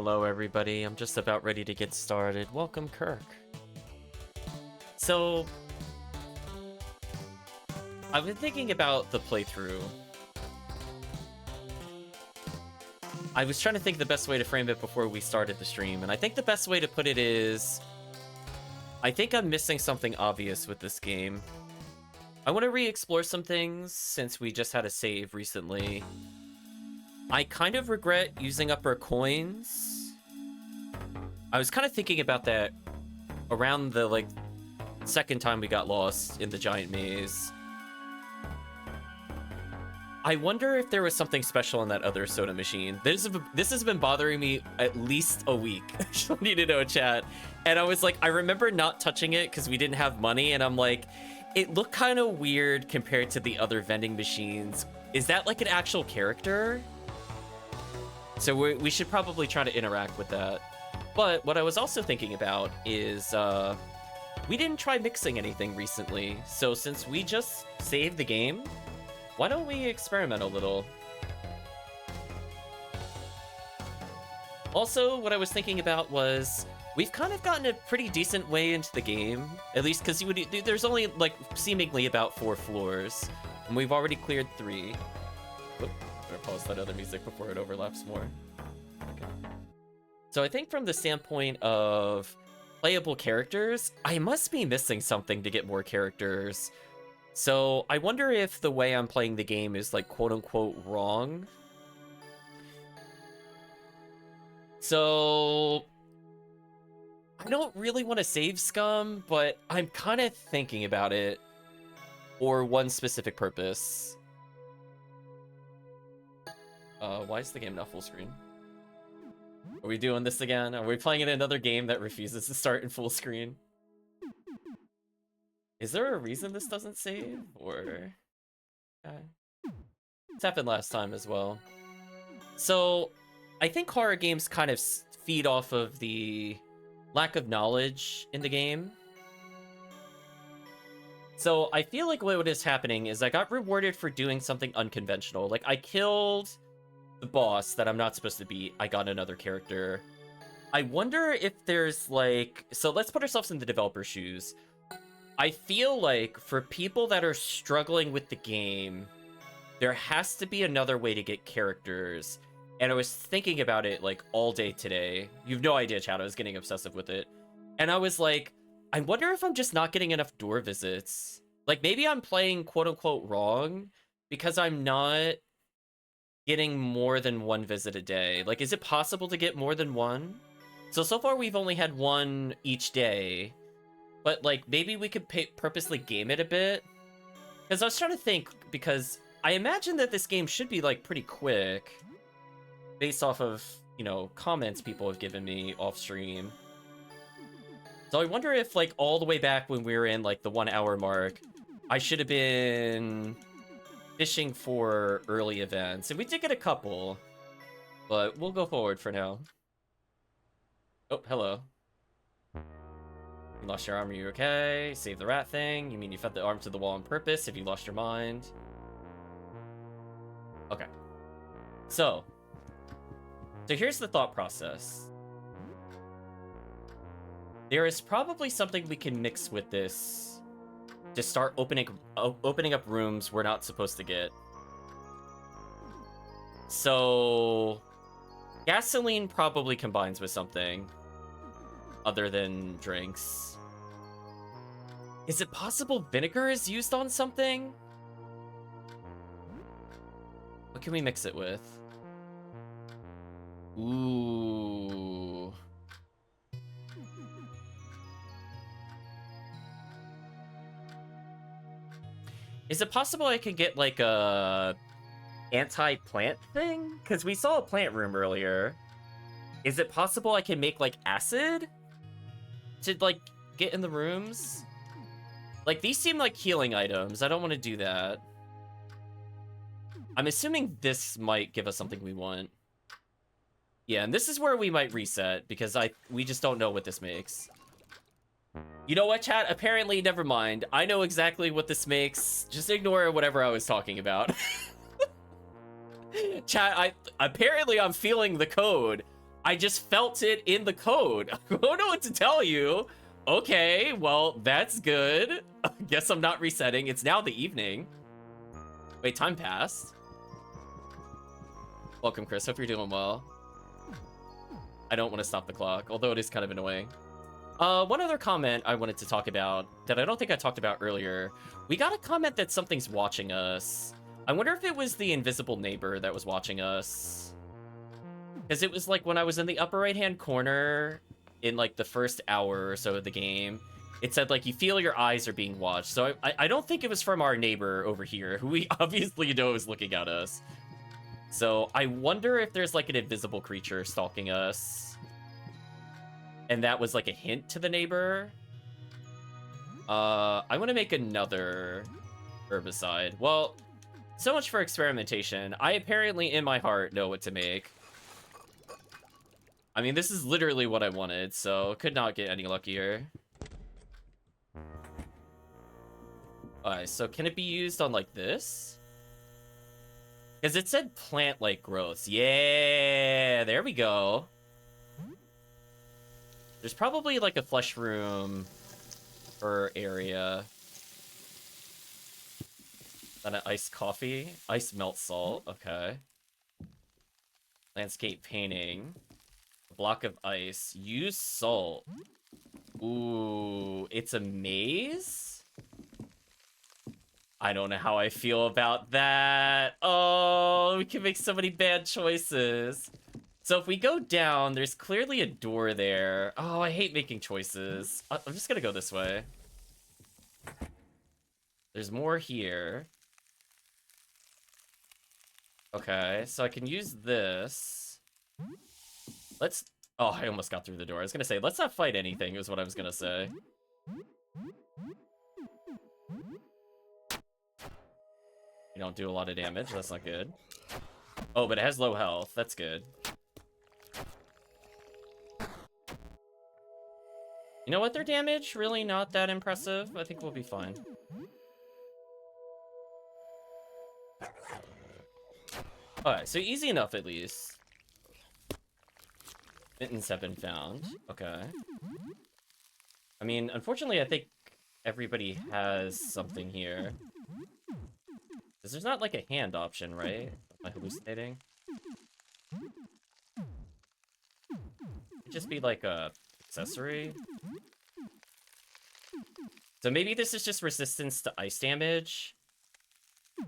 Hello, everybody. I'm just about ready to get started. Welcome, Kirk. So, I've been thinking about the playthrough. I was trying to think the best way to frame it before we started the stream, and I think the best way to put it is... I think I'm missing something obvious with this game. I want to re-explore some things since we just had a save recently. I kind of regret using up our coins. I was kind of thinking about that around the, second time we got lost in the giant maze. I wonder if there was something special in that other soda machine. This has been bothering me at least a week. I need to know, chat. And I was like, I remember not touching it because we didn't have money, and I'm like, it looked kind of weird compared to the other vending machines. Is that like an actual character? So we should probably try to interact with that. But what I was also thinking about is we didn't try mixing anything recently. So since we just saved the game, why don't we experiment a little? Also, what I was thinking about was we've kind of gotten a pretty decent way into the game, at least because there's only seemingly about 4 floors, and we've already cleared 3. Oop. Better pause that other music before it overlaps more. Okay. So I think from the standpoint of playable characters, I must be missing something to get more characters. So I wonder if the way I'm playing the game is quote-unquote wrong. So I don't really want to save Scum, but I'm kind of thinking about it for one specific purpose. Why is the game not full screen? Are we doing this again? Are we playing in another game that refuses to start in full screen? Is there a reason this doesn't save? Or... It's happened last time as well. So, I think horror games kind of feed off of the lack of knowledge in the game. So, I feel like what is happening is I got rewarded for doing something unconventional. Like, I killed the boss that I'm not supposed to beat. I got another character. I wonder if there's so let's put ourselves in the developer's shoes. I feel like for people that are struggling with the game, there has to be another way to get characters. And I was thinking about it all day today. You've no idea, chat. I was getting obsessive with it. And I was like, I wonder if I'm just not getting enough door visits. Maybe I'm playing quote-unquote wrong because I'm not getting more than 1 visit a day. Is it possible to get more than 1? So far we've only had 1 each day. But, maybe we could purposely game it a bit. Because I was trying to think, because I imagine that this game should be, pretty quick. Based off of, comments people have given me off-stream. So I wonder if, all the way back when we were in, the 1 hour mark, I should have been fishing for early events. And we did get a couple. But we'll go forward for now. Oh, hello. You lost your arm, are you okay? Save the rat thing? You mean you fed the arm to the wall on purpose? Have you lost your mind? Okay. So here's the thought process. There is probably something we can mix with this to start opening up rooms we're not supposed to get. So gasoline probably combines with something other than drinks. Is it possible vinegar is used on something? What can we mix it with? Ooh. Is it possible I could get a anti-plant thing? Because we saw a plant room earlier. Is it possible I can make acid to get in the rooms? These seem like healing items. I don't want to do that. I'm assuming this might give us something we want. Yeah, and this is where we might reset because we just don't know what this makes. You know what, chat? Apparently, never mind. I know exactly what this makes. Just ignore whatever I was talking about. Chat, apparently I'm feeling the code. I just felt it in the code. I don't know what to tell you. Okay, well, that's good. Guess I'm not resetting. It's now the evening. Wait, time passed. Welcome, Chris. Hope you're doing well. I don't want to stop the clock, although it is kind of annoying. One other comment I wanted to talk about that I don't think I talked about earlier. We got a comment that something's watching us. I wonder if it was the invisible neighbor that was watching us. Because it was like when I was in the upper right-hand corner in like the first hour or so of the game, it said like you feel your eyes are being watched. So I don't think it was from our neighbor over here, who we obviously know is looking at us. So I wonder if there's like an invisible creature stalking us. And that was like a hint to the neighbor. I want to make another herbicide. Well, so much for experimentation. I apparently, in my heart, know what to make. I mean, this is literally what I wanted, so could not get any luckier. Alright, so can it be used on, like, this? Because it said plant-like growths. Yeah, there we go. There's probably, like, a flesh room per area. Then an iced coffee. Ice melt salt, okay. Landscape painting. A block of ice. Use salt. Ooh, it's a maze? I don't know how I feel about that. Oh, we can make so many bad choices. So if we go down, there's clearly a door there. Oh, I hate making choices. I'm just gonna go this way. There's more here. Okay, so I can use this. Let's... Oh, I almost got through the door. I was gonna say, let's not fight anything, is what I was gonna say. You don't do a lot of damage. That's not good. Oh, but it has low health. That's good. You know what? Their damage really not that impressive. I think we'll be fine. Alright, so easy enough at least. Mittens have been found. Okay. I mean, unfortunately, I think everybody has something here. Because there's not like a hand option, right? Am I hallucinating? It'd just be like a accessory. So maybe this is just resistance to ice damage.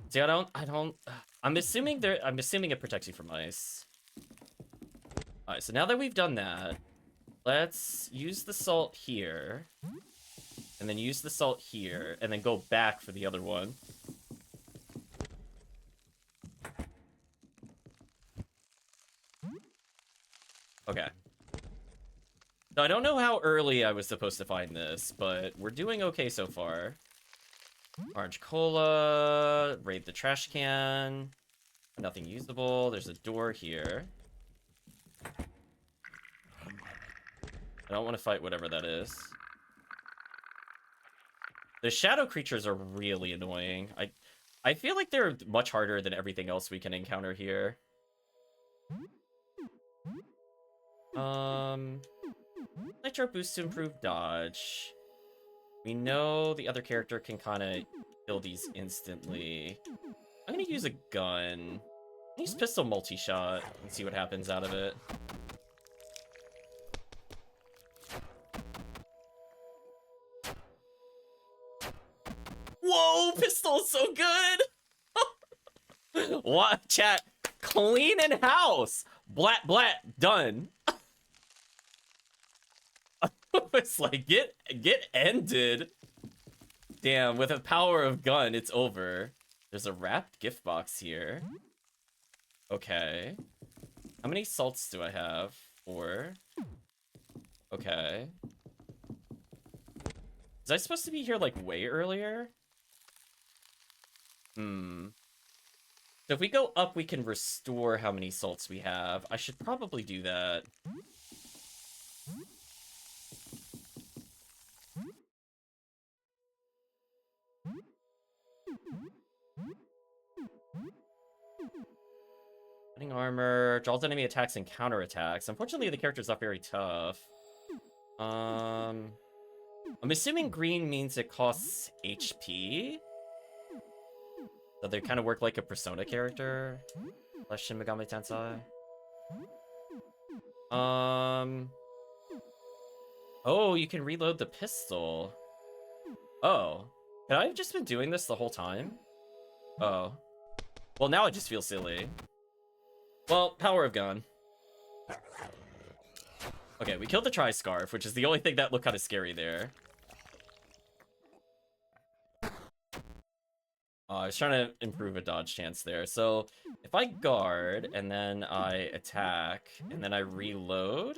See, I'm assuming it protects you from ice. Alright, so now that we've done that, let's use the salt here. And then use the salt here, and then go back for the other one. Okay. So I don't know how early I was supposed to find this, but we're doing okay so far. Orange cola, raid the trash can. Nothing usable. There's a door here. I don't want to fight whatever that is. The shadow creatures are really annoying. I feel like they're much harder than everything else we can encounter here. Nitro boost to improve dodge. We know the other character can kind of kill these instantly. I'm gonna use a gun. Use pistol multi-shot and see what happens out of it. Whoa, pistol is so good! What, chat? Clean in house! Blat, blat, done. It's like, get ended. Damn, with the power of gun, it's over. There's a wrapped gift box here. Okay. How many salts do I have? 4. Okay. Was I supposed to be here, like, way earlier? So if we go up, we can restore how many salts we have. I should probably do that. Putting armor, draws enemy attacks and counterattacks. Unfortunately, the character's not very tough. I'm assuming green means it costs HP. So they kind of work like a Persona character. Less Shin Megami Tensei. Oh, you can reload the pistol. Oh. Had I just been doing this the whole time? Oh. Well, now I just feel silly. Well, power of gun. Okay, we killed the Tri-Scarf, which is the only thing that looked kind of scary there. I was trying to improve a dodge chance there. So, if I guard, and then I attack, and then I reload...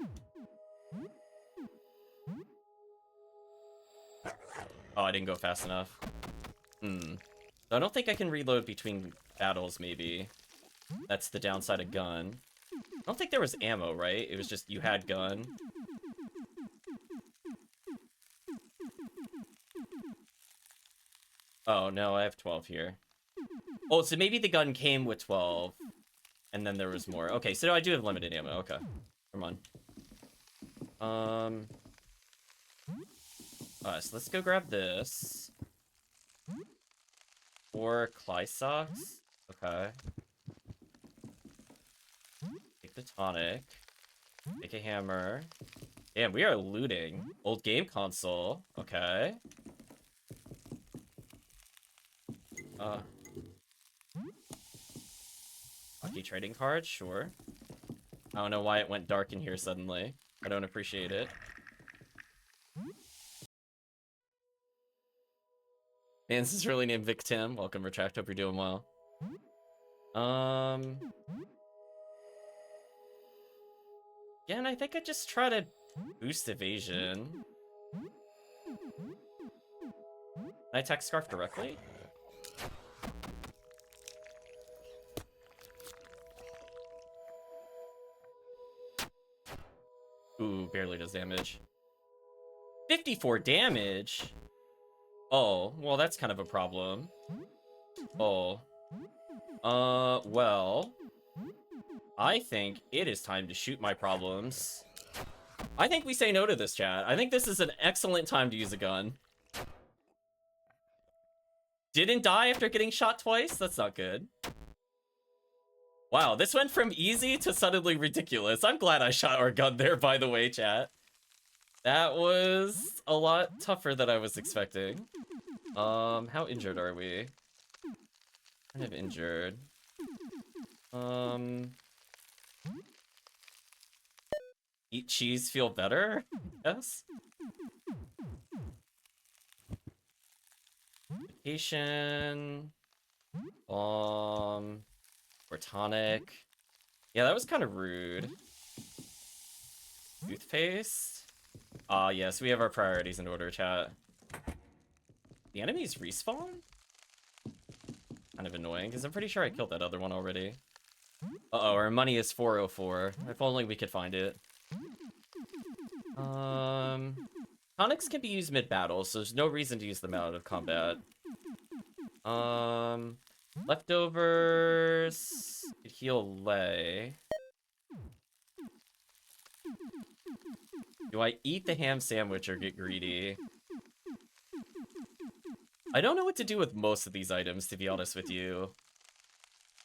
Oh, I didn't go fast enough. So I don't think I can reload between battles, maybe. That's the downside of gun. I don't think there was ammo, right? It was just you had gun. Oh, no, I have 12 here. Oh, so maybe the gun came with 12, and then there was more. Okay, so I do have limited ammo. Okay, come on. Alright, so let's go grab this. 4 Clysocks. Okay. Take the tonic. Take a hammer. Damn, we are looting. Old game console. Okay. Lucky trading card, sure. I don't know why it went dark in here suddenly. I don't appreciate it. Man, this is really named Victim. Welcome, Retract. Hope you're doing well. Yeah, and I think I just try to boost evasion. Can I attack Scarf directly? Ooh, barely does damage. 54 damage? Oh, well, that's kind of a problem. Oh. Well... I think it is time to shoot my problems. I think we say no to this, chat. I think this is an excellent time to use a gun. Didn't die after getting shot twice? That's not good. Wow, this went from easy to suddenly ridiculous. I'm glad I shot our gun there, by the way, chat. That was a lot tougher than I was expecting. How injured are we? Kind of injured. Eat cheese, feel better? Yes? Vacation. Or tonic. Yeah, that was kind of rude. Toothpaste. Ah, yes, we have our priorities in order, chat. The enemies respawn? Kind of annoying, because I'm pretty sure I killed that other one already. Uh-oh, our money is 404. If only we could find it. Tonics can be used mid-battle, so there's no reason to use them out of combat. Leftovers... could heal Lay. Do I eat the ham sandwich or get greedy? I don't know what to do with most of these items, to be honest with you.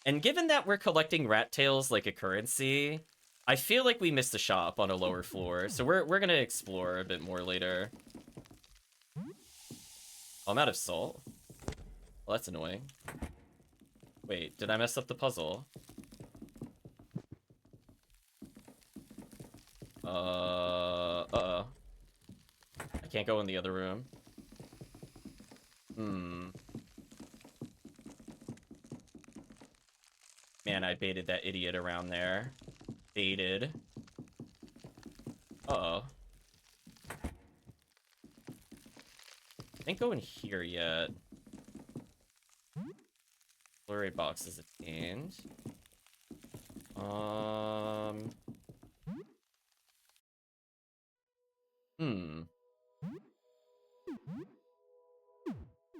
And given that we're collecting rat tails like a currency, I feel like we missed a shop on a lower floor, so we're gonna explore a bit more later. Oh, I'm out of salt. Well, that's annoying. Wait, did I mess up the puzzle? Uh-oh. I can't go in the other room. Man, I baited that idiot around there. Baited. Uh-oh. Can't go in here yet. Blurry box is attained. I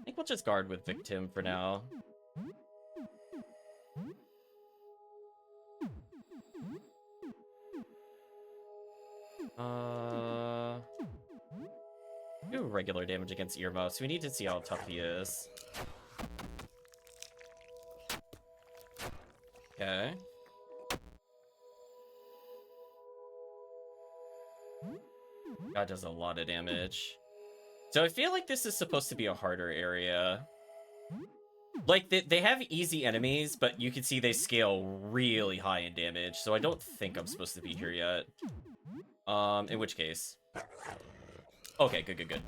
think we'll just guard with Victim for now. Do regular damage against earmuffs. We need to see how tough he is. Okay. God does a lot of damage. So I feel like this is supposed to be a harder area. Like, they have easy enemies, but you can see they scale really high in damage, so I don't think I'm supposed to be here yet. In which case. Okay, good.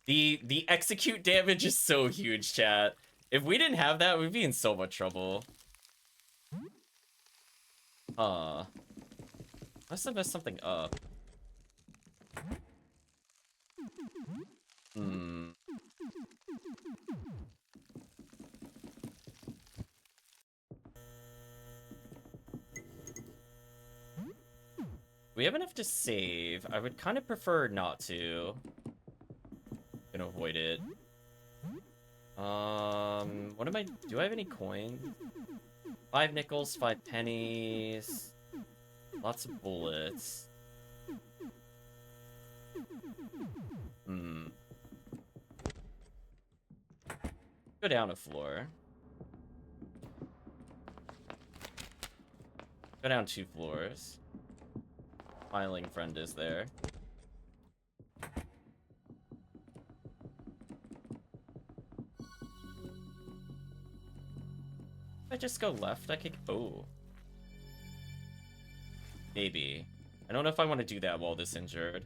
The execute damage is so huge, chat. If we didn't have that, we'd be in so much trouble. Must have messed something up. We have enough to save. I would kind of prefer not to. Gonna avoid it. What am I... Do I have any coins? 5 nickels, 5 pennies. Lots of bullets. Go down a floor. Go down 2 floors. Smiling friend is there. If I just go left, I could... Oh. Maybe. I don't know if I want to do that while this injured.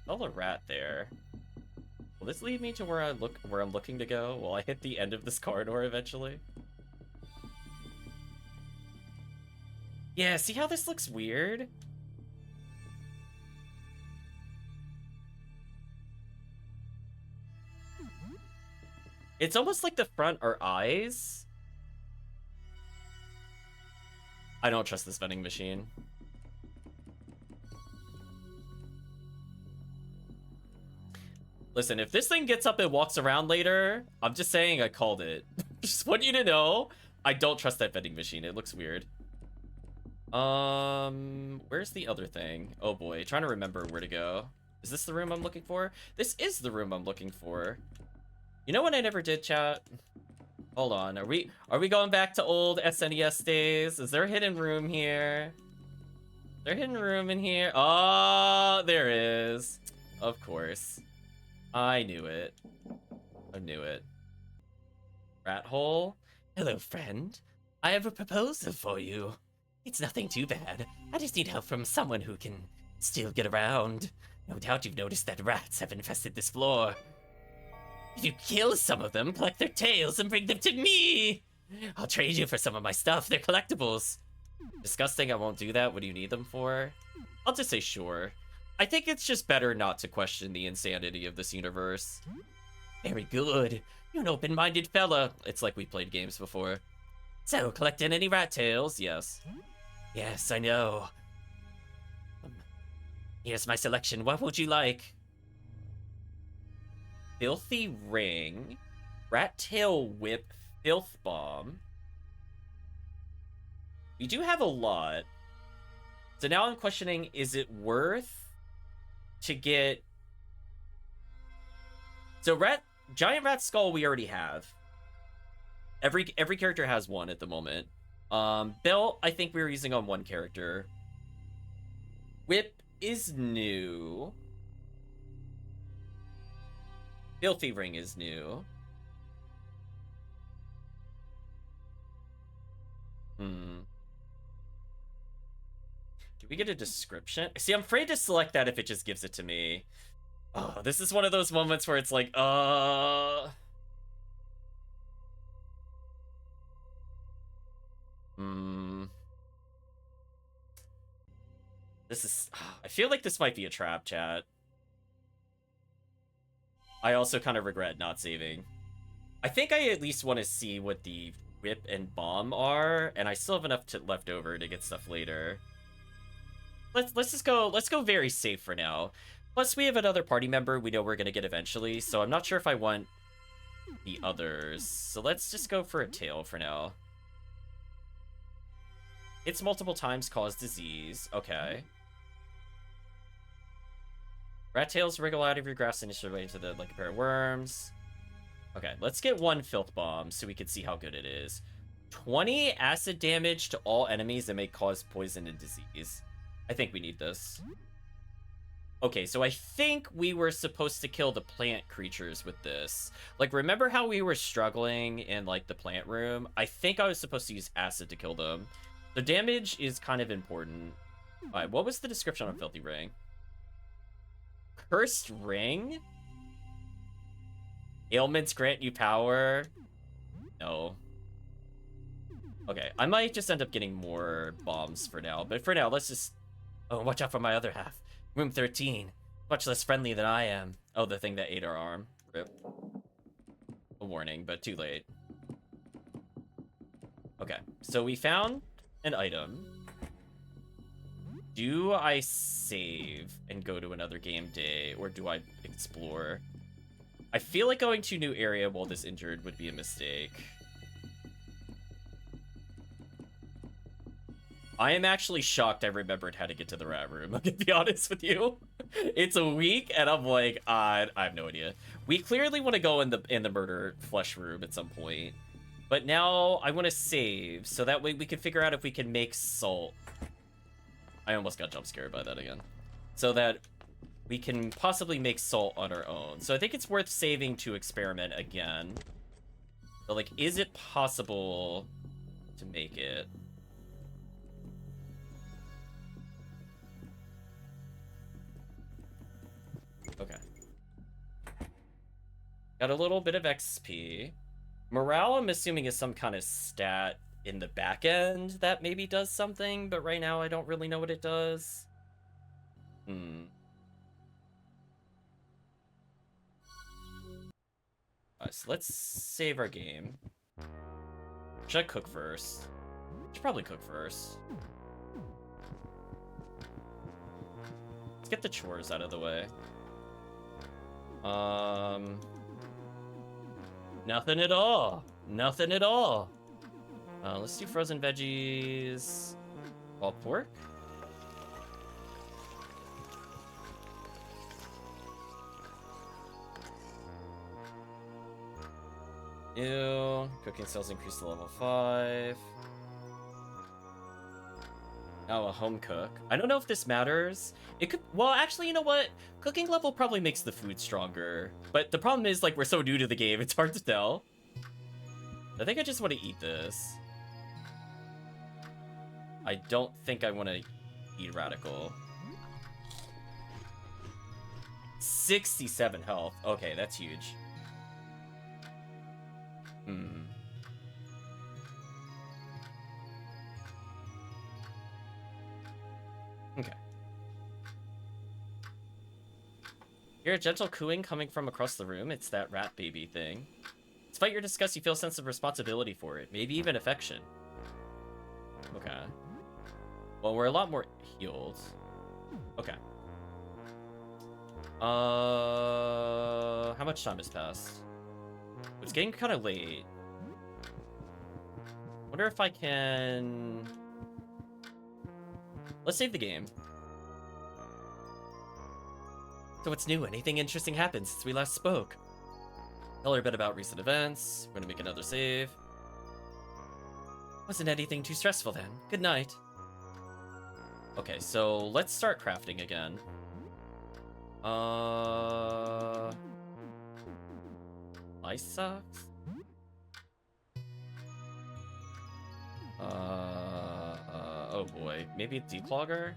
Saw a rat there. Will this lead me to where I'm looking to go? Will I hit the end of this corridor eventually? Yeah, see how this looks weird? It's almost like the front are eyes. I don't trust this vending machine. Listen, if this thing gets up and walks around later, I'm just saying I called it. Just want you to know, I don't trust that vending machine. It looks weird. Where's the other thing? Oh boy, trying to remember where to go. Is this the room I'm looking for? This is the room I'm looking for. You know what I never did, chat? Hold on, are we going back to old SNES days? Is there a hidden room here? Is there a hidden room in here? Oh, there is. Of course. I knew it. I knew it. Rat hole? Hello, friend. I have a proposal for you. It's nothing too bad. I just need help from someone who can still get around. No doubt you've noticed that rats have infested this floor. If you kill some of them, collect their tails and bring them to me! I'll trade you for some of my stuff. They're collectibles. Disgusting, I won't do that. What do you need them for? I'll just say sure. I think it's just better not to question the insanity of this universe. Very good. You're an open-minded fella. It's like we played games before. So, collecting any rat tails? Yes. Yes, I know. Here's my selection. What would you like? Filthy Ring, Rat Tail Whip, Filth Bomb. We do have a lot. So now I'm questioning, is it worth to get... So Giant Rat Skull we already have. Every character has one at the moment. Belt, I think we were using on one character. Whip is new. Filthy Ring is new. Do we get a description? See, I'm afraid to select that if it just gives it to me. Oh, this is one of those moments where it's like, This is... I feel like this might be a trap, chat. I also kind of regret not saving. I think I at least want to see what the whip and bomb are, and I still have enough left over to get stuff later. Let's just go... Let's go very safe for now. Plus, we have another party member we know we're going to get eventually, so I'm not sure if I want the others. So let's just go for a tail for now. Hits multiple times cause disease. Okay. Rat tails wriggle out of your grass initially into the like a pair of worms. Okay, let's get one filth bomb so we can see how good it is. 20 acid damage to all enemies that may cause poison and disease. I think we need this. Okay, so I think we were supposed to kill the plant creatures with this. Like, remember how we were struggling in, like, the plant room? I think I was supposed to use acid to kill them. The damage is kind of important. Alright, what was the description on Filthy Ring? Cursed Ring? Ailments grant you power? No. Okay, I might just end up getting more bombs for now. But for now, let's just... Oh, watch out for my other half. Room 13. Much less friendly than I am. Oh, the thing that ate our arm. Rip. A warning, but too late. Okay, so we found an item. Do I save and go to another game day, or do I explore? I feel like going to a new area while this injured would be a mistake. I am actually shocked I remembered how to get to the rat room, I'm gonna be honest with you. It's a week, and I'm like, I have no idea. We clearly want to go in the murder flesh room at some point. But now I want to save, so that way we can figure out if we can make salt. I almost got jump scared by that again. So that we can possibly make salt on our own. So I think it's worth saving to experiment again. But, like, is it possible to make it? Okay. Got a little bit of XP. Morale, I'm assuming, is some kind of stat in the back end that maybe does something, but right now I don't really know what it does. Alright, so let's save our game. Should I cook first? Should probably cook first. Let's get the chores out of the way. Nothing at all. Nothing at all. Let's do frozen veggies. All pork. Ew. Cooking skills increase to level 5. Now a home cook. I don't know if this matters. It could... Well, actually, you know what? Cooking level probably makes the food stronger. But the problem is, like, we're so new to the game, it's hard to tell. I think I just want to eat this. I don't think I want to eat radical. 67 health. Okay, that's huge. Okay. Hear a gentle cooing coming from across the room. It's that rat baby thing. Despite your disgust, you feel a sense of responsibility for it. Maybe even affection. Okay. Well, we're a lot more healed. Okay. How much time has passed? It's getting kind of late. Wonder if I can... Let's save the game. So what's new? Anything interesting happened since we last spoke? Tell her a bit about recent events. We're gonna make another save. Wasn't anything too stressful then. Good night. Okay, so let's start crafting again. Ice socks? Oh boy. Maybe a declogger?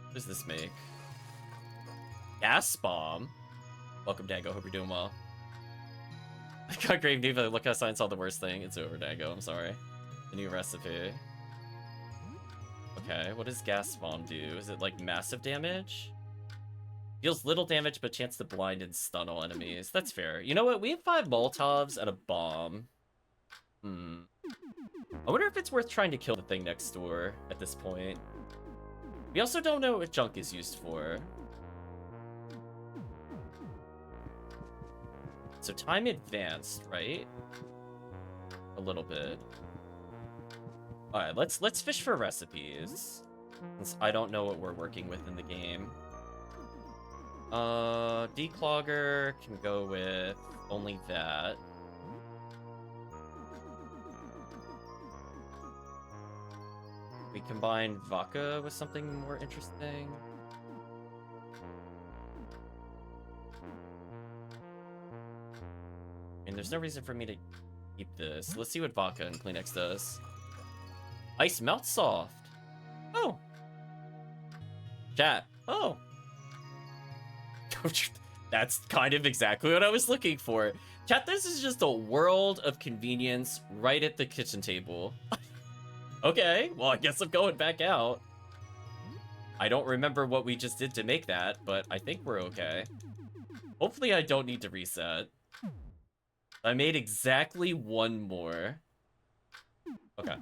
What does this make? Gas bomb? Welcome, Dango. Hope you're doing well. I got Grave Diva. Look how science all the worst thing. It's over, Dango. I'm sorry. The new recipe. Okay, what does gas bomb do? Is it like massive damage? Deals little damage, but chance to blind and stun all enemies. That's fair. You know what? We have 5 Molotovs and a bomb. I wonder if it's worth trying to kill the thing next door at this point. We also don't know what junk is used for. So time advanced, right? A little bit. Alright, let's fish for recipes. Since I don't know what we're working with in the game. Declogger can go with only that. We combine vodka with something more interesting. I mean, there's no reason for me to keep this. Let's see what vodka and Kleenex does. Ice melt soft. Oh. Chat. Oh. That's kind of exactly what I was looking for. Chat, this is just a world of convenience right at the kitchen table. Okay, well, I guess I'm going back out. I don't remember what we just did to make that, but I think we're okay. Hopefully I don't need to reset. I made exactly one more. Okay.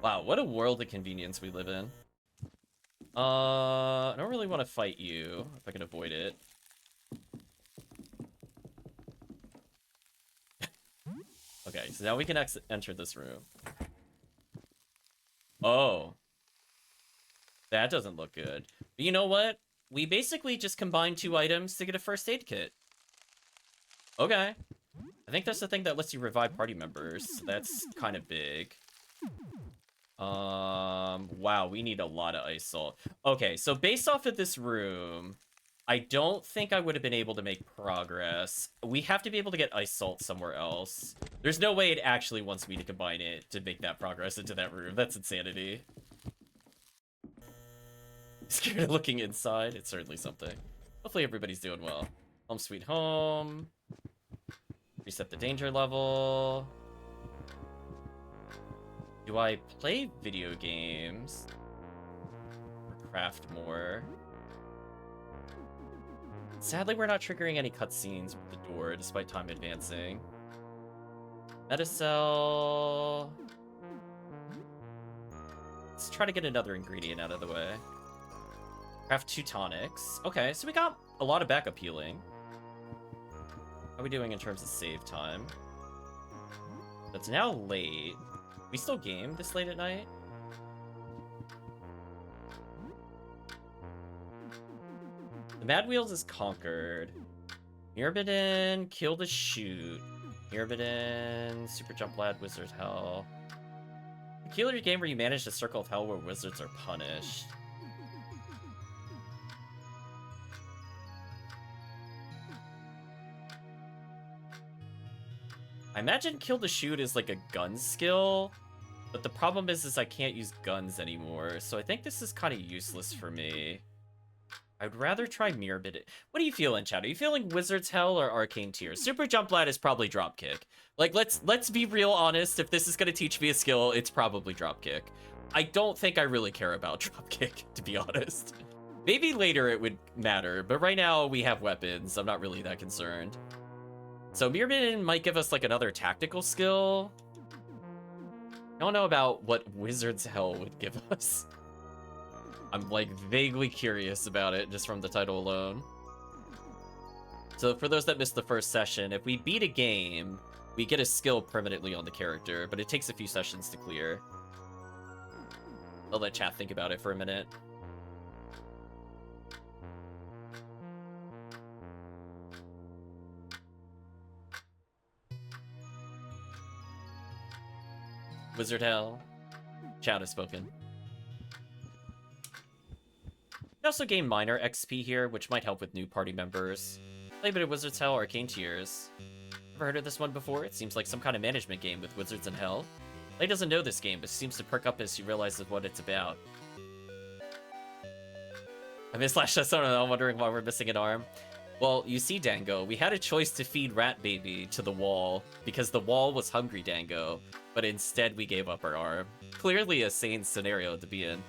Wow, what a world of convenience we live in. I don't really want to fight you, if I can avoid it. Okay, so now we can enter this room. Oh. That doesn't look good. But you know what? We basically just combined 2 items to get a first aid kit. Okay. I think that's the thing that lets you revive party members. So that's kind of big. Wow, we need a lot of ice salt. Okay, so based off of this room, I don't think I would have been able to make progress. We have to be able to get ice salt somewhere else. There's no way it actually wants me to combine it to make that progress into that room. That's insanity. Scared of looking inside? It's certainly something. Hopefully everybody's doing well. Home sweet home. Reset the danger level. Do I play video games? Or craft more? Sadly, we're not triggering any cutscenes with the door, despite time advancing. Metacell. Let's try to get another ingredient out of the way. Craft 2 tonics. Okay, so we got a lot of backup healing. How are we doing in terms of save time? It's now late. We still game this late at night? The Mad Wheels is conquered. Myrmidon, kill the shoot. Myrmidon, Super Jump Lad, Wizard Hell. Peculiar game where you manage the circle of hell where wizards are punished. I imagine kill the shoot is like a gun skill, but the problem is I can't use guns anymore, so I think this is kind of useless for me. I'd rather try Myrmidon. What are you feeling, chat? Are you feeling Wizard's Hell or Arcane Tears? Super Jump Lad is probably Dropkick. Like, let's be real honest. If this is going to teach me a skill, it's probably Dropkick. I don't think I really care about Dropkick, to be honest. Maybe later it would matter, but right now we have weapons. I'm not really that concerned. So Myrmidon might give us, like, another tactical skill. I don't know about what Wizard's Hell would give us. I'm, like, vaguely curious about it, just from the title alone. So for those that missed the first session, if we beat a game, we get a skill permanently on the character, but it takes a few sessions to clear. I'll let chat think about it for a minute. Wizard Hell. Chat has spoken. We also gain minor XP here, which might help with new party members. Play a bit of Wizard's Hell, Arcane Tears. Ever heard of this one before? It seems like some kind of management game with wizards and hell. Lay doesn't know this game, but seems to perk up as she realizes what it's about. I missed last episode and I'm wondering why we're missing an arm. Well, you see, Dango, we had a choice to feed Rat Baby to the wall, because the wall was hungry, Dango, but instead we gave up our arm. Clearly a sane scenario to be in.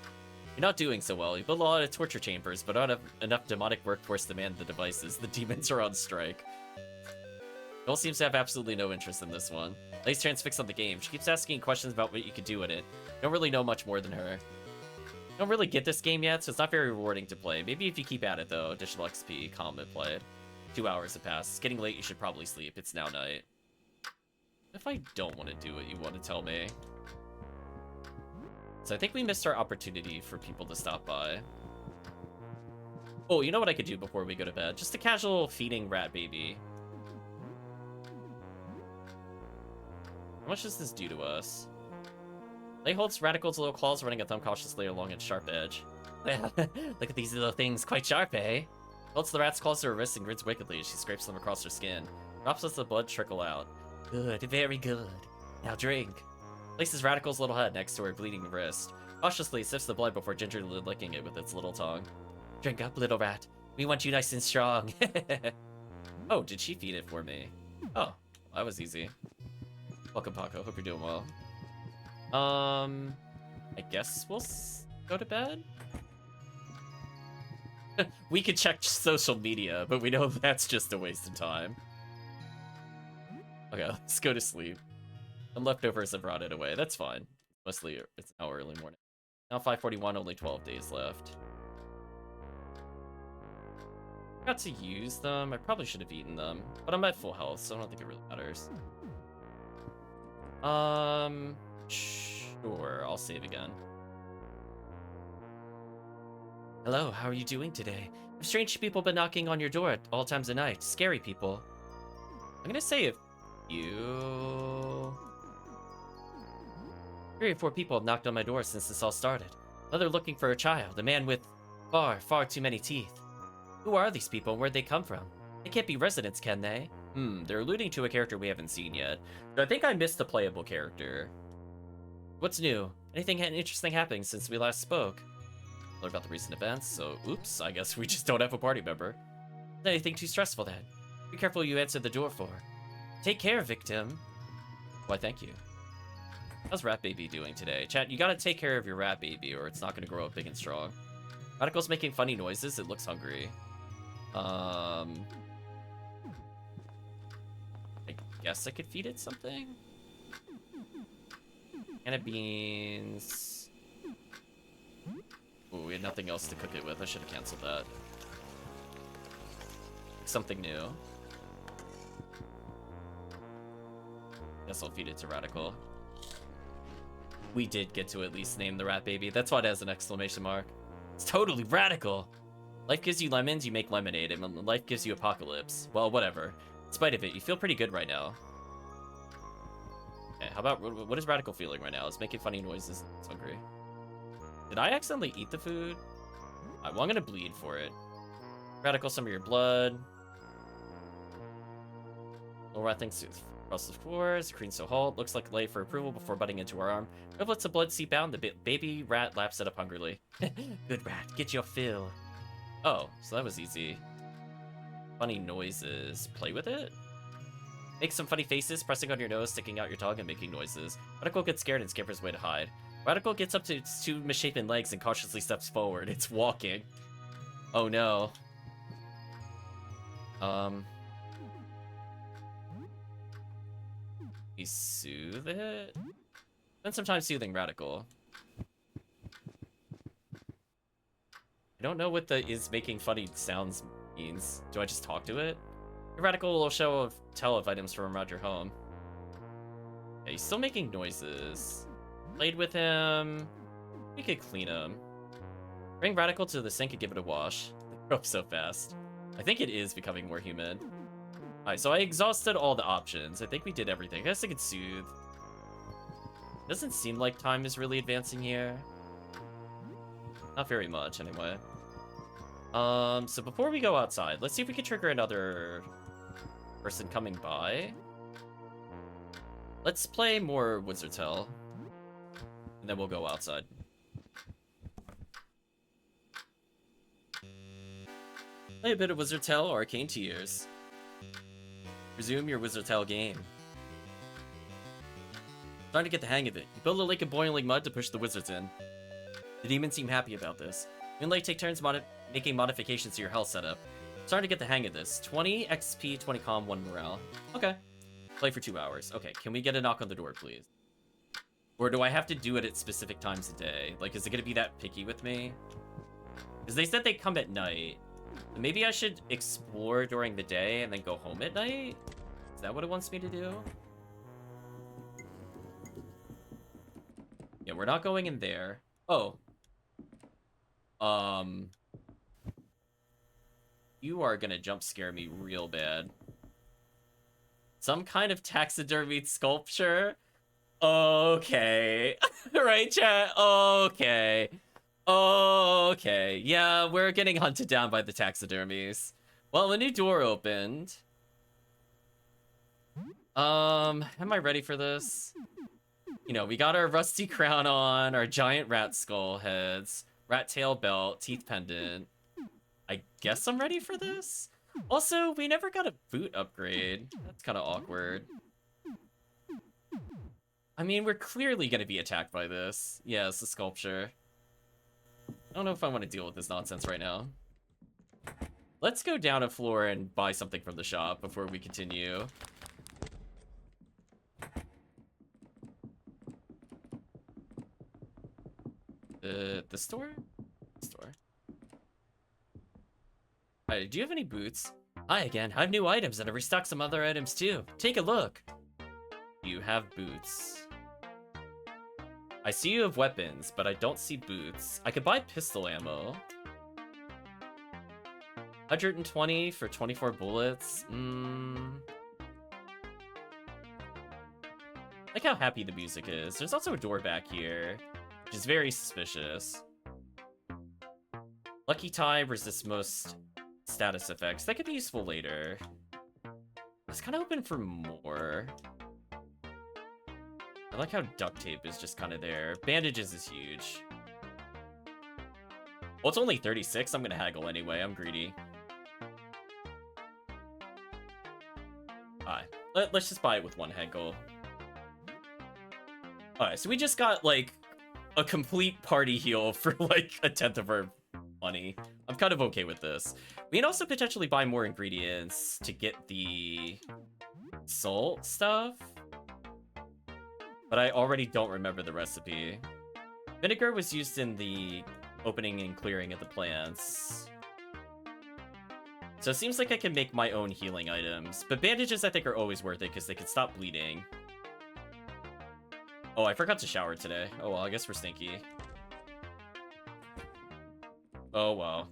You're not doing so well. You built a lot of torture chambers, but not enough demonic workforce to man the devices. The demons are on strike. Noel seems to have absolutely no interest in this one. Lays transfixed on the game. She keeps asking questions about what you could do in it. Don't really know much more than her. Don't really get this game yet, so it's not very rewarding to play. Maybe if you keep at it, though. Additional XP, calm and play it. 2 hours have passed. It's getting late, you should probably sleep. It's now night. I don't want to do what you want to tell me? So I think we missed our opportunity for people to stop by. Oh, you know what I could do before we go to bed? Just a casual feeding rat baby. How much does this do to us? Lay holds Radical's little claws, running a thumb cautiously along its sharp edge. Look at these little things, quite sharp, eh? Holds the rat's claws to her wrist and grins wickedly as she scrapes them across her skin. Drops lets the blood trickle out. Good, very good. Now drink. Places Radical's little head next to her bleeding wrist. Cautiously sips the blood before gingerly licking it with its little tongue. Drink up, little rat. We want you nice and strong. Oh, did she feed it for me? Oh, that was easy. Welcome, Paco. Hope you're doing well. I guess we'll go to bed? We could check social media, but we know that's just a waste of time. Okay, let's go to sleep. Some leftovers have rotted away. That's fine. Mostly, it's now early morning. Now 5:41, only 12 days left. Got to use them. I probably should have eaten them, but I'm at full health, so I don't think it really matters. Sure, I'll save again. Hello, how are you doing today? Have strange people been knocking on your door at all times of night? Scary people. I'm gonna say if you... 3 or 4 people have knocked on my door since this all started. Another looking for a child, a man with far, far too many teeth. Who are these people and where'd they come from? They can't be residents, can they? They're alluding to a character we haven't seen yet. But I think I missed a playable character. What's new? Anything interesting happening since we last spoke? Learn about the recent events, so oops, I guess we just don't have a party member. Not anything too stressful then. Be careful who you answer the door for. Take care, victim. Why, thank you. How's Rat Baby doing today? Chat, you gotta take care of your rat baby or it's not gonna grow up big and strong. Radical's making funny noises, it looks hungry. I guess I could feed it something? Can of beans. Ooh, we had nothing else to cook it with. I should have canceled that. Something new. Guess I'll feed it to Radical. We did get to at least name the rat baby. That's why it has an exclamation mark. It's totally radical. Life gives you lemons, you make lemonade, and life gives you apocalypse. Well, whatever. In spite of it, you feel pretty good right now. Okay, how about, what is Radical feeling right now? It's making funny noises. It's hungry. Did I accidentally eat the food? Well, I'm gonna bleed for it. Radical, some of your blood. Little rat thinks across the floor. Screen so halt. Looks like late for approval before butting into her arm. Rivulets of blood seep out. The baby rat laps it up hungrily. Good rat, get your fill. Oh, so that was easy. Funny noises. Play with it? Make some funny faces, pressing on your nose, sticking out your tongue, and making noises. Radical gets scared and scampers away to hide. Radical gets up to its 2 misshapen legs and cautiously steps forward. It's walking. Oh no. We soothe it? Spend some time soothing Radical. I don't know what the is making funny sounds means. Do I just talk to it? Your Radical will show of tell of items from around your home. Yeah, he's still making noises. Played with him. We could clean him. Bring Radical to the sink and give it a wash. They grow up so fast. I think it is becoming more human. Alright, so I exhausted all the options. I think we did everything. I guess I could soothe. Doesn't seem like time is really advancing here. Not very much, anyway. So before we go outside, let's see if we can trigger another person coming by. Let's play more Wizard's Tale. And then we'll go outside. Play a bit of Wizard's Tale, Arcane Tears. Resume your Wizard's Tale game. Starting to get the hang of it. You build a lake of boiling mud to push the wizards in. The demons seem happy about this. You and Lake take turns making modifications to your health setup. Starting to get the hang of this. 20 XP, 20 calm, 1 morale. Okay. Play for 2 hours. Okay, can we get a knock on the door, please? Or do I have to do it at specific times a day? Like, is it going to be that picky with me? Because they said they come at night. So maybe I should explore during the day and then go home at night? Is that what it wants me to do? we're not going in there. Oh. You are gonna jump scare me real bad. Some kind of taxidermied sculpture? Okay. Right, chat? Okay. Okay. Yeah, we're getting hunted down by the taxidermies. Well, a new door opened. Am I ready for this? You know, we got our rusty crown on, our giant rat skull heads, rat tail belt, teeth pendant. I guess I'm ready for this? Also, we never got a boot upgrade. That's kind of awkward. I mean, we're clearly going to be attacked by this. Yeah, it's a sculpture. I don't know if I want to deal with this nonsense right now. Let's go down a floor and buy something from the shop before we continue. The store? Store. Alright, do you have any boots? Hi again. I have new items and I've restocked some other items too. Take a look. You have boots. I see you have weapons, but I don't see boots. I could buy pistol ammo. 120 for 24 bullets. Like how happy the music is. There's also a door back here, which is very suspicious. Lucky tie resists most status effects. That could be useful later. I was kind of hoping for more. I like how duct tape is just kind of there. Bandages is huge. Well, it's only 36. I'm going to haggle anyway. I'm greedy. Alright. Let's just buy it with one haggle. Alright, so we just got, like, a complete party heal for, like, 1/10 of our money. I'm kind of okay with this. We can also potentially buy more ingredients to get the salt stuff. But I already don't remember the recipe. Vinegar was used in the opening and clearing of the plants. So it seems like I can make my own healing items. But bandages, I think, are always worth it because they can stop bleeding. Oh, I forgot to shower today. Oh, well, I guess we're stinky. Oh, well.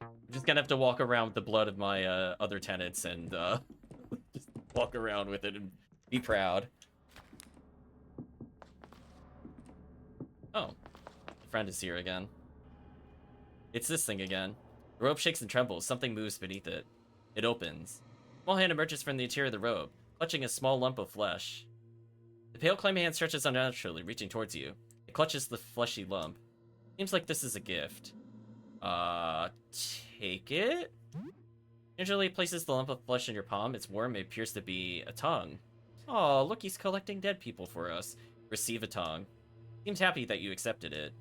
I'm just gonna have to walk around with the blood of my other tenants and just walk around with it and be proud. Oh, the friend is here again. It's this thing again. The robe shakes and trembles. Something moves beneath it. It opens. A small hand emerges from the interior of the robe, clutching a small lump of flesh. The pale claymate hand stretches unnaturally, reaching towards you. It clutches the fleshy lump. Seems like this is a gift. Take it? Usually it places the lump of flesh in your palm. It's warm. It appears to be a tongue. Oh, look, he's collecting dead people for us. Receive a tongue. Seems happy that you accepted it.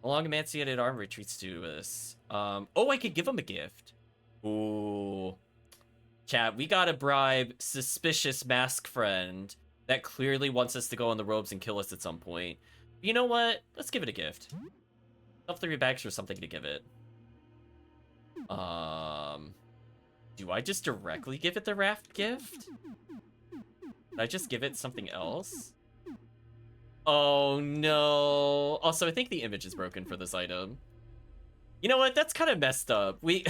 A long emaciated arm retreats to us. Oh, I could give him a gift. Ooh. Chat, we gotta bribe suspicious mask friend that clearly wants us to go on the robes and kill us at some point. You know what? Let's give it a gift. Stuff 3 bags for something to give it. Do I just directly give it the raft gift? Did I just give it something else? Oh no. Also, I think the image is broken for this item. You know what? That's kind of messed up. We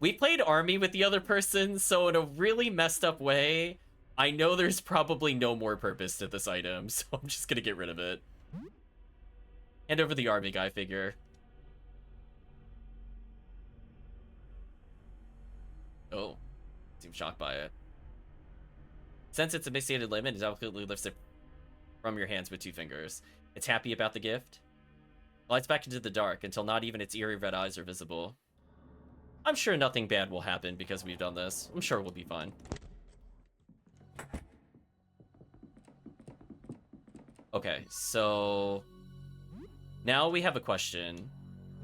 played army with the other person, so in a really messed up way, I know there's probably no more purpose to this item, so I'm just gonna get rid of it. Hand over the army guy figure. Oh, seems shocked by it. Since its emaciated limb, it delicately lifts it from your hands with 2 fingers. It's happy about the gift. Glides back into the dark until not even its eerie red eyes are visible. I'm sure nothing bad will happen because we've done this. I'm sure we'll be fine. Okay, so now we have a question.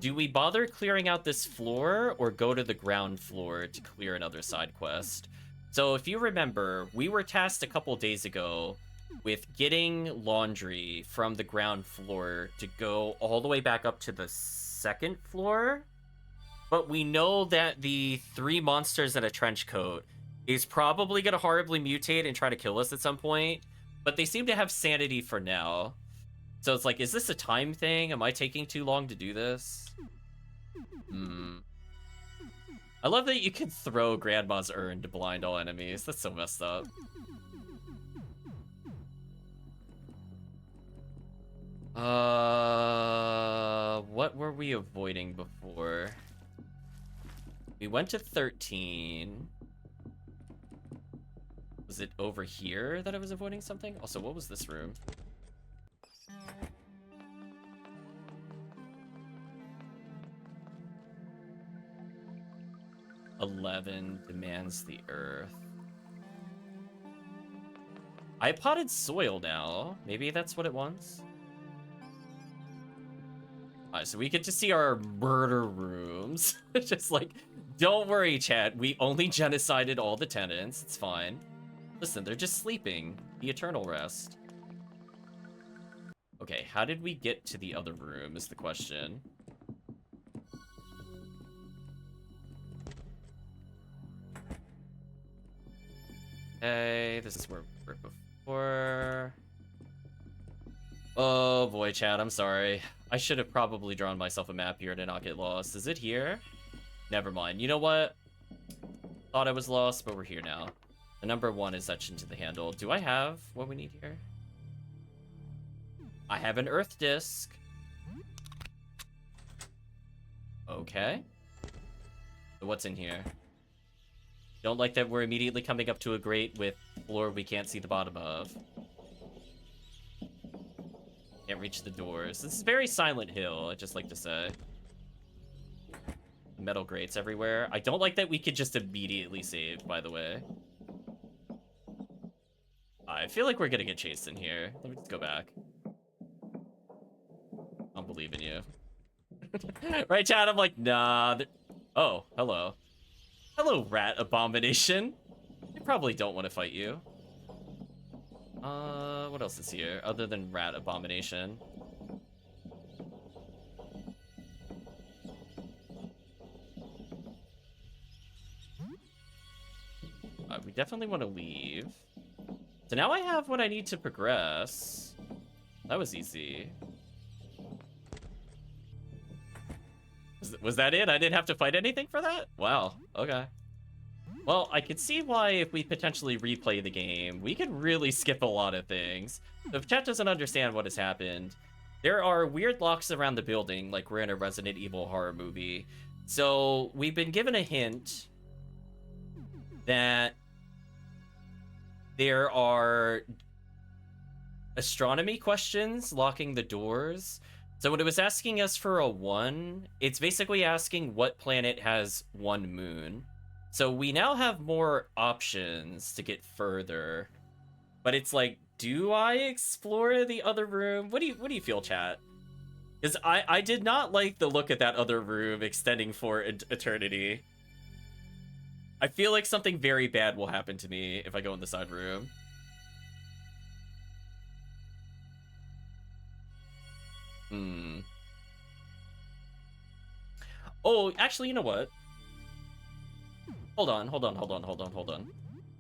Do we bother clearing out this floor or go to the ground floor to clear another side quest? So if you remember, we were tasked a couple days ago with getting laundry from the ground floor to go all the way back up to the 2nd floor. But we know that the 3 monsters in a trench coat is probably going to horribly mutate and try to kill us at some point. But they seem to have sanity for now. So it's like, is this a time thing? Am I taking too long to do this? I love that you can throw Grandma's urn to blind all enemies. That's so messed up. What were we avoiding before? We went to 13. Was it over here that I was avoiding something? Also, what was this room? "11 demands the earth." I potted soil now. Maybe that's what it wants. Alright, so we get to see our murder rooms. Just like, don't worry, chat. We only genocided all the tenants. It's fine. Listen, they're just sleeping. The eternal rest. Okay, how did we get to the other room is the question. Okay, this is where we were before. Oh boy, chat, I'm sorry. I should have probably drawn myself a map here to not get lost. Is it here? Never mind. You know what? Thought I was lost, but we're here now. The number 1 is etched into the handle. Do I have what we need here? I have an earth disc. Okay. So what's in here? Don't like that we're immediately coming up to a grate with floor we can't see the bottom of. Can't reach the doors. This is very Silent Hill, I'd just like to say. Metal grates everywhere. I don't like that we could just immediately save, by the way. I feel like we're gonna get chased in here. Let me just go back. I don't believe in you. Right, chat? I'm like, nah. Oh, hello. Hello, rat abomination. I probably don't want to fight you. What else is here other than rat abomination? We definitely want to leave. So now I have what I need to progress. That was easy. Was that it? I didn't have to fight anything for that? Wow, okay. Well, I could see why if we potentially replay the game, we could really skip a lot of things. So if chat doesn't understand what has happened, there are weird locks around the building, like we're in a Resident Evil horror movie. So we've been given a hint that there are astronomy questions locking the doors. So when it was asking us for a 1, it's basically asking what planet has 1 moon. So we now have more options to get further. But it's like, do I explore the other room? What do you feel, chat? Because I did not like the look at that other room extending for eternity. I feel like something very bad will happen to me if I go in the side room. Oh, actually, you know what? Hold on.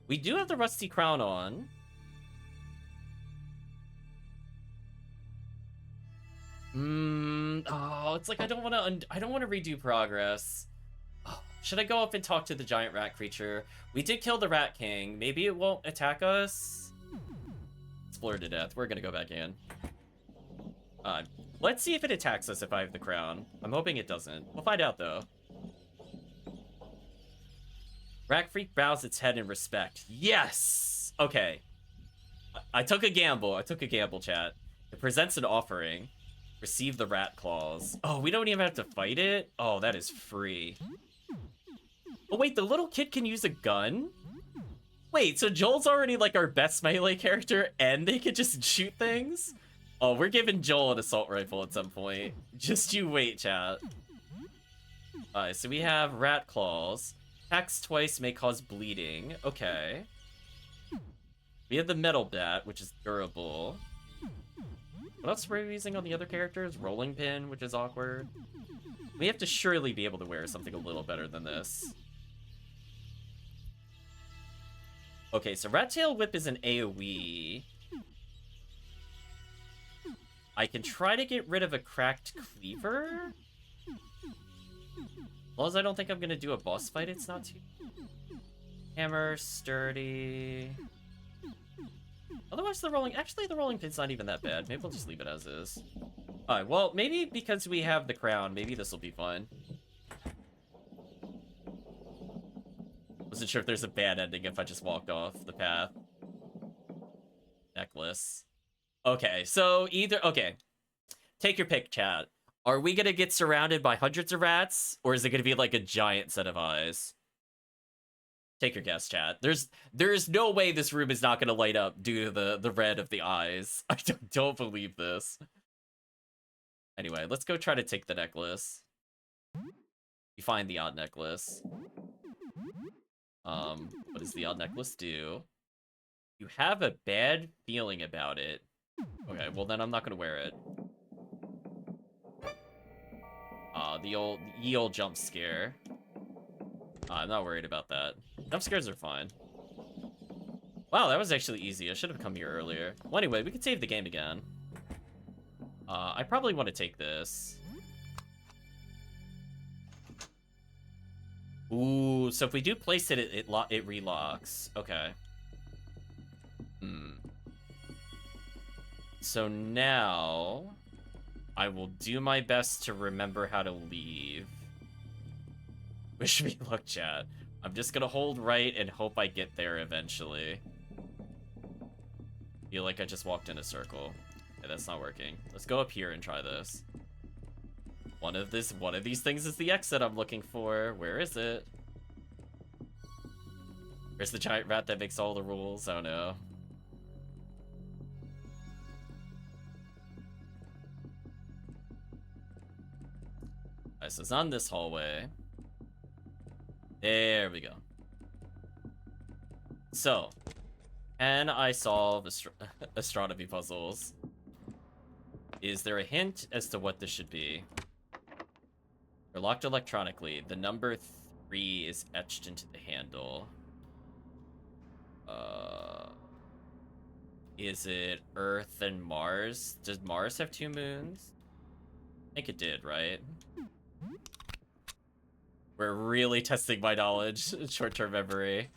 We do have the rusty crown on. Oh, it's like I don't want to redo progress. Oh, should I go up and talk to the giant rat creature? We did kill the Rat King. Maybe it won't attack us. Explore to death. We're gonna go back in. Let's see if it attacks us if I have the crown. I'm hoping it doesn't. We'll find out though. Rat Freak bows its head in respect. Yes! Okay. I took a gamble. Chat. It presents an offering. Receive the rat claws. Oh, we don't even have to fight it? Oh, that is free. Oh, wait, the little kid can use a gun? Wait, so Joel's already like our best melee character and they could just shoot things? Oh, we're giving Joel an assault rifle at some point. Just you wait, chat. Alright, so we have rat claws. Attacks twice may cause bleeding. Okay. We have the metal bat, which is durable. What else were we using on the other characters? Rolling pin, which is awkward. We have to surely be able to wear something a little better than this. Okay, so Rat Tail Whip is an AoE. I can try to get rid of a cracked cleaver. As long as I don't think I'm gonna do a boss fight, it's not too... Hammer, sturdy... Otherwise, the rolling pin's not even that bad. Maybe we'll just leave it as is. Alright, well, maybe because we have the crown, maybe this will be fine. Wasn't sure if there's a bad ending if I just walked off the path. Necklace. Okay, so either... Okay. Take your pick, chat. Are we gonna get surrounded by hundreds of rats? Or is it gonna be like a giant set of eyes? Take your guess, chat. There's no way this room is not gonna light up due to the red of the eyes. I don't believe this. Anyway, let's go try to take the necklace. You find the odd necklace. What does the odd necklace do? You have a bad feeling about it. Okay, well then I'm not gonna wear it. The old jump scare. I'm not worried about that. Jump scares are fine. Wow, that was actually easy. I should have come here earlier. Well, anyway, we can save the game again. I probably want to take this. Ooh, so if we do place it, it relocks. Okay. So now, I will do my best to remember how to leave. Wish me luck, chat. I'm just gonna hold right and hope I get there eventually. Feel like I just walked in a circle. Okay, that's not working. Let's go up here and try this. One of these things is the exit I'm looking for. Where is it? Where's the giant rat that makes all the rules? Oh no. Alright, so it's on this hallway. There we go. So, can I solve astronomy puzzles? Is there a hint as to what this should be? They're locked electronically. The number 3 is etched into the handle. Is it Earth and Mars? Does Mars have 2 moons? I think it did, right? We're really testing my knowledge. Short-term memory.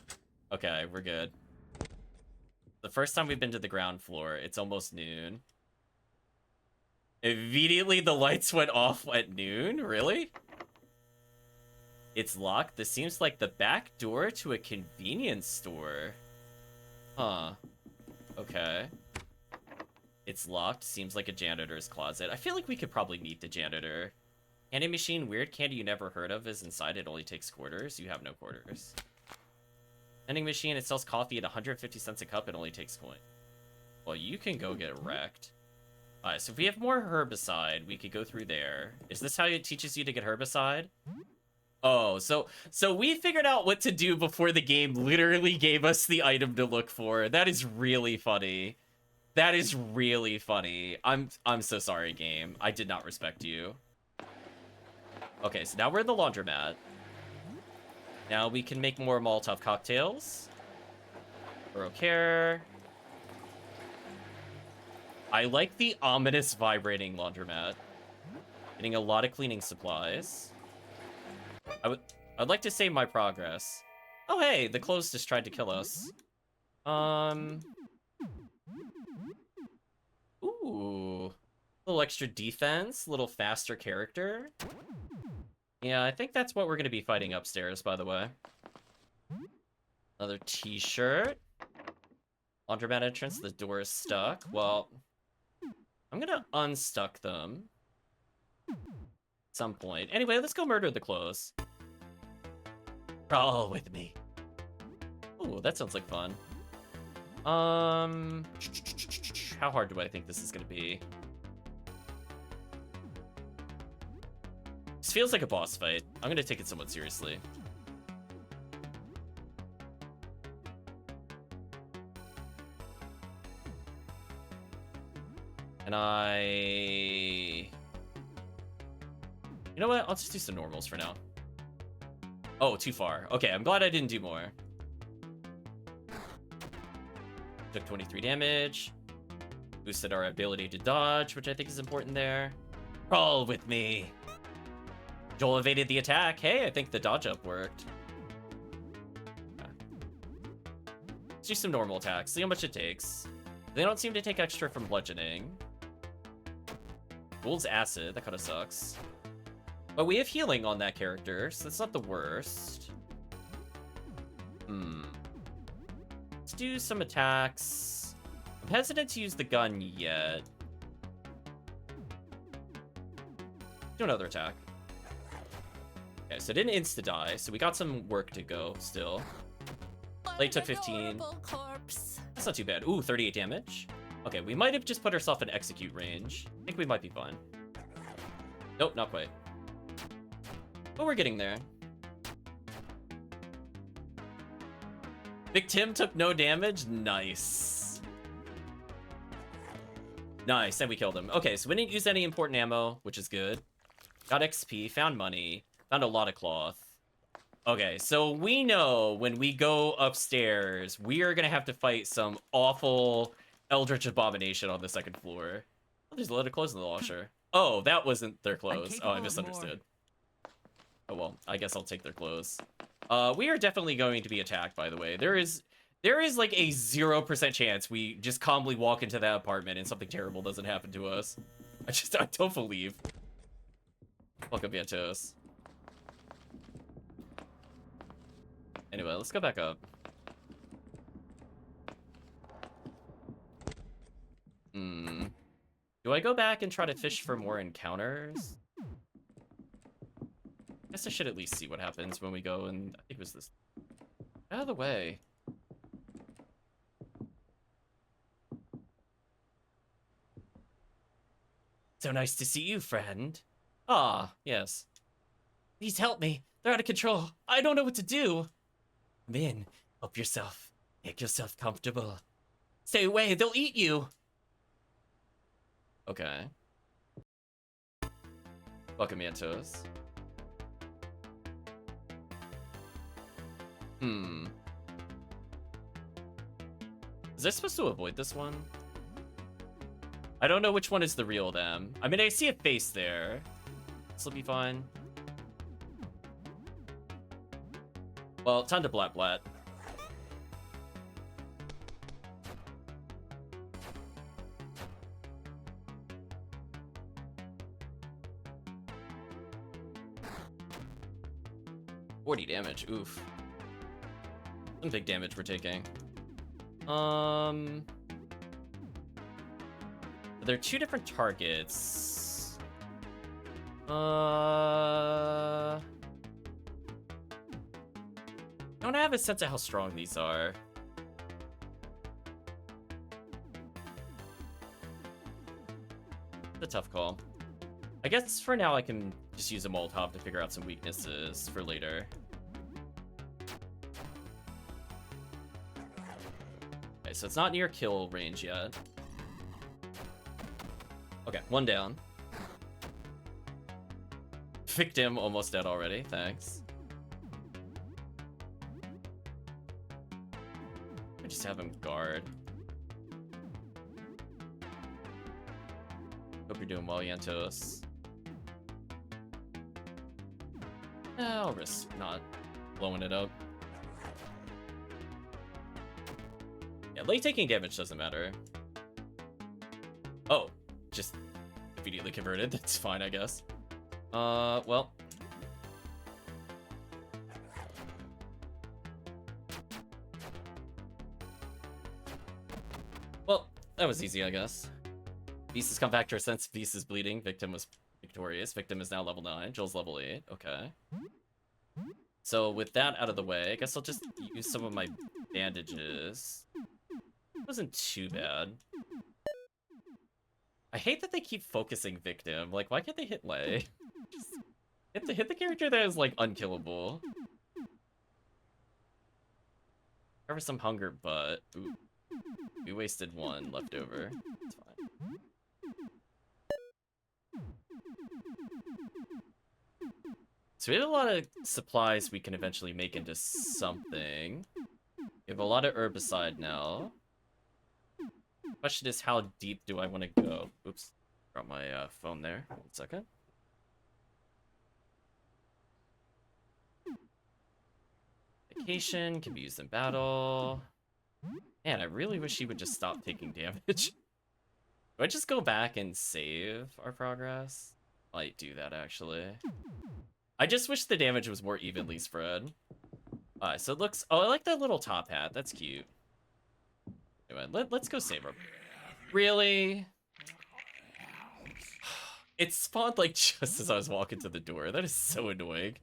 Okay, we're good. The first time we've been to the ground floor, it's almost noon. Immediately the lights went off at noon? Really? It's locked? This seems like the back door to a convenience store. Huh. Okay. It's locked. Seems like a janitor's closet. I feel like we could probably meet the janitor. Candy machine, weird candy you never heard of is inside. It only takes quarters. You have no quarters. Vending machine, it sells coffee at 150 cents a cup. It only takes coin. Well, you can go get wrecked. Alright, so if we have more herbicide, we could go through there. Is this how it teaches you to get herbicide? Oh, so we figured out what to do before the game literally gave us the item to look for. That is really funny. That is really funny. I'm so sorry, game. I did not respect you. Okay, so now we're in the laundromat. Now we can make more Molotov cocktails. Care. I like the ominous vibrating laundromat. Getting a lot of cleaning supplies. I'd like to save my progress. Oh hey, the clothes just tried to kill us. Ooh. A little extra defense, a little faster character. Yeah, I think that's what we're gonna be fighting upstairs, by the way. Another t-shirt. Laundromat entrance, the door is stuck. Well, I'm gonna unstuck them. At some point. Anyway, let's go murder the clothes. Crawl with me. Ooh, that sounds like fun. How hard do I think this is gonna be? This feels like a boss fight. I'm gonna take it somewhat seriously. And you know what? I'll just do some normals for now. Oh, too far. Okay, I'm glad I didn't do more. Took 23 damage. Boosted our ability to dodge, which I think is important there. Crawl with me. Joel evaded the attack. Hey, I think the dodge up worked. Okay. Let's do some normal attacks. See how much it takes. They don't seem to take extra from bludgeoning. Gold's acid. That kind of sucks. But we have healing on that character, so that's not the worst. Let's do some attacks. I'm hesitant to use the gun yet. Do another attack. Okay, so it didn't insta-die, so we got some work to go still. Late took 15. That's not too bad. Ooh, 38 damage. Okay, we might have just put ourselves in execute range. I think we might be fine. Nope, not quite. But we're getting there. Big Tim took no damage. Nice. Nice, and we killed him. Okay, so we didn't use any important ammo, which is good. Got XP, found money, found a lot of cloth. Okay, so we know when we go upstairs, we are gonna have to fight some awful Eldritch Abomination on the second floor. Oh, there's a lot of clothes in the washer. Oh, that wasn't their clothes. Oh, I misunderstood. Oh, well, I guess I'll take their clothes. We are definitely going to be attacked, by the way. There is like a 0% chance we just calmly walk into that apartment and something terrible doesn't happen to us. I don't believe. Welcome, Vientos. Anyway, let's go back up. Do I go back and try to fish for more encounters? I guess I should at least see what happens when we go, and I think it was this. Out of the way. So nice to see you, friend. Ah, yes. Please help me. They're out of control. I don't know what to do. Come in. Help yourself. Make yourself comfortable. Stay away. They'll eat you. Okay. Welcome, Mantos. Is I supposed to avoid this one? I don't know which one is the real them. I mean, I see a face there. This will be fine. Well, time to blat blat. $40 damage. Oof. Some big damage we're taking. There are two different targets. Don't have a sense of how strong these are. It's a tough call. I guess for now I can just use a Molotov to figure out some weaknesses for later. Okay, so it's not near kill range yet. Okay, one down. Victim almost dead already, thanks. I just have him guard. Hope you're doing well, Yantos. I'll risk not blowing it up. Yeah, late taking damage doesn't matter. Oh, just immediately converted. That's fine, I guess. Well. Well, that was easy, I guess. Beast has come back to her sense. Beast is bleeding. Victim was victorious. Victim is now level 9. Joel's level 8. Okay. So with that out of the way, I guess I'll just use some of my bandages. It wasn't too bad. I hate that they keep focusing Victim. Like, why can't they hit Lay? Just hit the character that is, like, unkillable. Cover some hunger, but... Ooh. We wasted one left over. It's fine. So we have a lot of supplies we can eventually make into something. We have a lot of herbicide now. Question is, how deep do I want to go? Oops. Dropped my phone there. 1 second. Vacation can be used in battle. Man, I really wish he would just stop taking damage. Do I just go back and save our progress? Might do that, actually. I just wish the damage was more evenly spread. Alright, so it looks... Oh, I like that little top hat. That's cute. Anyway, let's go save her. Really? It spawned, like, just as I was walking to the door. That is so annoying.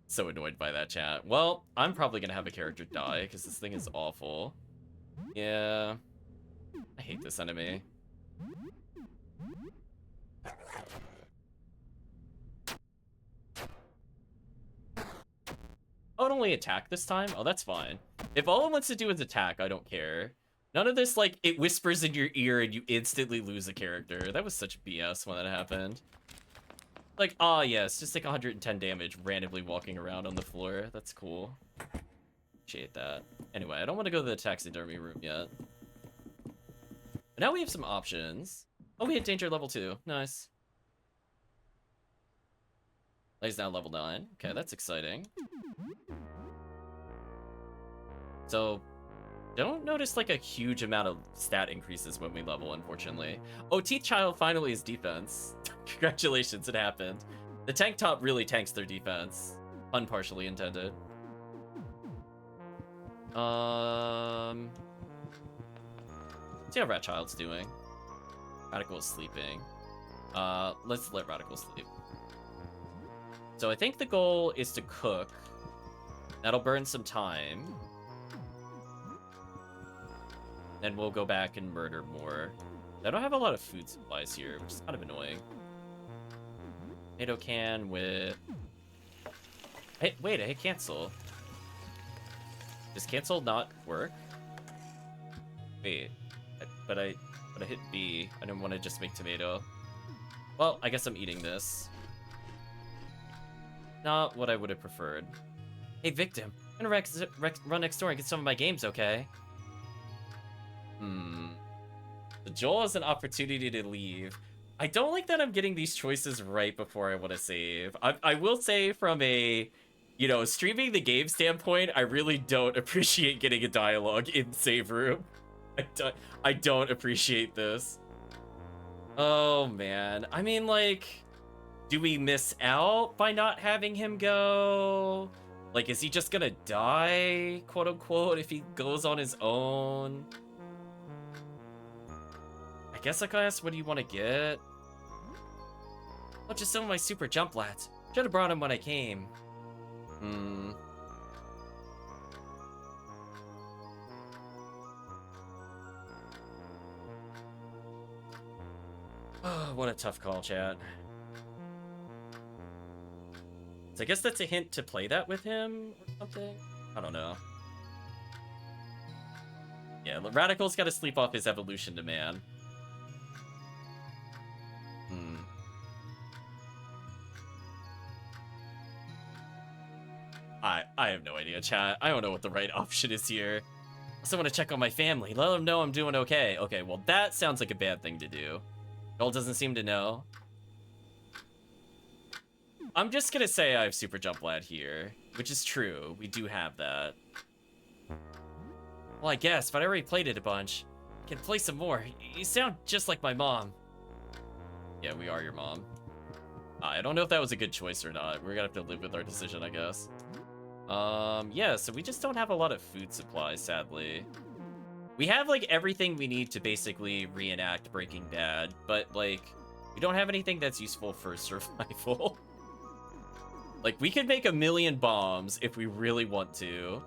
So annoyed by that, chat. Well, I'm probably gonna have a character die, because this thing is awful. Yeah. I hate this enemy. Oh, it only attack this time? Oh, that's fine. If all it wants to do is attack, I don't care. None of this, like, it whispers in your ear and you instantly lose a character. That was such BS when that happened. Like, ah, yes, just like 110 damage randomly walking around on the floor. That's cool. Appreciate that. Anyway, I don't want to go to the taxidermy room yet. But now we have some options. Oh, we hit danger level 2. Nice. Lays down level 9. Okay, that's exciting. So, don't notice like a huge amount of stat increases when we level, unfortunately. Oh, Teeth Child finally is defense. Congratulations, it happened. The tank top really tanks their defense. Pun partially intended. See how Rat Child's doing. Radical is sleeping. Let's let Radical sleep. So I think the goal is to cook. That'll burn some time. Then we'll go back and murder more. I don't have a lot of food supplies here, which is kind of annoying. Tomato can with... Hey, wait, I hit cancel. Does cancel not work? Wait, but I hit B. I didn't want to just make tomato. Well, I guess I'm eating this. Not what I would have preferred. Hey, victim. I'm gonna run next door and get some of my games, okay? The Joel has an opportunity to leave. I don't like that I'm getting these choices right before I want to save. I will say from a, you know, streaming the game standpoint, I really don't appreciate getting a dialogue in save room. I don't appreciate this. Oh, man. I mean, like, do we miss out by not having him go? Like, is he just gonna die, quote unquote, if he goes on his own? I guess I could ask, what do you want to get? Oh, just some of my super jump lats. Should have brought him when I came. Oh, what a tough call, chat. So I guess that's a hint to play that with him or something? I don't know. Yeah, Radical's got to sleep off his evolution to man. I have no idea, chat. I don't know what the right option is here. I also want to check on my family. Let them know I'm doing okay. Okay, well, that sounds like a bad thing to do. Joel doesn't seem to know. I'm just gonna say I have Super Jump Lad here, which is true. We do have that. Well, I guess, but I already played it a bunch. I can play some more. You sound just like my mom. Yeah, we are your mom. I don't know if that was a good choice or not. We're gonna have to live with our decision, I guess. Yeah, so we just don't have a lot of food supplies, sadly. We have, like, everything we need to basically reenact Breaking Bad, but, like, we don't have anything that's useful for survival. Like, we could make 1,000,000 bombs if we really want to,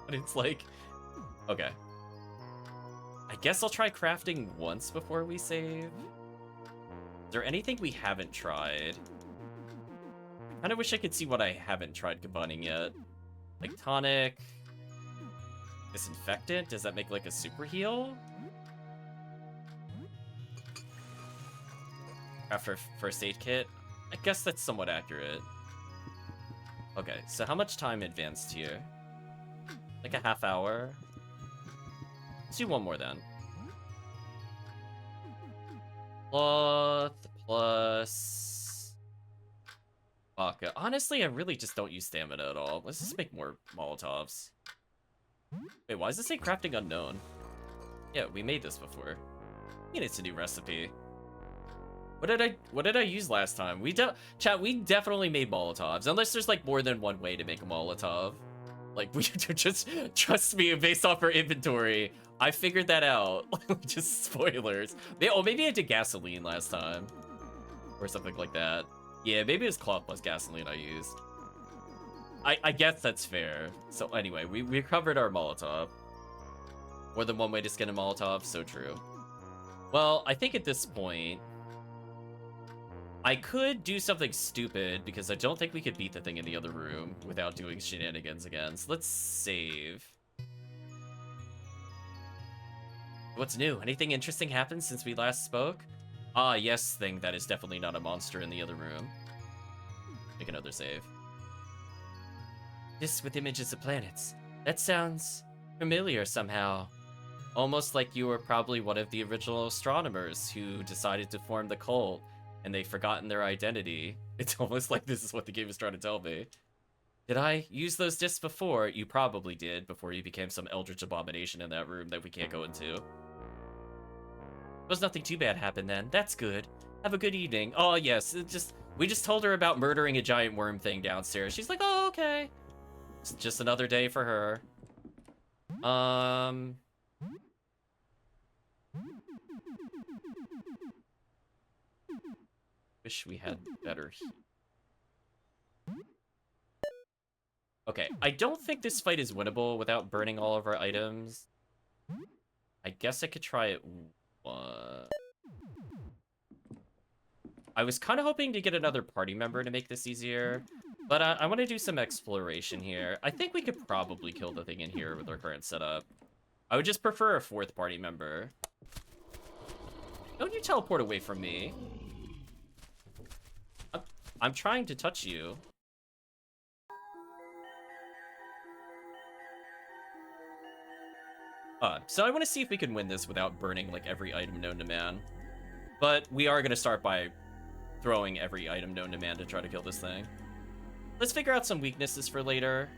but it's like, okay. I guess I'll try crafting once before we save. Is there anything we haven't tried? I kind of wish I could see what I haven't tried combining yet. Like tonic, disinfectant, does that make like a super heal? After first aid kit? I guess that's somewhat accurate. Okay, so how much time advanced here? Like a half hour? Let's do one more then. Cloth plus vodka. Honestly, I really just don't use stamina at all. Let's just make more Molotovs. Wait, why does it say crafting unknown? Yeah, we made this before. Maybe it's a new recipe. What did I use last time? We definitely made Molotovs. Unless there's like more than one way to make a Molotov. Like, we just trust me, based off our inventory, I figured that out. Just spoilers. Maybe I did gasoline last time. Or something like that. Yeah, maybe it was cloth plus gasoline I used. I guess that's fair. So anyway, we recovered our Molotov. More than one way to skin a Molotov, so true. Well, I think at this point, I could do something stupid, because I don't think we could beat the thing in the other room without doing shenanigans again. So let's save. What's new? Anything interesting happened since we last spoke? Ah, yes, thing that is definitely not a monster in the other room. Make another save. This with images of planets. That sounds familiar somehow. Almost like you were probably one of the original astronomers who decided to form the cult, and they've forgotten their identity. It's almost like this is what the game is trying to tell me. Did I use those discs before? You probably did, before you became some eldritch abomination in that room that we can't go into. Was nothing too bad happened then. That's good. Have a good evening. Oh, yes, we just told her about murdering a giant worm thing downstairs. She's like, oh, okay. It's just another day for her. Wish we had better. Okay, I don't think this fight is winnable without burning all of our items. I guess I could try it. I was kind of hoping to get another party member to make this easier, but I want to do some exploration here. I think we could probably kill the thing in here with our current setup. I would just prefer a fourth party member. Don't you teleport away from me. I'm trying to touch you. So I want to see if we can win this without burning like every item known to man. But we are going to start by throwing every item known to man to try to kill this thing. Let's figure out some weaknesses for later.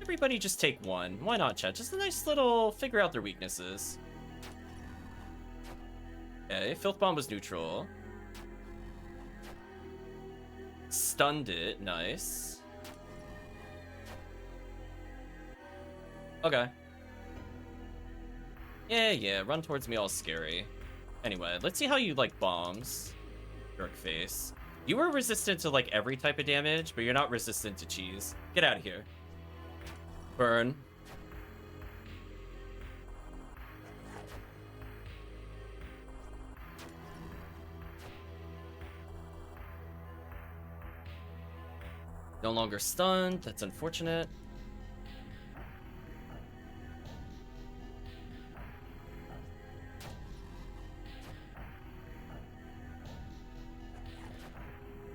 Everybody just take one. Why not, chat? Just a nice little figure out their weaknesses. Okay, Filth Bomb was neutral. Stunned it, nice. Okay. Yeah, run towards me all scary. Anyway, let's see how you like bombs. Jerk face. You were resistant to like every type of damage, but you're not resistant to cheese. Get out of here. Burn. No longer stunned. That's unfortunate.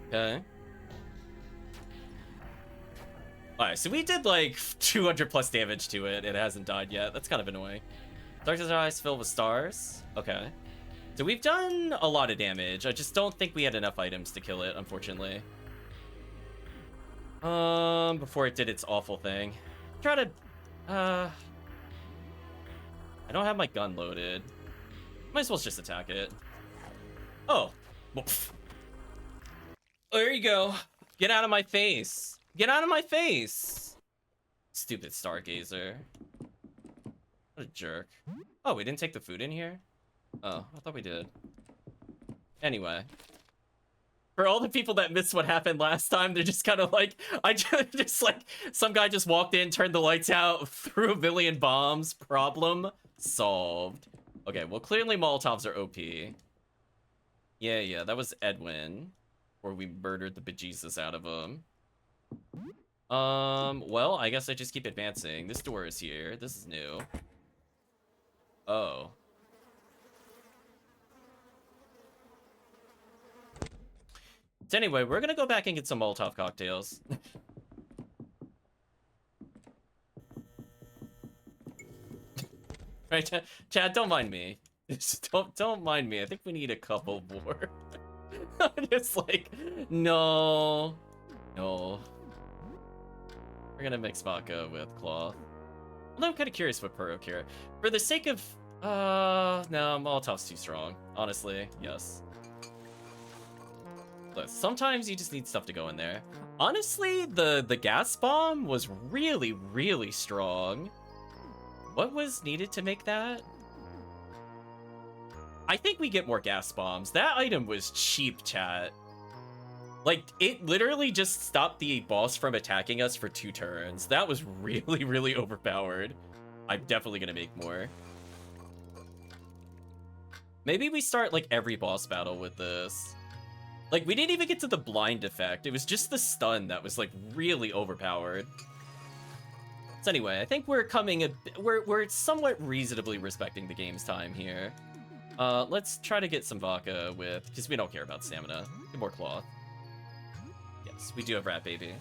Okay. Alright, so we did like 200 plus damage to it. It hasn't died yet. That's kind of annoying. Darkness eyes filled with stars. Okay. So we've done a lot of damage. I just don't think we had enough items to kill it, unfortunately. Before it did its awful thing. Try to, I don't have my gun loaded. Might as well just attack it. Oh. Well, there you go. Get out of my face. Get out of my face. Stupid stargazer. What a jerk. Oh, we didn't take the food in here? Oh, I thought we did. Anyway. For all the people that missed what happened last time, they're just kind of like, just like, some guy just walked in, turned the lights out, threw a million bombs. Problem solved. Okay, well, clearly Molotovs are OP. Yeah, that was Edwin. Where we murdered the bejesus out of him. Well, I guess I just keep advancing. This door is here. This is new. Oh. So anyway, we're gonna go back and get some Molotov cocktails. Right, Chad, don't mind me. Just don't mind me. I think we need a couple more. Just like, no. No. We're gonna mix vodka with cloth. Although I'm kind of curious what Purok here. For the sake of, no, Molotov's too strong. Honestly, yes. Look, sometimes you just need stuff to go in there. Honestly, the gas bomb was really, really strong. What was needed to make that? I think we get more gas bombs. That item was cheap, chat. Like, it literally just stopped the boss from attacking us for 2 turns. That was really, really overpowered. I'm definitely gonna make more. Maybe we start, like, every boss battle with this. Like, we didn't even get to the blind effect. It was just the stun that was, like, really overpowered. So anyway, I think we're coming we're somewhat reasonably respecting the game's time here. Let's try to get some vodka with, because we don't care about stamina. Get more cloth. Yes, we do have Rat Baby.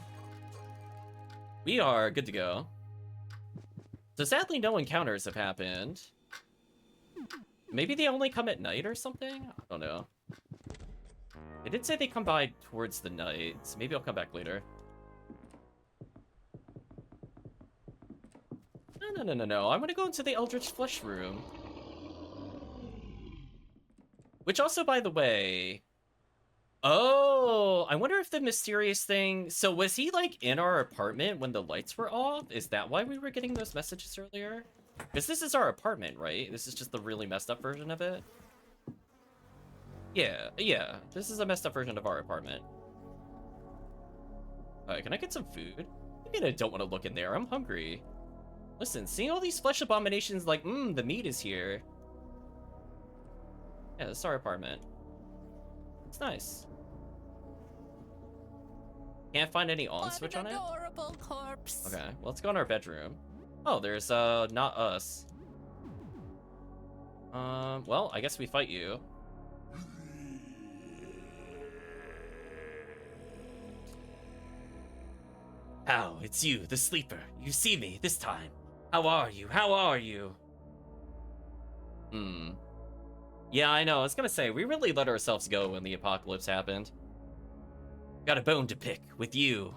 We are good to go. So sadly, no encounters have happened. Maybe they only come at night or something? I don't know. They did say they come by towards the night, so maybe I'll come back later. No. I'm gonna go into the Eldritch Flesh room. Which also, by the way... Oh, I wonder if the mysterious thing... So was he, like, in our apartment when the lights were off? Is that why we were getting those messages earlier? Because this is our apartment, right? This is just the really messed up version of it? Yeah. This is a messed up version of our apartment. Alright, can I get some food? I mean, I don't want to look in there. I'm hungry. Listen, seeing all these flesh abominations like, the meat is here. Yeah, this is our apartment. It's nice. Can't find any on switch on it? Adorable corpse. Okay, well, let's go in our bedroom. Oh, there's, not us. Well, I guess we fight you. How? It's you, the sleeper. You see me this time. How are you? How are you? Yeah, I know. I was gonna say, we really let ourselves go when the apocalypse happened. Got a bone to pick with you.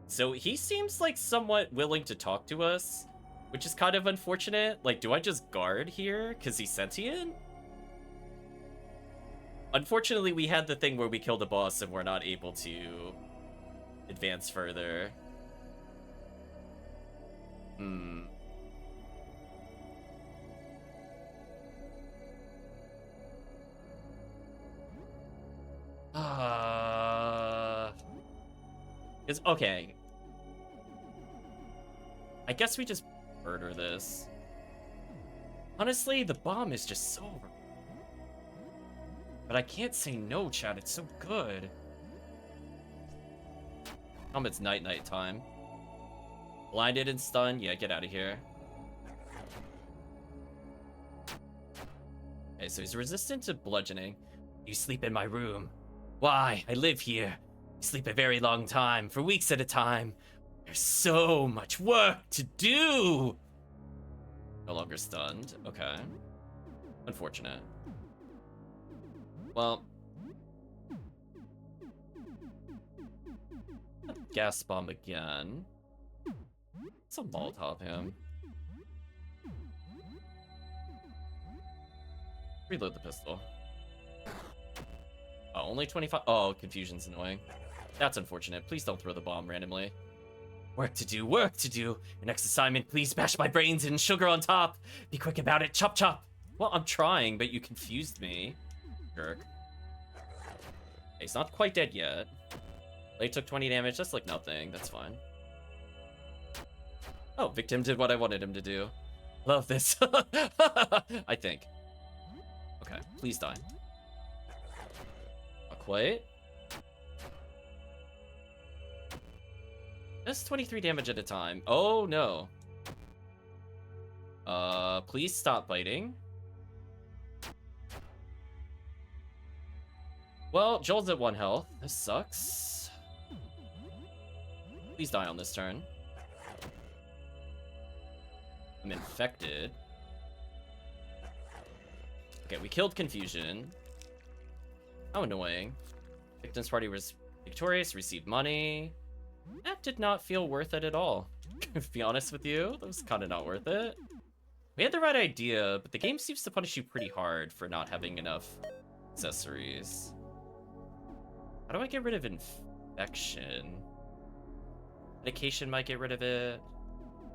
So he seems like somewhat willing to talk to us, which is kind of unfortunate. Like, do I just guard here because he's sentient? Unfortunately, we had the thing where we killed a boss and we're not able to advance further. Okay. I guess we just murder this. Honestly, the bomb is just so... But I can't say no, Chad. It's so good. It's night time. Blinded and stunned? Yeah, get out of here. Okay, so he's resistant to bludgeoning. You sleep in my room. Why? I live here. You sleep a very long time, for weeks at a time. There's so much work to do. No longer stunned. Okay. Unfortunate. Well. Gas bomb again. Let's a Molotov him. Reload the pistol. Oh, only 25. Oh, confusion's annoying. That's unfortunate. Please don't throw the bomb randomly. Work to do, work to do. Your next assignment, please bash my brains in sugar on top. Be quick about it, chop chop. Well, I'm trying, but you confused me. Jerk. Okay, he's not quite dead yet. They took 20 damage, that's like nothing, that's fine. Oh, victim did what I wanted him to do. Love this. I think. Okay, please die. Not quite. That's 23 damage at a time. Oh no. Please stop biting. Well, Joel's at 1 health. This sucks. Please die on this turn. I'm infected. Okay, we killed Confusion. How annoying. Victim's party was victorious, received money. That did not feel worth it at all. To be honest with you, that was kind of not worth it. We had the right idea, but the game seems to punish you pretty hard for not having enough accessories. How do I get rid of infection? Medication might get rid of it.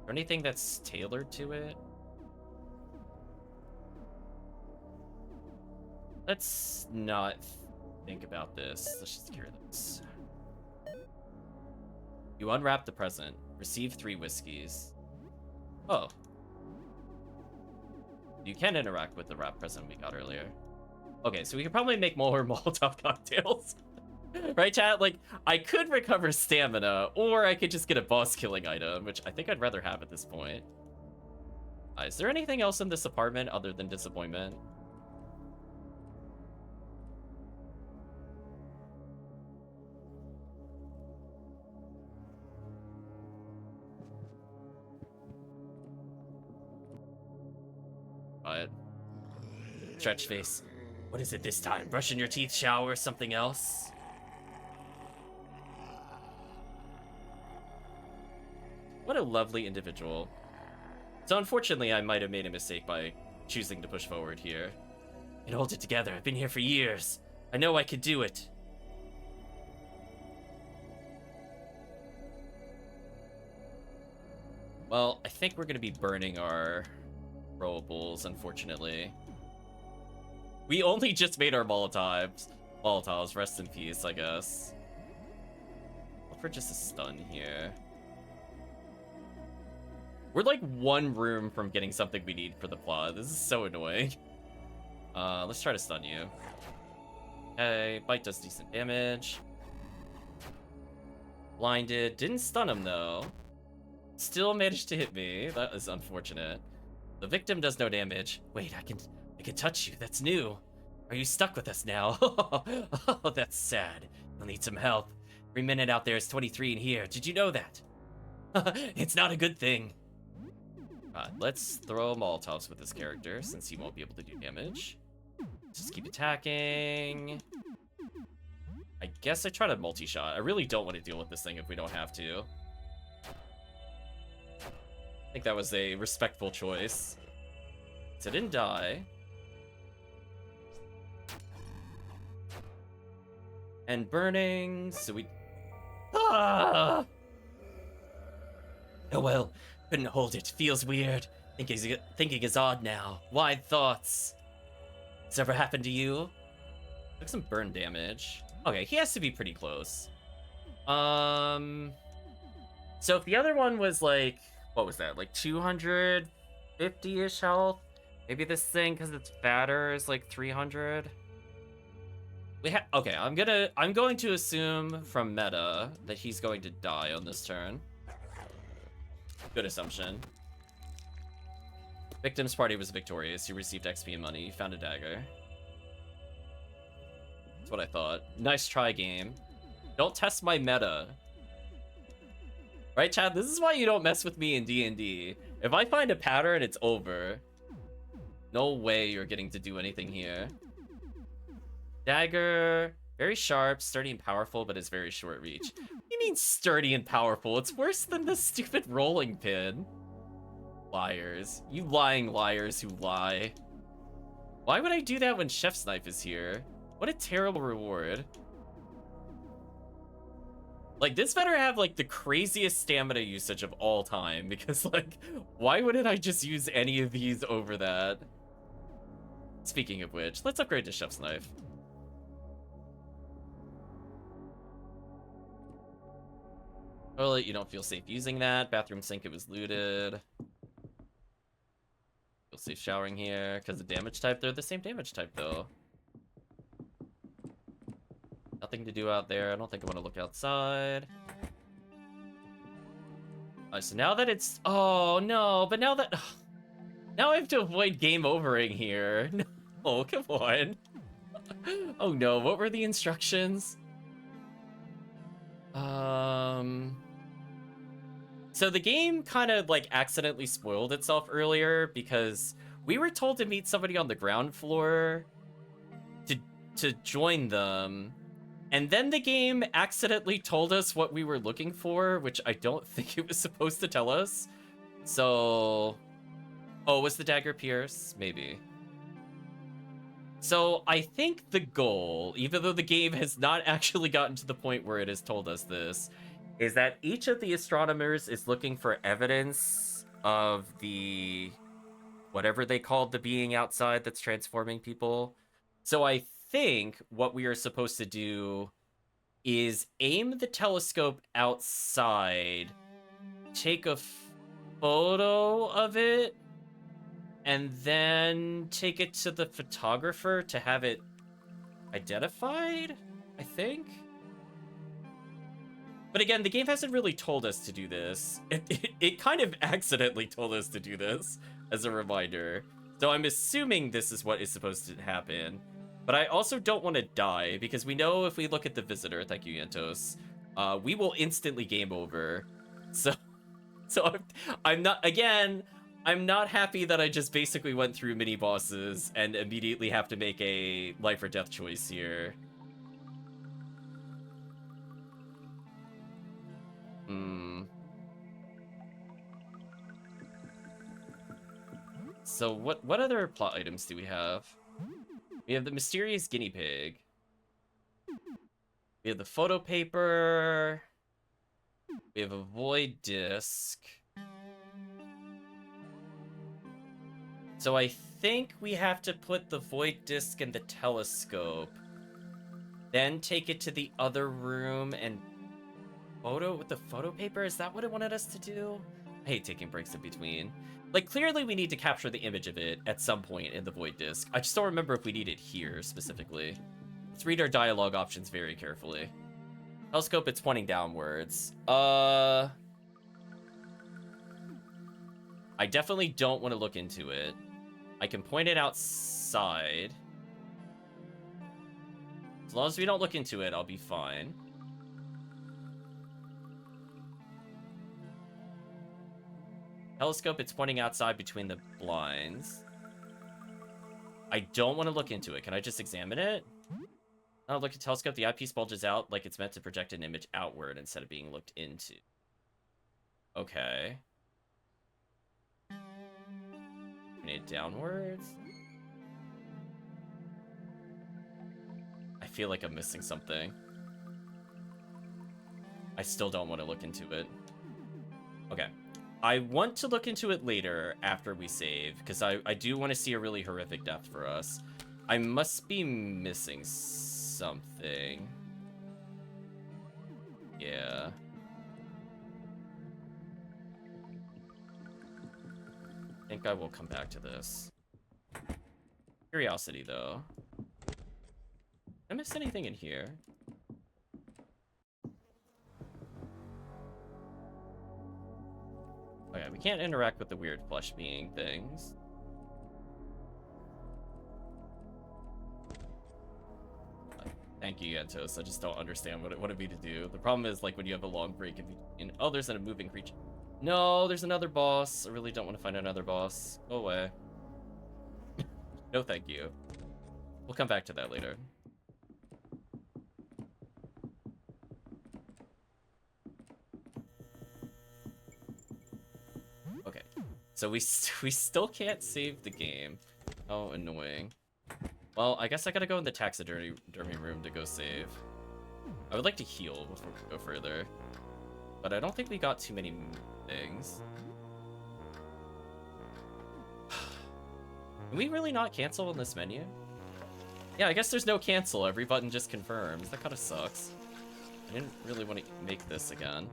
Or anything that's tailored to it? Let's not think about this. Let's just cure this. You unwrap the present. Receive 3 whiskeys. Oh. You can interact with the wrap present we got earlier. Okay, so we could probably make more Molotov cocktails. Right, chat? Like, I could recover stamina, or I could just get a boss-killing item, which I think I'd rather have at this point. Is there anything else in this apartment other than disappointment? But stretch face. What is it this time? Brushing your teeth, shower, something else? What a lovely individual. So unfortunately, I might have made a mistake by choosing to push forward here. And hold it together. I've been here for years. I know I could do it. Well, I think we're going to be burning our throwables, unfortunately. We only just made our Molotovs. Molotovs, rest in peace, I guess. Look for just a stun here. We're like 1 room from getting something we need for the plot. This is so annoying. Let's try to stun you. Okay, bite does decent damage. Blinded, didn't stun him though. Still managed to hit me. That is unfortunate. The victim does no damage. Wait, I can touch you. That's new. Are you stuck with us now? Oh, that's sad. You'll need some help. Every minute out there is 23 in here. Did you know that? It's not a good thing. Let's throw Molotovs with this character, since he won't be able to do damage. Just keep attacking. I guess I try to multi-shot. I really don't want to deal with this thing if we don't have to. I think that was a respectful choice. So it didn't die. And burning, so we... Ah! Oh well, couldn't hold it. Feels weird. Thinking is odd now. Wide thoughts. This ever happened to you? Took some burn damage. Okay, he has to be pretty close. So if the other one was like, what was that? Like 250-ish health? Maybe this thing, because it's fatter, is like 300. Okay, I'm going to assume from meta that he's going to die on this turn. Good assumption. Victim's party was victorious. You received XP and money. You found a dagger. That's what I thought. Nice try, game. Don't test my meta. Right, Chad? This is why you don't mess with me in D&D. If I find a pattern, it's over. No way you're getting to do anything here. Dagger. Very sharp, sturdy, and powerful, but it's very short reach. What do you mean sturdy and powerful? It's worse than the stupid rolling pin. Liars. You lying liars who lie. Why would I do that when Chef's Knife is here? What a terrible reward. Like, this better have, like, the craziest stamina usage of all time, because, like, why wouldn't I just use any of these over that? Speaking of which, let's upgrade to Chef's Knife. Toilet, you don't feel safe using that. Bathroom sink, it was looted. Feel safe showering here, because the damage type, they're the same damage type, though. Nothing to do out there. I don't think I want to look outside. So now that it's... Oh, no. But now that... Now I have to avoid game overing here. No, come on. Oh, no. What were the instructions? So the game kind of like accidentally spoiled itself earlier because we were told to meet somebody on the ground floor to join them. And then the game accidentally told us what we were looking for, which I don't think it was supposed to tell us. So, oh, was the dagger pierce? Maybe. So I think the goal, even though the game has not actually gotten to the point where it has told us this, is that each of the astronomers is looking for evidence of the whatever they called the being outside that's transforming people. So I think what we are supposed to do is aim the telescope outside, take a photo of it, and then take it to the photographer to have it identified, I think. But again, the game hasn't really told us to do this. It kind of accidentally told us to do this as a reminder. So I'm assuming this is what is supposed to happen. But I also don't want to die, because we know if we look at the visitor, thank you, Yantos, we will instantly game over. So I'm not, again, I'm not happy that I just basically went through mini bosses and immediately have to make a life or death choice here. So what other plot items do we have? We have the mysterious guinea pig. We have the photo paper. We have a void disc. So I think we have to put the void disc in the telescope, then take it to the other room and photo with the photo paper. Is that what it wanted us to do? I hate taking breaks in between. Like, clearly we need to capture the image of it at some point in the void disc. I just don't remember if we need it here specifically. Let's read our dialogue options very carefully. Telescope, it's pointing downwards. I definitely don't want to look into it. I can point it outside. As long as we don't look into it, I'll be fine. Telescope, it's pointing outside between the blinds. I don't want to look into it. Can I just examine it? Oh, look at telescope. The eyepiece bulges out like it's meant to project an image outward instead of being looked into. Okay. Point it downwards. I feel like I'm missing something. I still don't want to look into it. Okay. I want to look into it later after we save, because I do want to see a really horrific death for us. I must be missing something. Yeah. I think I will come back to this. Curiosity, though. Did I miss anything in here? Okay, we can't interact with the weird flesh being things. Thank you, Yantos. I just don't understand what it wanted me to do. The problem is, like, when you have a long break in between... Oh, there's a moving creature. No, there's another boss. I really don't want to find another boss. Go away. No, thank you. We'll come back to that later. Okay. So we still can't save the game. Oh, annoying. Well, I guess I gotta go in the taxidermy room to go save. I would like to heal before we go further. But I don't think we got too many things. Can we really not cancel in this menu? Yeah, I guess there's no cancel. Every button just confirms. That kind of sucks. I didn't really want to make this again.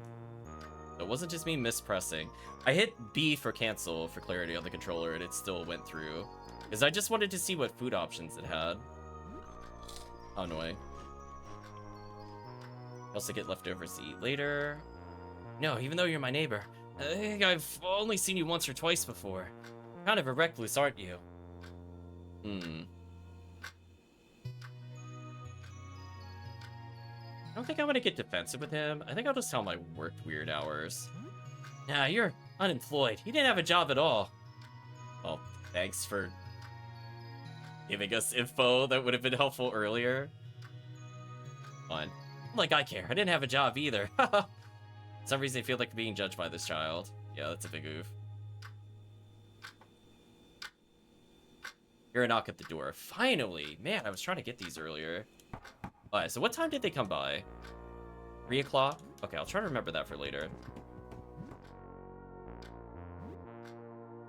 It wasn't just me mispressing. I hit B for cancel for clarity on the controller and it still went through. Because I just wanted to see what food options it had. How annoying. I also get leftovers to eat later. No, even though you're my neighbor. I think I've only seen you once or twice before. Kind of a recluse, aren't you? I don't think I want to get defensive with him. I think I'll just tell him I worked weird hours. Nah, you're unemployed. You didn't have a job at all. Well, thanks for giving us info that would have been helpful earlier. Fine. Like I care. I didn't have a job either. For some reason, I feel like being judged by this child. Yeah, that's a big oof. Hear a knock at the door. Finally! Man, I was trying to get these earlier. Alright, so what time did they come by? 3 o'clock? Okay, I'll try to remember that for later.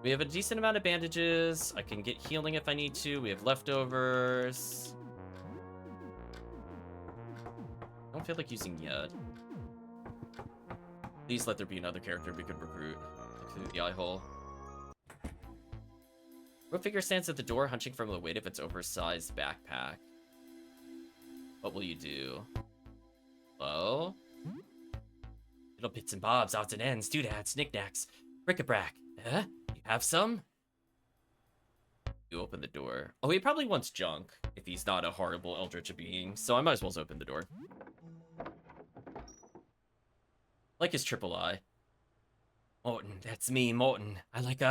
We have a decent amount of bandages. I can get healing if I need to. We have leftovers. I don't feel like using yet. Please let there be another character we could recruit. Look through the eye hole. What figure stands at the door, hunching from the weight of its oversized backpack? What will you do? Hello? Little bits and bobs, odds and ends, doodads, knickknacks, bric-a-brac. Huh? You have some? You open the door. Oh, he probably wants junk, if he's not a horrible eldritch being, so I might as well open the door. Like his triple eye. Morton, that's me, Morton. I like,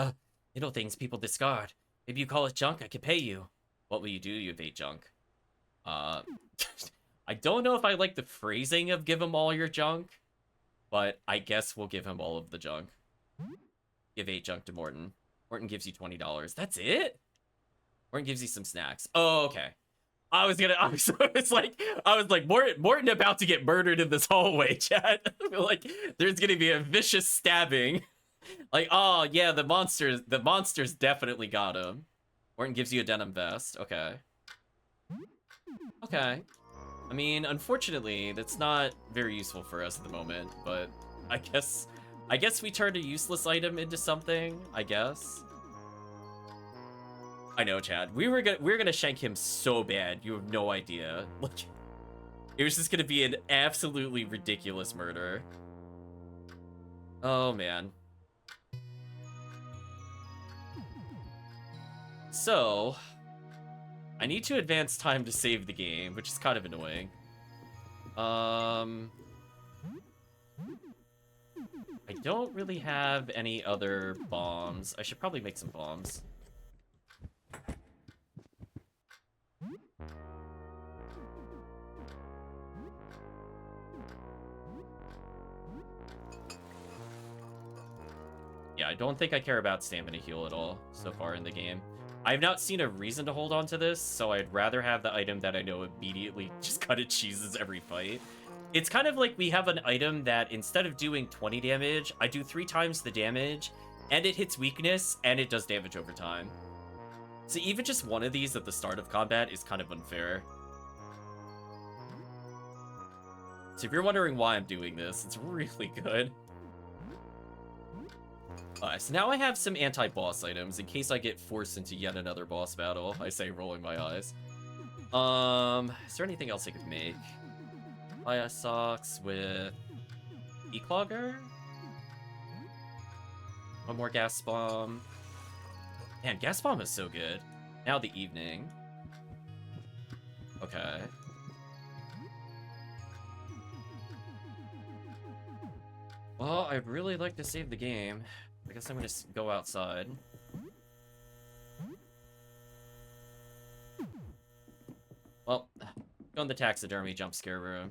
little things people discard. Maybe you call it junk, I could pay you. What will you do, you evade junk? I don't know if I like the phrasing of give him all your junk, but I guess we'll give him all of the junk. Give 8 junk to Morton. Morton gives you $20. That's it? Morton gives you some snacks. Oh, okay. I was like, Morton about to get murdered in this hallway, chat. I feel like there's gonna be a vicious stabbing. Like, oh yeah, the monsters definitely got him. Morton gives you a denim vest. Okay. Okay. I mean, unfortunately, that's not very useful for us at the moment, but I guess we turned a useless item into something, I guess. I know, Chad. We were gonna shank him so bad, you have no idea. Like, it was just gonna be an absolutely ridiculous murder. Oh man. So, I need to advance time to save the game, which is kind of annoying. I don't really have any other bombs. I should probably make some bombs. Yeah, I don't think I care about stamina heal at all so far in the game. I've not seen a reason to hold on to this, so I'd rather have the item that I know immediately just cut it cheeses every fight. It's kind of like we have an item that instead of doing 20 damage, I do 3 times the damage, and it hits weakness, and it does damage over time. So even just one of these at the start of combat is kind of unfair. So if you're wondering why I'm doing this, it's really good. So now I have some anti-boss items in case I get forced into yet another boss battle. I say rolling my eyes. Is there anything else I could make? Fire socks with Declogger? One more gas bomb. Man, gas bomb is so good. Now the evening. Okay. Well, I'd really like to save the game. I guess I'm gonna go outside. Well, go in the taxidermy jump scare room.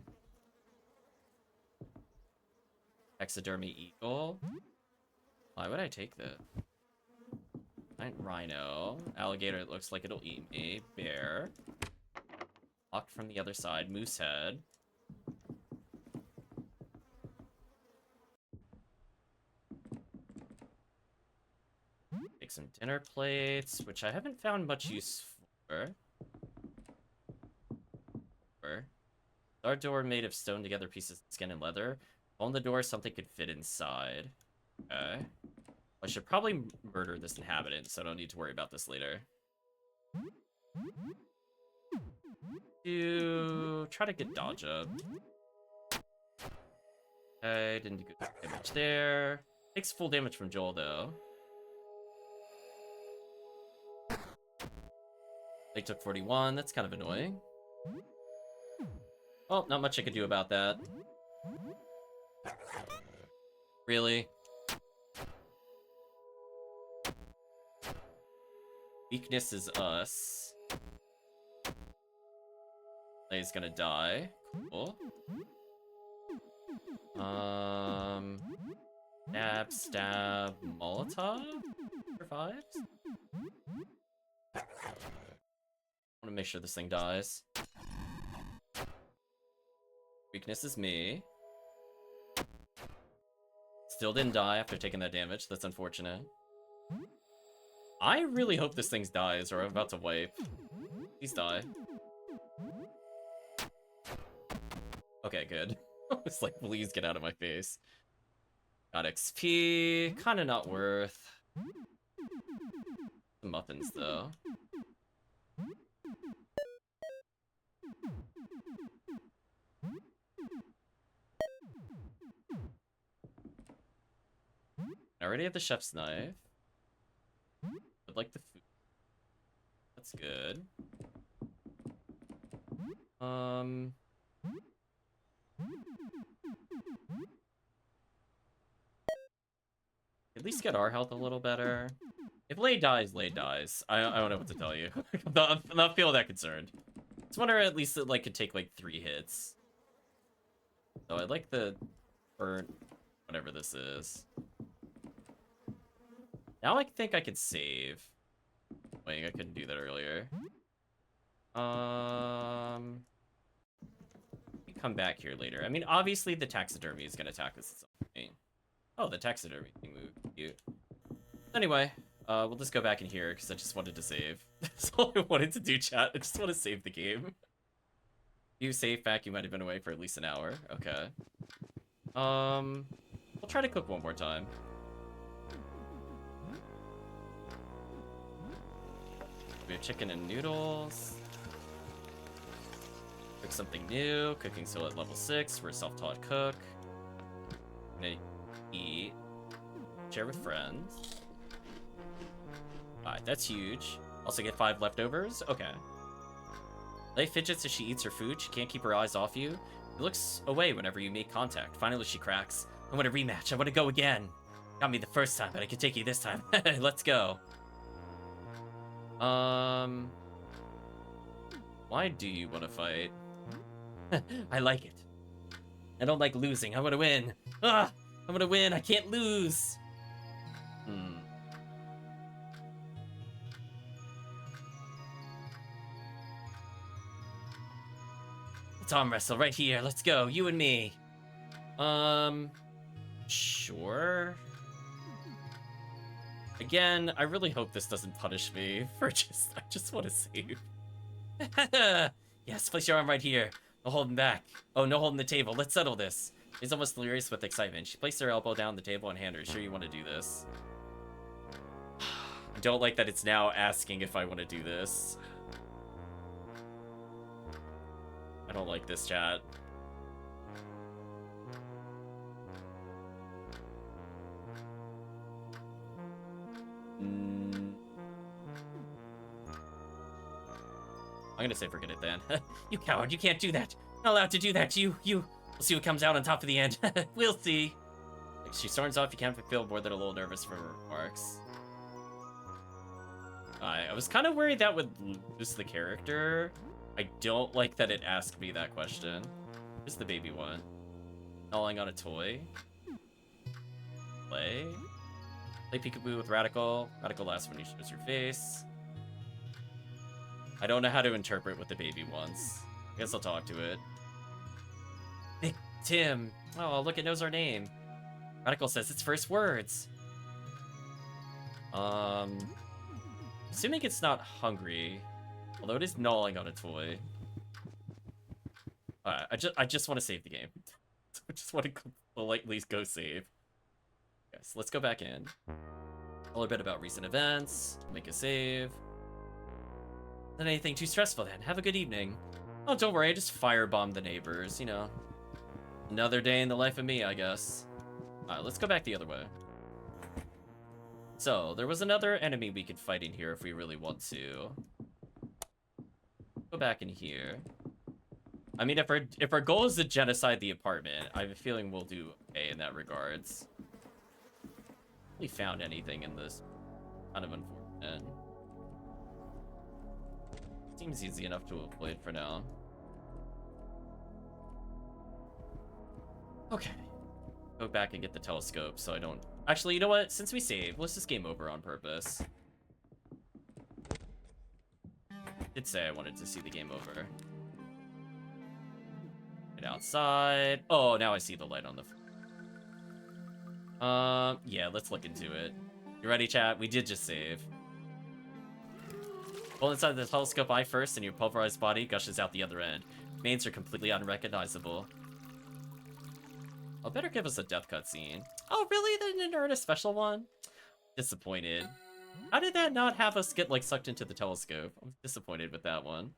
Taxidermy eagle. Why would I take that? Rhino. Alligator, it looks like it'll eat me. Bear. Locked from the other side. Moose head. Make some dinner plates, which I haven't found much use for. Our door made of stone together pieces of skin and leather. On the door, something could fit inside. Okay. I should probably murder this inhabitant, so I don't need to worry about this later. Try to get dodge up. Okay, didn't do good damage there. Takes full damage from Joel, though. They took 41, that's kind of annoying. Well, not much I could do about that. Really? Weakness is us. Lay's gonna die. Cool. Stab, Molotov? Survives? I want to make sure this thing dies. Weakness is me. Still didn't die after taking that damage. That's unfortunate. I really hope this thing dies, or I'm about to wipe. Please die. Okay, good. It's like, please get out of my face. Got XP. Kind of not worth. The muffins, though. I already have the chef's knife. I'd like the food. That's good. At least get our health a little better. If Lay dies, Lay dies. I don't know what to tell you. I'm not feeling that concerned. Just wonder at least it like could take like 3 hits. So I'd like the burnt whatever this is. Now I think I could save. Wait, I couldn't do that earlier. Come back here later. I mean, obviously the taxidermy is gonna attack us at some point. Oh, the taxidermy thing moved. Cute. Anyway, we'll just go back in here because I just wanted to save. That's all I wanted to do, chat. I just want to save the game. You save back. You might have been away for at least an hour. Okay. We'll try to cook one more time. We have chicken and noodles. Cook something new. Cooking still at level 6. We're a self-taught cook. Gonna eat. Share with friends. Alright, that's huge. Also get 5 leftovers. Okay. Lay fidgets as she eats her food. She can't keep her eyes off you. She looks away whenever you make contact. Finally, she cracks. I want a rematch. I want to go again. Got me the first time, but I can take you this time. Let's go. Why do you want to fight? I like it. I don't like losing. I want to win. Ah! I want to win. I can't lose. Let's arm wrestle right here. Let's go. You and me. Sure. Again, I really hope this doesn't punish me for I just want to save. Yes, place your arm right here. No holding back. Oh, no holding the table. Let's settle this. She's almost delirious with excitement. She placed her elbow down the table and handed her. Sure you want to do this? I don't like that it's now asking if I want to do this. I don't like this, chat. I'm gonna say forget it then. You coward, you can't do that. You're not allowed to do that. You. We'll see what comes out on top of the end. We'll see. Like she storms off, you can't feel more than a little nervous for her remarks. I was kind of worried that would lose the character. I don't like that it asked me that question. Where's the baby one? Gnawing on a toy. Play peekaboo with Radical. Radical lasts when you shows your face. I don't know how to interpret what the baby wants. I guess I'll talk to it. Big Tim. Oh, look, it knows our name. Radical says its first words. Assuming it's not hungry, although it is gnawing on a toy. I just want to save the game. I just want to politely go save. Yes, let's go back in. A little bit about recent events. Make a save. Not anything too stressful then. Have a good evening. Oh, don't worry. I just firebombed the neighbors, you know. Another day in the life of me, I guess. Alright, let's go back the other way. So, there was another enemy we could fight in here if we really want to. Go back in here. I mean, if our goal is to genocide the apartment, I have a feeling we'll do okay in that regards. We found anything in this. Kind of unfortunate. Seems easy enough to avoid for now. Okay. Go back and get the telescope so I don't... Actually, you know what? Since we saved, let's just game over on purpose. Did say I wanted to see the game over. Get outside. Oh, now I see the light on the... yeah, let's look into it. You ready, chat? We did just save. Pull inside the telescope eye first, and your pulverized body gushes out the other end. Remains are completely unrecognizable. I'll better give us a death cutscene. Oh, really? They didn't earn a special one? Disappointed. How did that not have us get, like, sucked into the telescope? I'm disappointed with that one.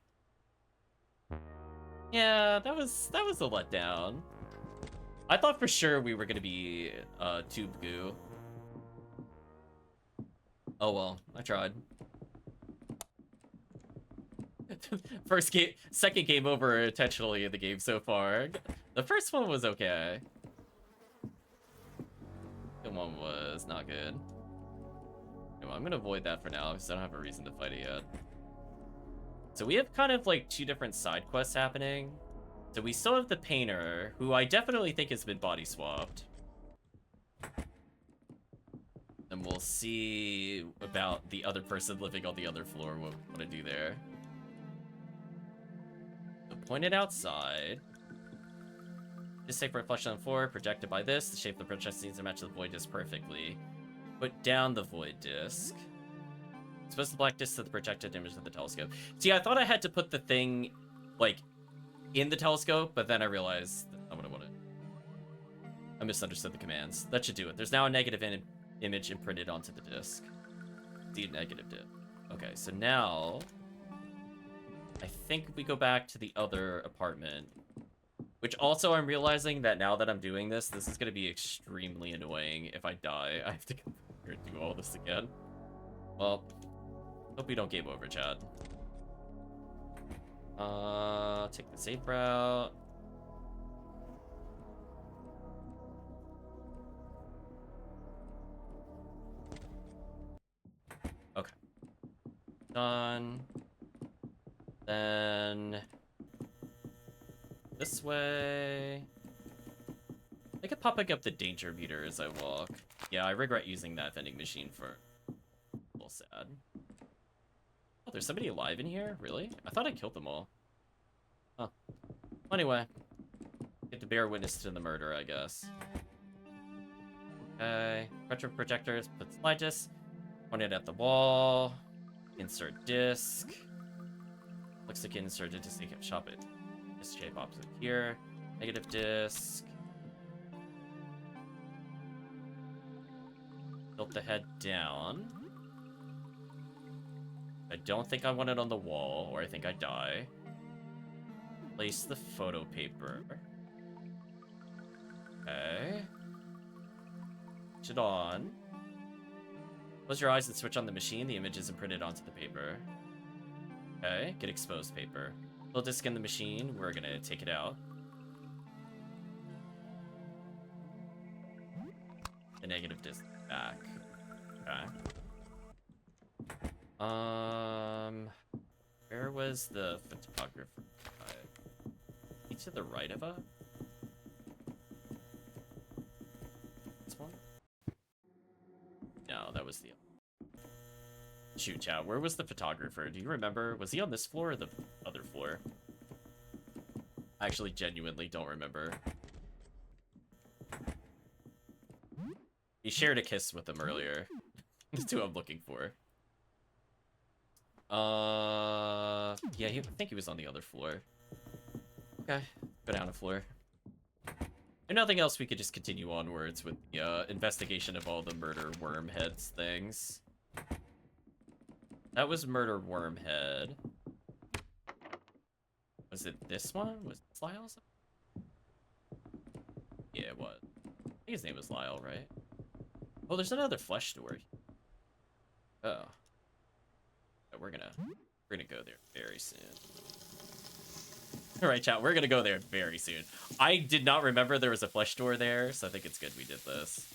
Yeah, that was a letdown. I thought for sure we were gonna be, tube goo. Oh well, I tried. Second game over intentionally in the game so far. The first one was okay. The one was not good. No, I'm gonna avoid that for now because I don't have a reason to fight it yet. So we have kind of like two different side quests happening. So we still have the painter, who I definitely think has been body swapped. And we'll see about the other person living on the other floor, what we want to do there. So point it outside. Just take reflection on the floor, projected by this. The shape of the projection needs to match the void disk perfectly. Put down the void disk. Expose the black disk to the projected image of the telescope. See, I thought I had to put the thing, like, in the telescope, but then I realized that's not what I wanted. I misunderstood the commands. That should do it. There's now a negative image imprinted onto the disk. The negative dip. Okay, so now I think we go back to the other apartment. Which also I'm realizing that now that I'm doing this is going to be extremely annoying. If I die, I have to come here and do all this again. Well, hope we don't game over, Chad. Take the safe route. Okay. Done. Then this way. I could popping up the danger meter as I walk. Yeah, I regret using that vending machine for... A little sad. Oh, there's somebody alive in here? Really? I thought I killed them all. Huh. Anyway. Get to bear witness to the murder, I guess. Okay. Retro projectors. Put slide disc. Point it at the wall. Insert disc. Looks like inserted disc. Shop it. This shape opposite here. Negative disc. Tilt the head down. I don't think I want it on the wall, or I think I die. Place the photo paper. Okay. Switch it on. Close your eyes and switch on the machine. The image is imprinted onto the paper. Okay, get exposed paper. Little disc in the machine. We're gonna take it out. The negative disc back. Okay. Where was the photographer? He's to the right of us? This one? No, that was the... Shoot, chat. Where was the photographer? Do you remember? Was he on this floor or the other floor? I actually genuinely don't remember. He shared a kiss with him earlier. That's who I'm looking for. Yeah, I think he was on the other floor. Okay, go down a floor. If nothing else, we could just continue onwards with the investigation of all the murder worm heads things. That was murder worm head. Was it this one? Was it Lyle's? Yeah, it was. I think his name was Lyle, right? Oh, there's another flesh door. Oh. Yeah, we're gonna go there very soon. All right, chat. We're gonna go there very soon. I did not remember there was a flesh door there, so I think it's good we did this.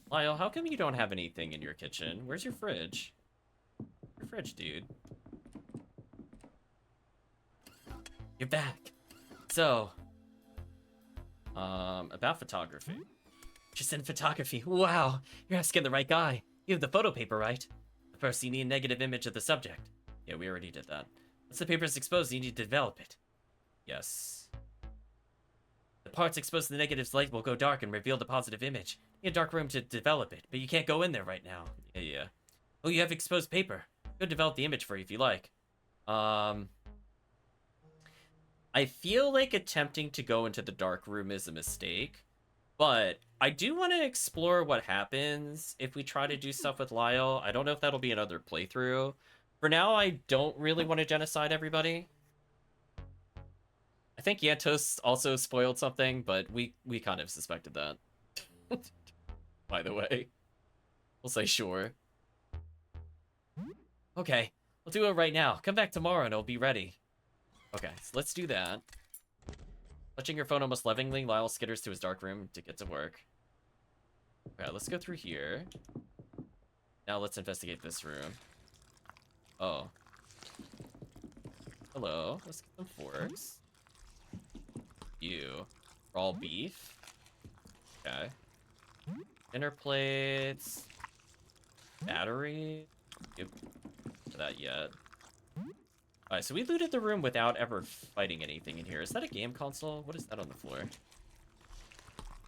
Lyle, how come you don't have anything in your kitchen? Where's your fridge? Your fridge, dude. You're back. So, about photography. Just in photography. Wow, you're asking the right guy. You have the photo paper, right? First, you need a negative image of the subject. Yeah, we already did that. Once the paper is exposed, you need to develop it. Yes. The parts exposed to the negative's light will go dark and reveal the positive image. You need a dark room to develop it, but you can't go in there right now. Yeah. Oh, you have exposed paper. Go develop the image for you if you like. I feel like attempting to go into the dark room is a mistake, but I do want to explore what happens if we try to do stuff with Lyle. I don't know if that'll be another playthrough. For now, I don't really want to genocide everybody. I think Yantos also spoiled something, but we kind of suspected that. By the way. We'll say sure. Okay, we'll do it right now. Come back tomorrow and it'll be ready. Okay, so let's do that. Touching your phone almost lovingly, Lyle skitters to his dark room to get to work. Okay, let's go through here. Now let's investigate this room. Oh. Hello. Let's get some forks. You. Raw beef. Okay. Dinner plates. Battery. Yep. To that yet. Alright, so we looted the room without ever fighting anything in here. Is that a game console? What is that on the floor?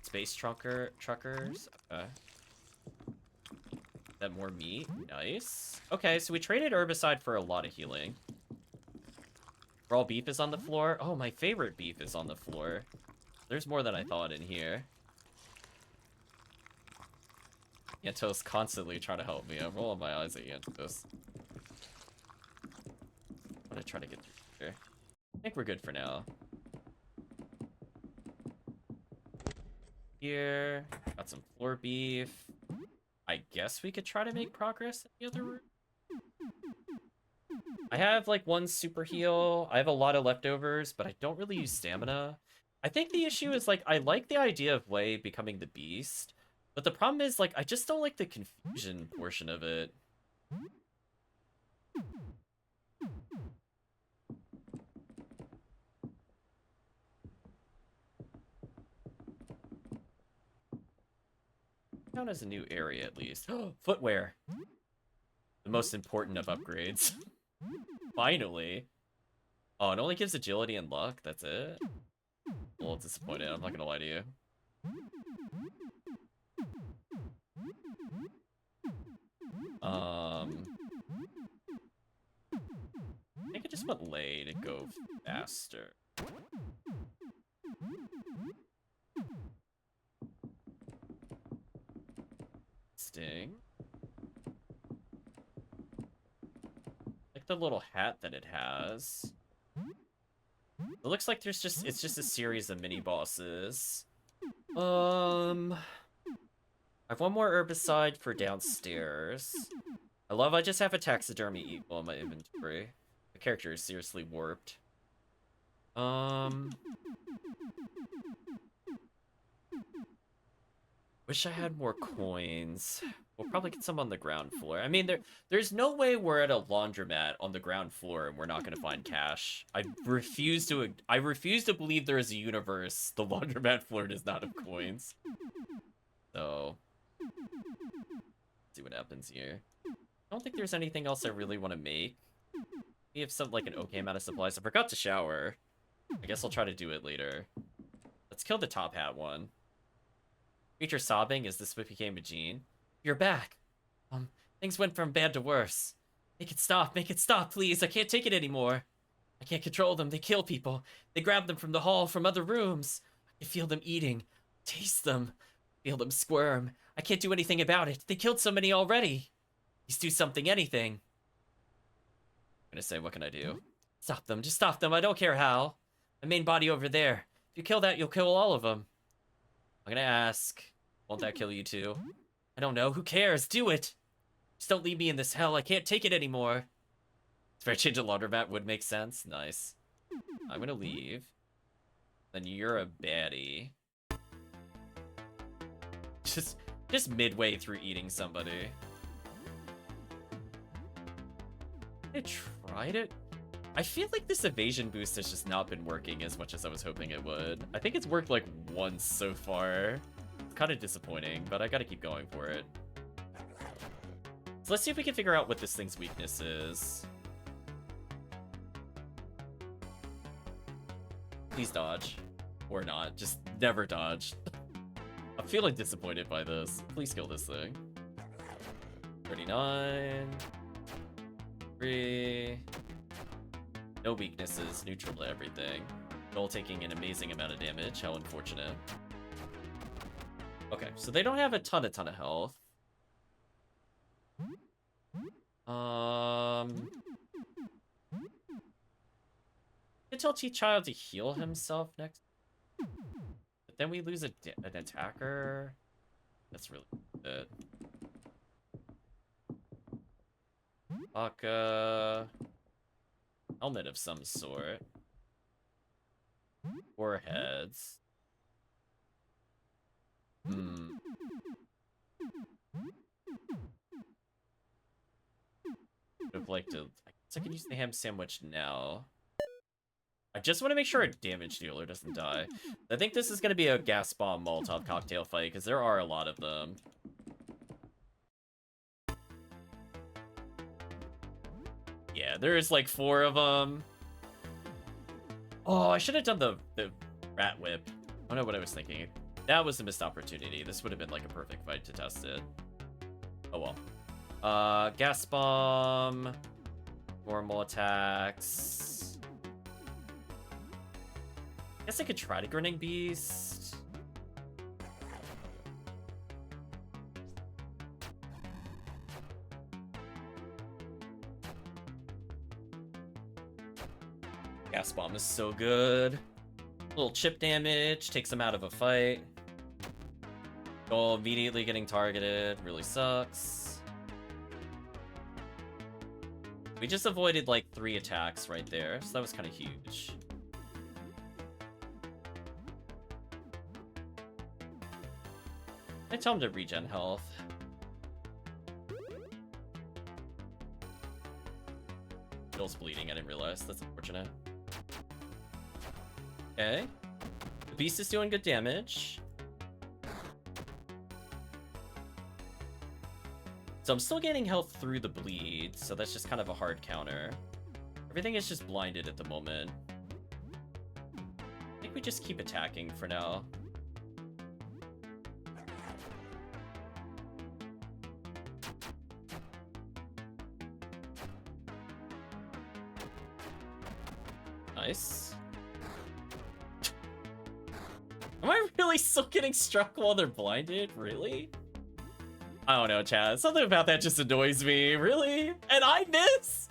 Space truckers. Okay. Is that more meat? Nice. Okay, so we traded herbicide for a lot of healing. Raw beef is on the floor. Oh, my favorite beef is on the floor. There's more than I thought in here. Yantos constantly trying to help me. I'm rolling my eyes at Yantos. I'm gonna try to get through here. I think we're good for now. Here. Got some floor beef. I guess we could try to make progress in the other room. I have like one super heal. I have a lot of leftovers, but I don't really use stamina. I think the issue is like I like the idea of Wei becoming the beast, but the problem is like I just don't like the confusion portion of it. Count as a new area at least. Footwear. The most important of upgrades. Finally. Oh, it only gives agility and luck. That's it. A little disappointed. I'm not gonna lie to you. I think I just want Lay to go faster. Sting. Like the little hat that it has. It looks like it's just a series of mini bosses. I have one more herbicide for downstairs. I just have a taxidermy equal in my inventory. The character is seriously warped. Wish I had more coins. We'll probably get some on the ground floor. I mean, there's no way we're at a laundromat on the ground floor and we're not gonna find cash. I refuse to believe there is a universe the laundromat floor does not have coins. So, let's see what happens here. I don't think there's anything else I really want to make. We have some like an okay amount of supplies. I forgot to shower. I guess I'll try to do it later. Let's kill the top hat one. Creature sobbing as this became a gene. You're back. Things went from bad to worse. Make it stop, please. I can't take it anymore. I can't control them. They kill people. They grab them from the hall, from other rooms. I can feel them eating, taste them, feel them squirm. I can't do anything about it. They killed so many already. Please do something, anything. I'm gonna say, what can I do? Stop them, just stop them. I don't care how. My main body over there. If you kill that, you'll kill all of them. I'm gonna ask, won't that kill you too? I don't know, who cares? Do it! Just don't leave me in this hell, I can't take it anymore. Fair change of laundromat would make sense, nice. I'm gonna leave. Then you're a baddie. Just midway through eating somebody. I tried it? I feel like this evasion boost has just not been working as much as I was hoping it would. I think it's worked like once so far. It's kind of disappointing, but I gotta keep going for it. So let's see if we can figure out what this thing's weakness is. Please dodge. Or not. Just never dodge. I'm feeling disappointed by this. Please kill this thing. 39. 3. No weaknesses. Neutral to everything. All taking an amazing amount of damage. How unfortunate. Okay, so they don't have a ton of health. I tell T-Child to heal himself next. But then we lose an attacker. That's really good. Aka. Helmet of some sort. 4 heads. Would have liked to. I guess I could use the ham sandwich now. I just want to make sure a damage dealer doesn't die. I think this is going to be a gas bomb Molotov cocktail fight, because there are a lot of them. Yeah, there's like 4 of them. Oh, I should have done the rat whip. I don't know what I was thinking. That was a missed opportunity. This would have been like a perfect fight to test it. Oh well. Gas bomb. Normal attacks. I guess I could try to Grinning Beast. Gas bomb is so good. A little chip damage takes him out of a fight. Oh, immediately getting targeted really sucks. We just avoided like 3 attacks right there, so that was kind of huge. I tell him to regen health. Bill's bleeding, I didn't realize. That's unfortunate. Okay. The beast is doing good damage. So I'm still gaining health through the bleed, so that's just kind of a hard counter. Everything is just blinded at the moment. I think we just keep attacking for now. Nice. Am I really still getting struck while they're blinded? Really? I don't know, Chad. Something about that just annoys me. Really? And I miss?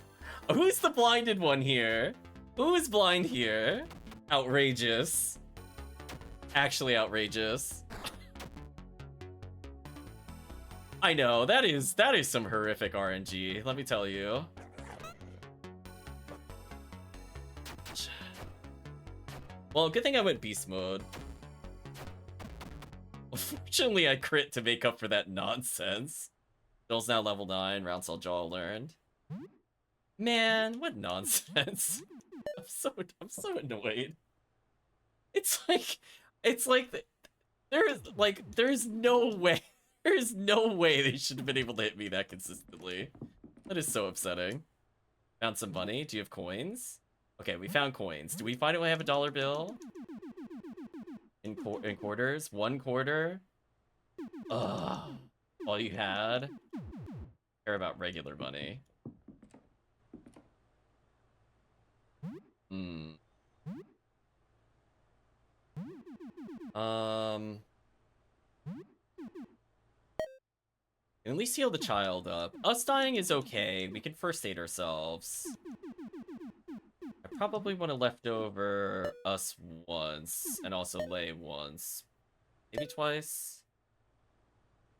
Who's the blinded one here? Who is blind here? Outrageous. Actually outrageous. I know, that is some horrific RNG, let me tell you. Well, good thing I went beast mode. Fortunately, I crit to make up for that nonsense. Bill's now level 9, round cell jaw learned. Man, what nonsense. I'm so annoyed. It's like there's no way they should have been able to hit me that consistently. That is so upsetting. Found some money. Do you have coins? Okay, we found coins. Do we finally have a dollar bill? In quarters? 1 quarter? Ugh. All you had? Care about regular money. At least heal the child up. Us dying is okay. We can first aid ourselves. I probably want to left over us once and also lay once. Maybe twice.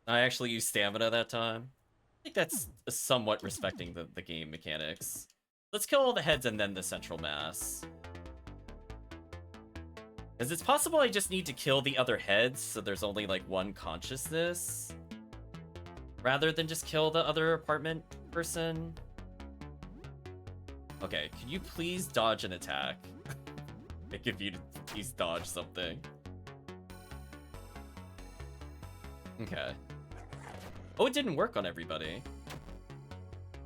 I actually used stamina that time. I think that's somewhat respecting the game mechanics. Let's kill all the heads and then the central mass. Because it's possible I just need to kill the other heads so there's only like 1 consciousness. Rather than just kill the other apartment person. Okay, can you please dodge an attack? Like, if you please dodge something. Okay. Oh, it didn't work on everybody.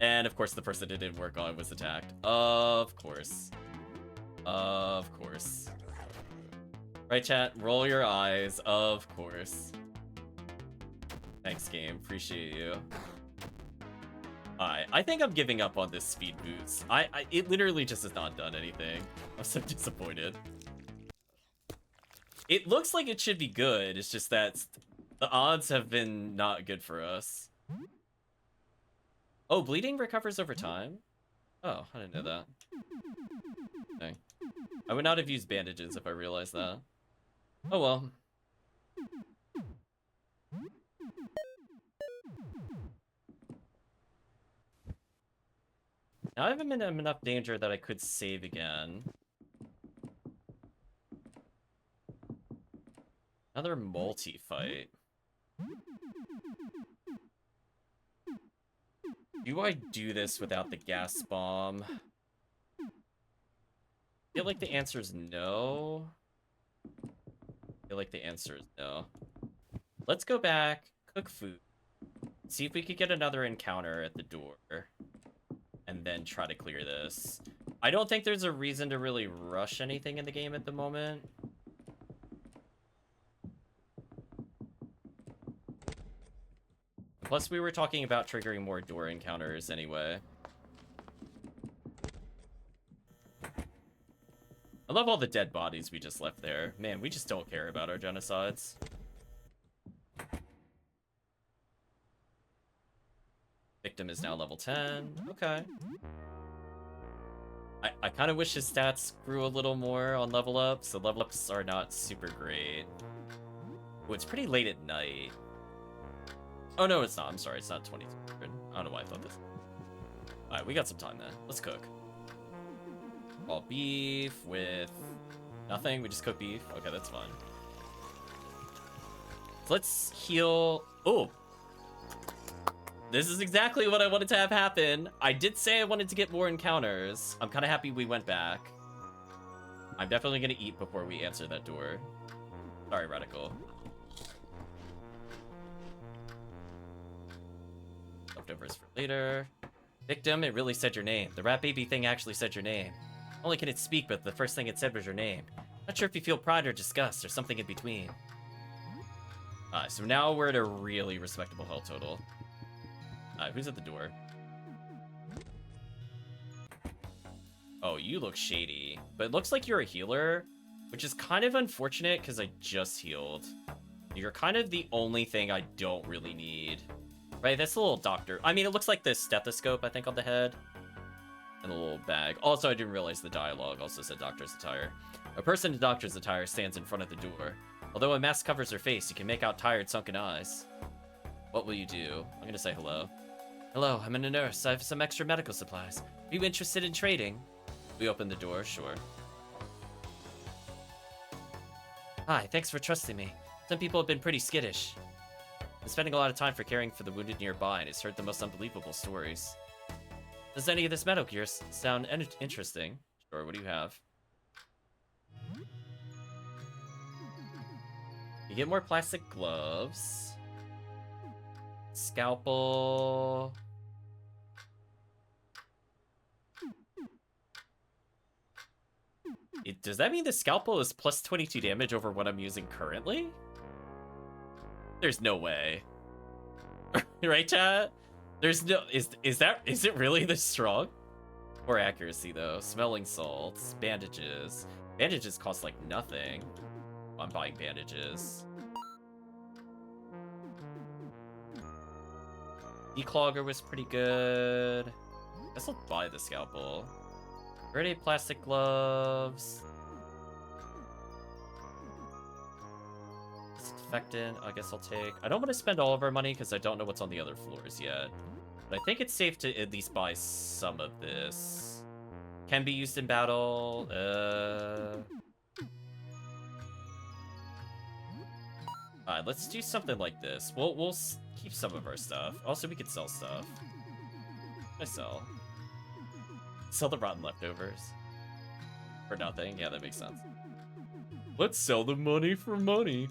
And of course, the person it didn't work on was attacked. Of course. Of course. Right, chat? Roll your eyes. Of course. Thanks, game. Appreciate you. I think I'm giving up on this speed boost. It literally just has not done anything. I'm so disappointed. It looks like it should be good. It's just that the odds have been not good for us. Oh, bleeding recovers over time? Oh, I didn't know that. Okay. I would not have used bandages if I realized that. Oh well. Now I haven't been in enough danger that I could save again. Another multi-fight. Do I do this without the gas bomb? I feel like the answer is no. I feel like the answer is no. Let's go back, cook food, see if we could get another encounter at the door, and then try to clear this. I don't think there's a reason to really rush anything in the game at the moment. Plus, we were talking about triggering more door encounters anyway. I love all the dead bodies we just left there. Man, we just don't care about our genocides. Victim is now level 10. Okay. I kind of wish his stats grew a little more on level ups. The level ups are not super great. Oh, it's pretty late at night. Oh, no, it's not. I'm sorry. It's not 2200. I don't know why I thought this. Alright, we got some time then. Let's cook. All beef with nothing. We just cook beef. Okay, that's fine. Let's heal. Oh, this is exactly what I wanted to have happen. I did say I wanted to get more encounters. I'm kind of happy we went back. I'm definitely going to eat before we answer that door. Sorry, Radical. Leftovers for later. Victim, it really said your name. The rat baby thing actually said your name. Not only can it speak, but the first thing it said was your name. Not sure if you feel pride or disgust or something in between. So now we're at a really respectable health total. Who's at the door? Oh, you look shady. But it looks like you're a healer, which is kind of unfortunate because I just healed. You're kind of the only thing I don't really need. Right, that's a little doctor. I mean, it looks like the stethoscope, I think, on the head. And a little bag. Also, I didn't realize the dialogue also said doctor's attire. A person in doctor's attire stands in front of the door. Although a mask covers her face, you can make out tired, sunken eyes. What will you do? I'm gonna say hello. Hello, I'm a nurse. I have some extra medical supplies. Are you interested in trading? We open the door, sure. Hi, thanks for trusting me. Some people have been pretty skittish. I'm spending a lot of time for caring for the wounded nearby, and it's heard the most unbelievable stories. Does any of this metal gear sound interesting? Sure, what do you have? You get more plastic gloves. Scalpel. Does that mean the scalpel is plus 22 damage over what I'm using currently? There's no way. Right, chat? There's no... Is it really this strong? Poor accuracy, though. Smelling salts. Bandages. Bandages cost, like, nothing. I'm buying bandages. Declogger was pretty good. I guess I'll buy the scalpel. Ready plastic gloves. Disinfectant, I guess I'll take. I don't want to spend all of our money because I don't know what's on the other floors yet. But I think it's safe to at least buy some of this. Can be used in battle. Alright, let's do something like this. We'll keep some of our stuff. Also, we could sell stuff. I sell. Sell the rotten leftovers. For nothing. Yeah, that makes sense. Let's sell the money for money.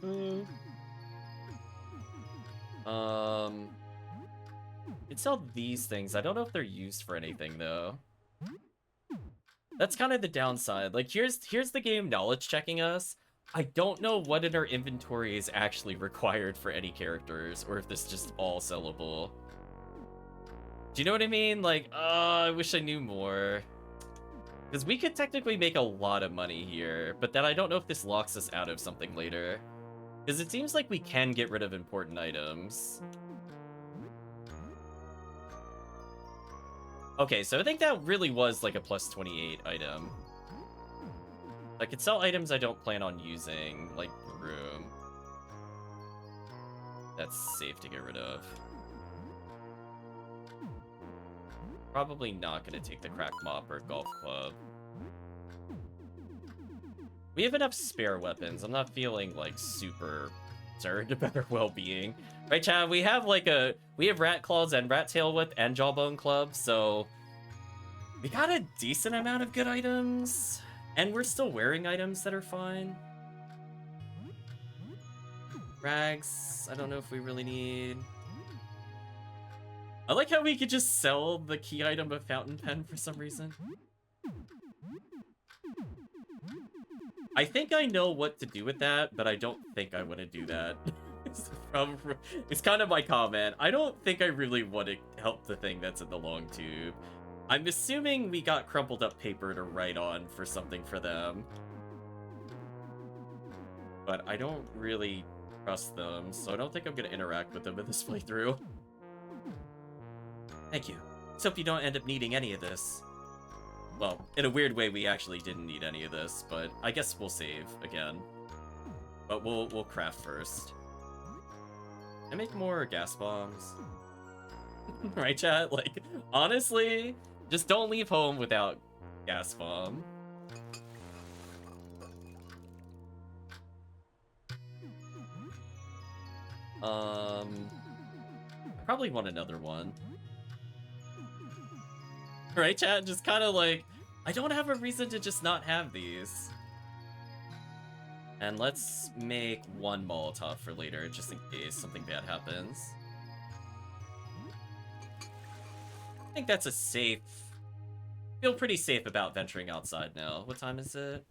Could sell these things. I don't know if they're used for anything though. That's kind of the downside. Like here's the game knowledge checking us. I don't know what in our inventory is actually required for any characters, or if this is just all sellable. Do you know what I mean? Like, I wish I knew more. Because we could technically make a lot of money here, but then I don't know if this locks us out of something later. Because it seems like we can get rid of important items. Okay, so I think that really was like a plus 28 item. I could sell items I don't plan on using, like broom. That's safe to get rid of. Probably not going to take the crack mop or golf club. We have enough spare weapons. I'm not feeling like super concerned about our well-being. Right, Chad? We have like we have rat claws and rat tail whip and jawbone club, so we got a decent amount of good items. And we're still wearing items that are fine. Rags, I don't know if we really need. I like how we could just sell the key item of fountain pen for some reason. I think I know what to do with that, but I don't think I want to do that. It's kind of my comment. I don't think I really want to help the thing that's in the long tube. I'm assuming we got crumpled up paper to write on for something for them. But I don't really trust them, so I don't think I'm going to interact with them in this playthrough. Thank you. Let's hope you don't end up needing any of this. Well, in a weird way, we actually didn't need any of this, but I guess we'll save again. But we'll craft first. Can I make more gas bombs? Right, chat? Like, honestly, just don't leave home without gas bomb. I probably want another one. Right, chat? Just kind of like, I don't have a reason to just not have these. And let's make one Molotov for later, just in case something bad happens. I think that's a safe... Feel pretty safe about venturing outside now. What time is it?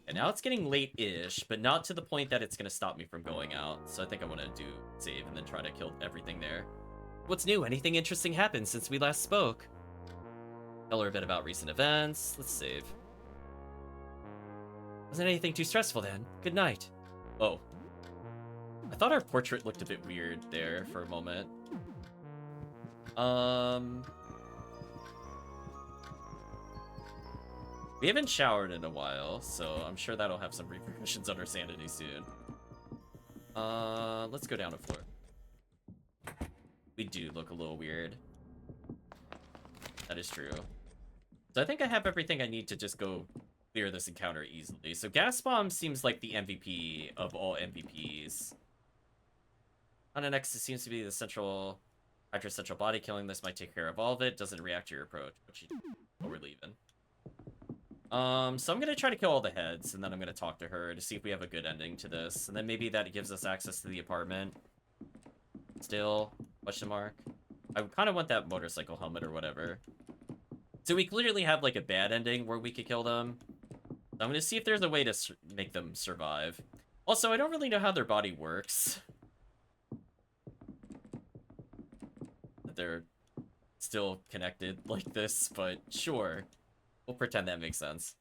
And now it's getting late-ish, but not to the point that it's going to stop me from going out. So I think I want to do save and then try to kill everything there. What's new? Anything interesting happened since we last spoke? Tell her a bit about recent events. Let's save. Wasn't anything too stressful then. Good night. Oh. I thought our portrait looked a bit weird there for a moment. We haven't showered in a while, so I'm sure that'll have some repercussions on our sanity soon. Let's go down a floor. We do look a little weird. That is true. So I think I have everything I need to just go clear this encounter easily. So Gas Bomb seems like the MVP of all MVPs. Onyx seems to be the central body. Killing this might take care of all of it. Doesn't react to your approach. Oh, we're leaving. So I'm gonna try to kill all the heads, and then I'm gonna talk to her to see if we have a good ending to this. And then maybe that gives us access to the apartment. Still, question mark. I kind of want that motorcycle helmet or whatever. So we clearly have like a bad ending where we could kill them. So I'm gonna see if there's a way to make them survive. Also, I don't really know how their body works. That they're still connected like this, but sure. We'll pretend that makes sense.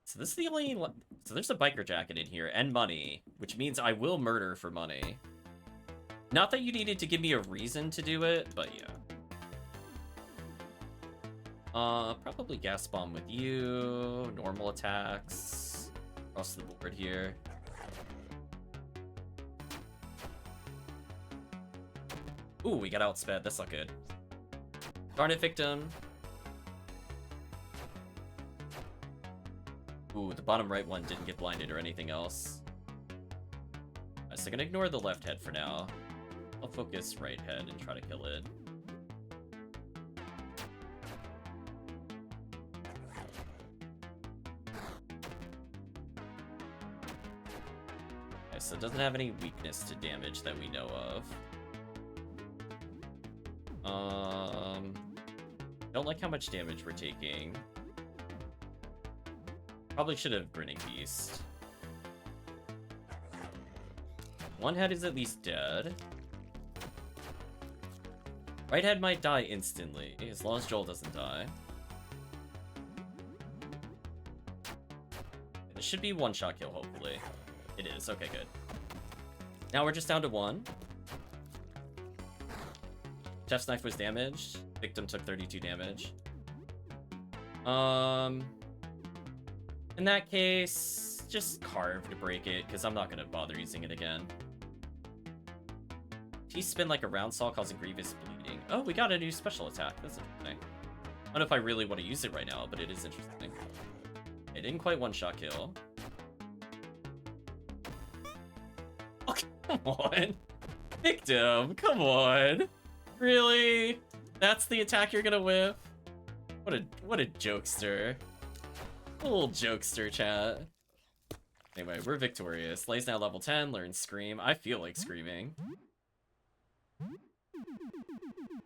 So this is the only... So there's a biker jacket in here, and money, which means I will murder for money. Not that you needed to give me a reason to do it, but yeah. Probably gas bomb with you. Normal attacks. Across the board here. Ooh, we got outsped. That's not good. Darn it, victim. Ooh, the bottom right one didn't get blinded or anything else. So I'm gonna ignore the left head for now. I'll focus right head and try to kill it. Okay, so it doesn't have any weakness to damage that we know of. Don't like how much damage we're taking. Probably should have Grinning Beast. One head is at least dead. Right head might die instantly, as long as Joel doesn't die. This should be one-shot kill, hopefully. It is, okay, good. Now we're just down to one. Chef's knife was damaged. Victim took 32 damage. In that case, just carve to break it, because I'm not going to bother using it again. He spin like a round saw, causing grievous bleeding. Oh, we got a new special attack. That's interesting. I don't know if I really want to use it right now, but it is interesting. It didn't quite one-shot kill. Oh, come on. Victim, come on. Really? That's the attack you're gonna whip? What a jokester. A little jokester, chat. Anyway, we're victorious. Lay's now level 10, learns Scream. I feel like screaming.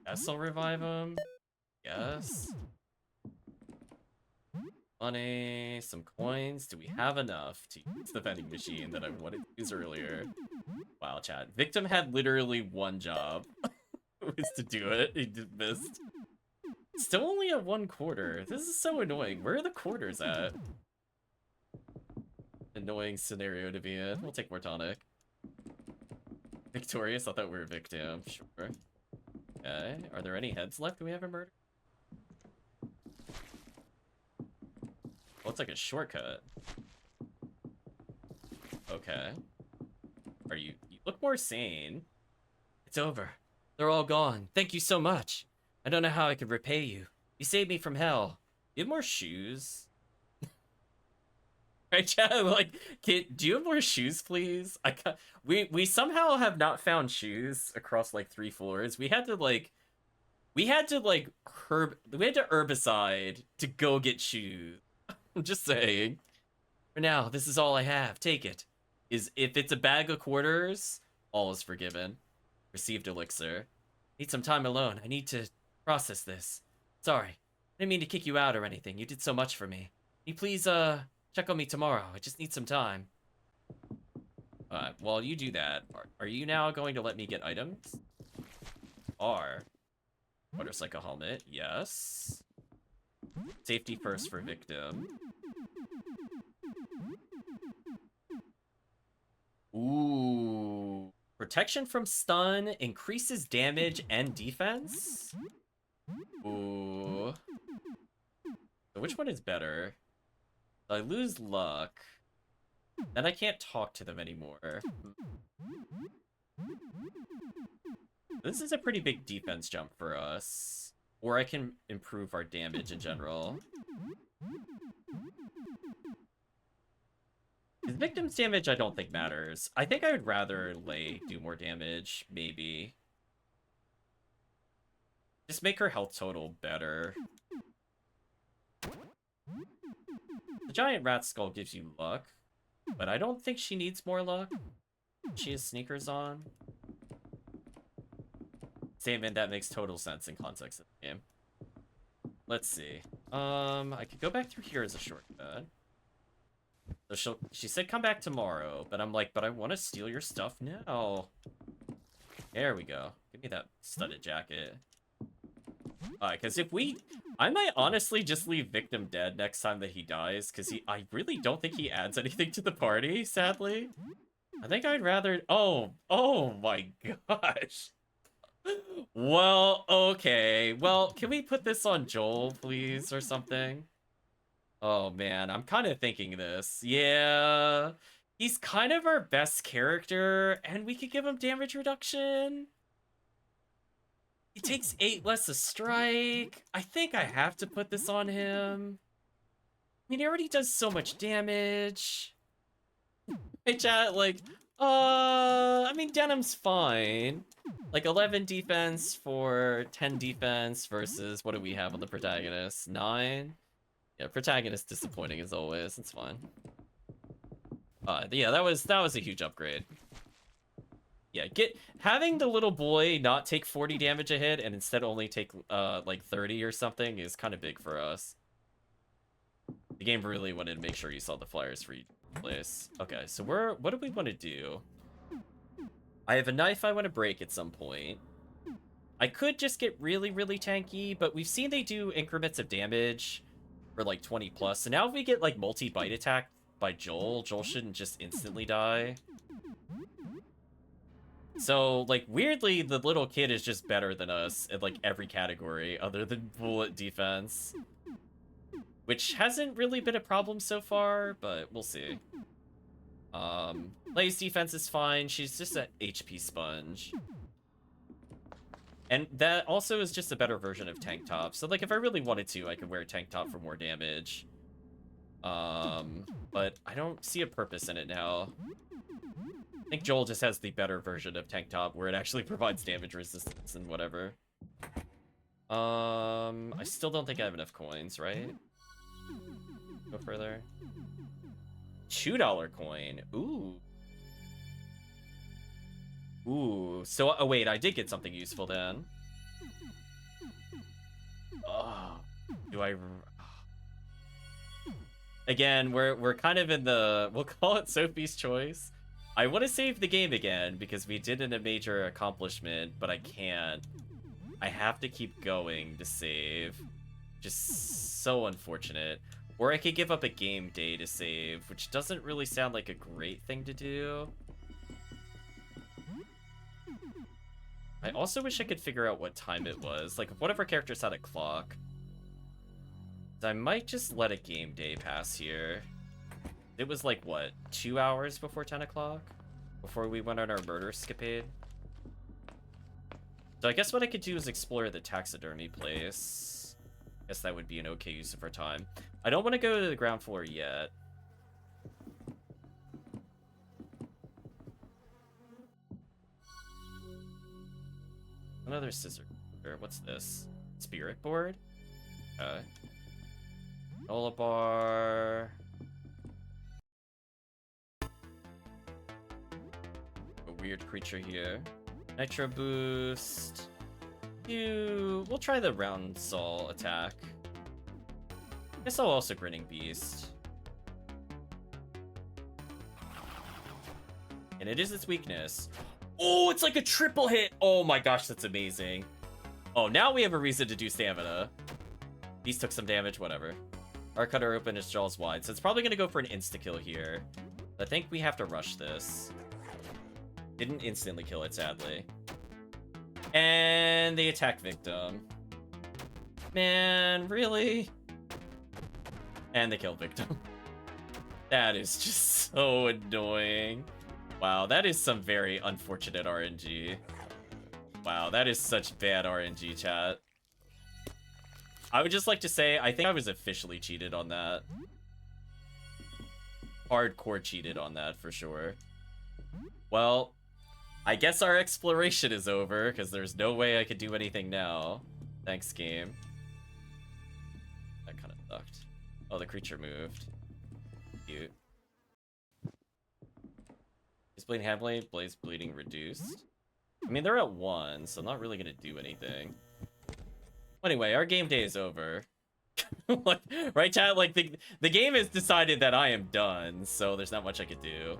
Guess I'll revive him. Yes. Money, some coins. Do we have enough to use the vending machine that I wanted to use earlier? Wow, chat. Victim had literally one job. Was to do it. He just missed. Still only at 1/4. This is so annoying. Where are the quarters at? Annoying scenario to be in. We'll take more tonic. Victorious? I thought we were victim. Sure. Okay. Are there any heads left we haven't murdered? Looks like a shortcut. Okay. You look more sane. It's over. They're all gone. Thank you so much. I don't know how I could repay you. You saved me from hell. You have more shoes? Right, chat? Like, do you have more shoes, please? We somehow have not found shoes across like 3 floors. We had to herbicide to go get shoes. I'm just saying. For now, this is all I have. Take it. If it's a bag of quarters, all is forgiven. Received elixir. Need some time alone. I need to process this. Sorry. I didn't mean to kick you out or anything. You did so much for me. Can you please, check on me tomorrow? I just need some time. Alright, while you do that, are you now going to let me get items? Motorcycle helmet, yes. Safety first for victim. Ooh. Protection from stun increases damage and defense? Ooh. So which one is better? I lose luck. Then I can't talk to them anymore. This is a pretty big defense jump for us. Or I can improve our damage in general. His victim's damage I don't think matters. I think I would rather Lay do more damage, maybe. Just make her health total better. The giant rat skull gives you luck, but I don't think she needs more luck. She has sneakers on. Statement that makes total sense in context of the game. Let's see. I could go back through here as a shortcut. So she said come back tomorrow, but I'm like, but I want to steal your stuff now. There we go. Give me that studded jacket. Because I might honestly just leave victim dead next time that he dies, because I really don't think he adds anything to the party, sadly. I think I'd rather, oh my gosh. Well, okay. Well, can we put this on Joel, please, or something? Oh, man, I'm kind of thinking this. Yeah, he's kind of our best character, and we could give him damage reduction. He takes 8 less a strike. I think I have to put this on him. I mean, he already does so much damage. Hey, chat, like, I mean, Denim's fine. Like 11 defense for 10 defense versus what do we have on the protagonist? 9? Yeah, protagonist disappointing as always. It's fine. Yeah, that was a huge upgrade. Yeah, having the little boy not take 40 damage a hit and instead only take like 30 or something is kind of big for us. The game really wanted to make sure you saw the flyers for each place. Okay, so what do we want to do? I have a knife I want to break at some point. I could just get really, really tanky, but we've seen they do increments of damage for like 20 plus. So now if we get like multi-bite attack by Joel shouldn't just instantly die. So, like, weirdly, the little kid is just better than us in, like, every category other than bullet defense. Which hasn't really been a problem so far, but we'll see. Lay's defense is fine. She's just an HP sponge. And that also is just a better version of tank top. So, like, if I really wanted to, I could wear a tank top for more damage. But I don't see a purpose in it now. I think Joel just has the better version of tank top where it actually provides damage resistance and whatever. I still don't think I have enough coins, right? Go further. $2 coin. Ooh. Ooh. So, oh wait, I did get something useful then. Oh. Do I... Again, we're kind of in the... We'll call it Sophie's Choice. I want to save the game again because we did a major accomplishment, but I can't. I have to keep going to save. Just so unfortunate. Or I could give up a game day to save, which doesn't really sound like a great thing to do. I also wish I could figure out what time it was. Like, if one of our characters had a clock. I might just let a game day pass here. It was like, what, 2 hours before 10 o'clock? Before we went on our murder escapade? So I guess what I could do is explore the taxidermy place. Guess that would be an okay use of our time. I don't want to go to the ground floor yet. Another scissor. What's this? Spirit board? Okay. Nola bar. Weird creature here. Nitro boost. We'll try the round saw attack. Guess I'll also grinning beast. And it is its weakness. Oh, it's like a triple hit. Oh my gosh, that's amazing. Oh, now we have a reason to do stamina. Beast took some damage, whatever. Our cutter open, his jaws wide. So it's probably gonna go for an insta-kill here. I think we have to rush this. Didn't instantly kill it, sadly. And the attack victim. Man, really? And the kill victim. That is just so annoying. Wow, that is some very unfortunate RNG. Wow, that is such bad RNG, chat. I would just like to say, I think I was officially cheated on that. Hardcore cheated on that, for sure. Well, I guess our exploration is over, because there's no way I could do anything now. Thanks, game. That kind of sucked. Oh, the creature moved. Cute. Is bleeding heavily? Blaze bleeding reduced? I mean, they're at 1, so I'm not really going to do anything. Anyway, our game day is over. Like, right, chat? Like, the game has decided that I am done, so there's not much I could do.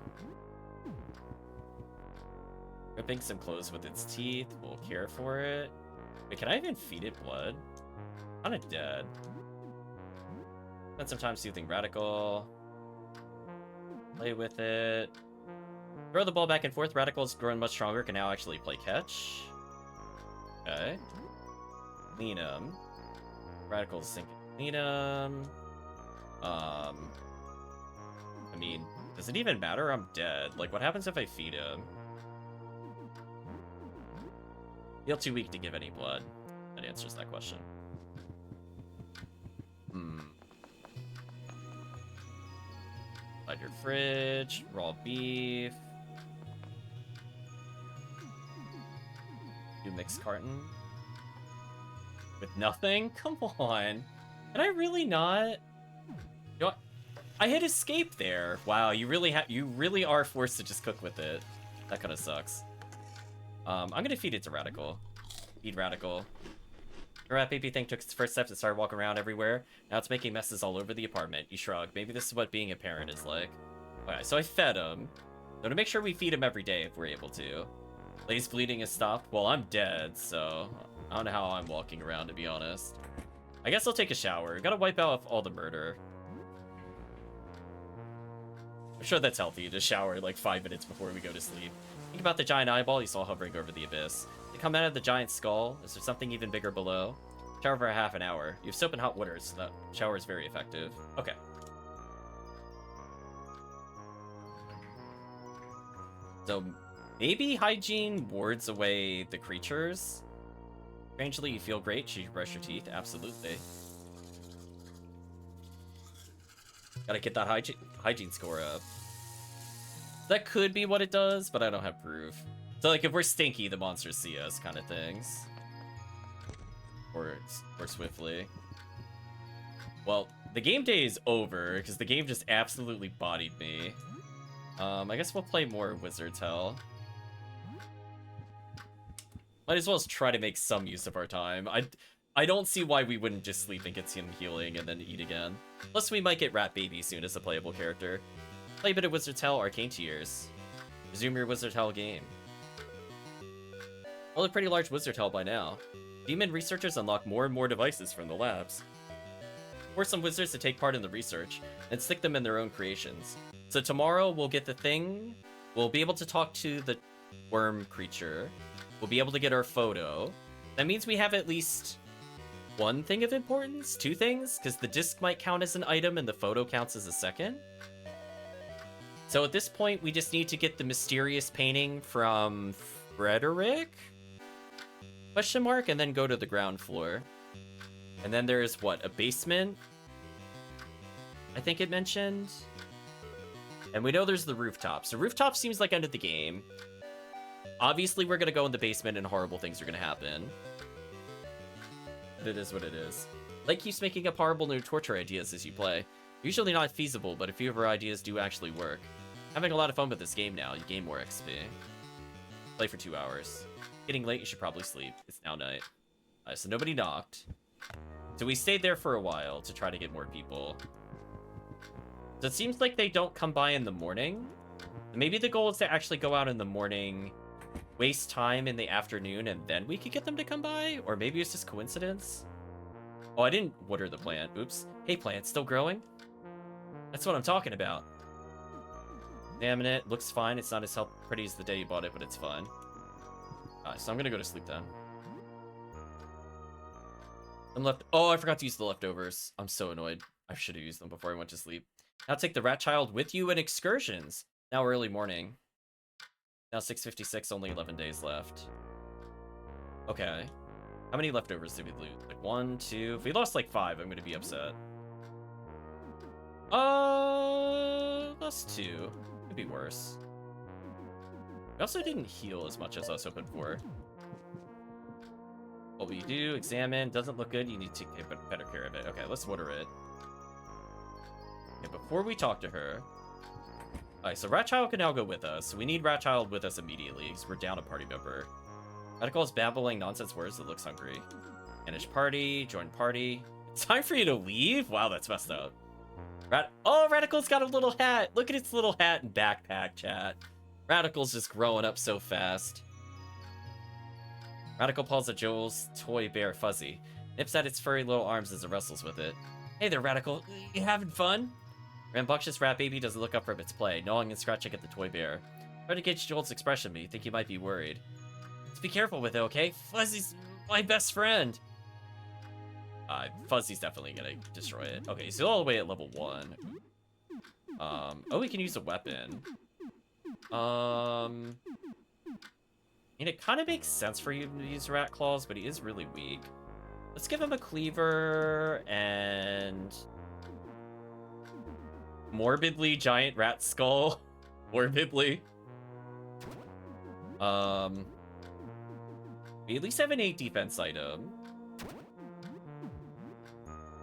Ripping some clothes with its teeth. We'll care for it. Wait, can I even feed it blood? Kinda dead. Spend some time soothing Radical. Play with it. Throw the ball back and forth. Radical's grown much stronger. Can now actually play catch. Okay. Clean him. Radical's sinking. Clean him. I mean, does it even matter? I'm dead. Like, what happens if I feed him? Feel too weak to give any blood. That answers that question. Hide your fridge. Raw beef. a mixed carton. With nothing? Come on. Can I really not? You know what? I hit escape there. Wow, you really are forced to just cook with it. That kind of sucks. I'm gonna feed it to Radical. Feed Radical. The rat baby thing took its first steps and started walking around everywhere. Now it's making messes all over the apartment. You shrug. Maybe this is what being a parent is like. Okay, so I fed him. So to make sure we feed him every day if we're able to. Lay's bleeding has stopped. Well, I'm dead, so I don't know how I'm walking around, to be honest. I guess I'll take a shower. Gotta wipe out all the murder. I'm sure that's healthy to shower like 5 minutes before we go to sleep. Think about the giant eyeball you saw hovering over the abyss. They come out of the giant skull. Is there something even bigger below? Shower for a half an hour. You have soap and hot water, so that shower is very effective. Okay. So maybe hygiene wards away the creatures. Strangely, you feel great. Should you brush your teeth? Absolutely. Gotta get that hygiene score up. That could be what it does, but I don't have proof. So, like, if we're stinky, the monsters see us, kind of things. Or swiftly. Well, the game day is over, because the game just absolutely bodied me. I guess we'll play more Wizard's Hell. Might as well try to make some use of our time. I don't see why we wouldn't just sleep and get some healing and then eat again. Plus, we might get Rat Baby soon as a playable character. Play a bit of Wizard's Hell Arcane Tears. Resume your Wizard's Hell game. Well, a pretty large Wizard Hell by now. Demon researchers unlock more and more devices from the labs. Force some wizards to take part in the research, and stick them in their own creations. So tomorrow, we'll get the thing. We'll be able to talk to the worm creature. We'll be able to get our photo. That means we have at least one thing of importance? 2 things? Because the disc might count as an item and the photo counts as a second. So at this point, we just need to get the mysterious painting from Frederick? Question mark, and then go to the ground floor. And then there's, what, a basement? I think it mentioned. And we know there's the rooftop. So rooftop seems like end of the game. Obviously, we're going to go in the basement and horrible things are going to happen. But it is what it is. Like keeps making up horrible new torture ideas as you play. Usually not feasible, but a few of our ideas do actually work. Having a lot of fun with this game now. You gain more XP. Play for 2 hours. Getting late, you should probably sleep. It's now night. So nobody knocked. So we stayed there for a while to try to get more people. So it seems like they don't come by in the morning. Maybe the goal is to actually go out in the morning, waste time in the afternoon, and then we could get them to come by? Or maybe it's just coincidence? Oh, I didn't water the plant. Oops. Hey, plant, still growing? That's what I'm talking about. Damn it, looks fine. It's not as pretty as the day you bought it, but it's fine. So I'm gonna go to sleep then. Oh, I forgot to use the leftovers. I'm so annoyed. I should have used them before I went to sleep. Now take the rat child with you in excursions. Now early morning. Now 6:56, only 11 days left. Okay. How many leftovers did we lose? Like 1, 2... If we lost like 5, I'm gonna be upset. Lost 2. Could be worse. We also didn't heal as much as I was hoping for. What we do, examine, doesn't look good, you need to take better care of it. Okay, let's water it. Okay, before we talk to her... Alright, so Ratchild can now go with us. We need Ratchild with us immediately, because we're down a party member. Radical is babbling nonsense words that looks hungry. Manage party, join party. It's time for you to leave? Wow, that's messed up. Oh, Radical's got a little hat! Look at its little hat and backpack, chat. Radical's just growing up so fast. Radical pulls at Joel's toy bear Fuzzy. Nips at its furry little arms as it wrestles with it. Hey there, Radical. You having fun? Rambunctious rat baby doesn't look up from its play, gnawing and scratching at the toy bear. Try to gauge Joel's expression, but you think he might be worried. Just be careful with it, okay? Fuzzy's my best friend. Fuzzy's definitely gonna destroy it. Okay, so all the way at level 1. Oh, we can use a weapon. And it kind of makes sense for you to use rat claws, but he is really weak. Let's give him a cleaver and morbidly giant rat skull. Morbidly. We at least have an 8 defense item.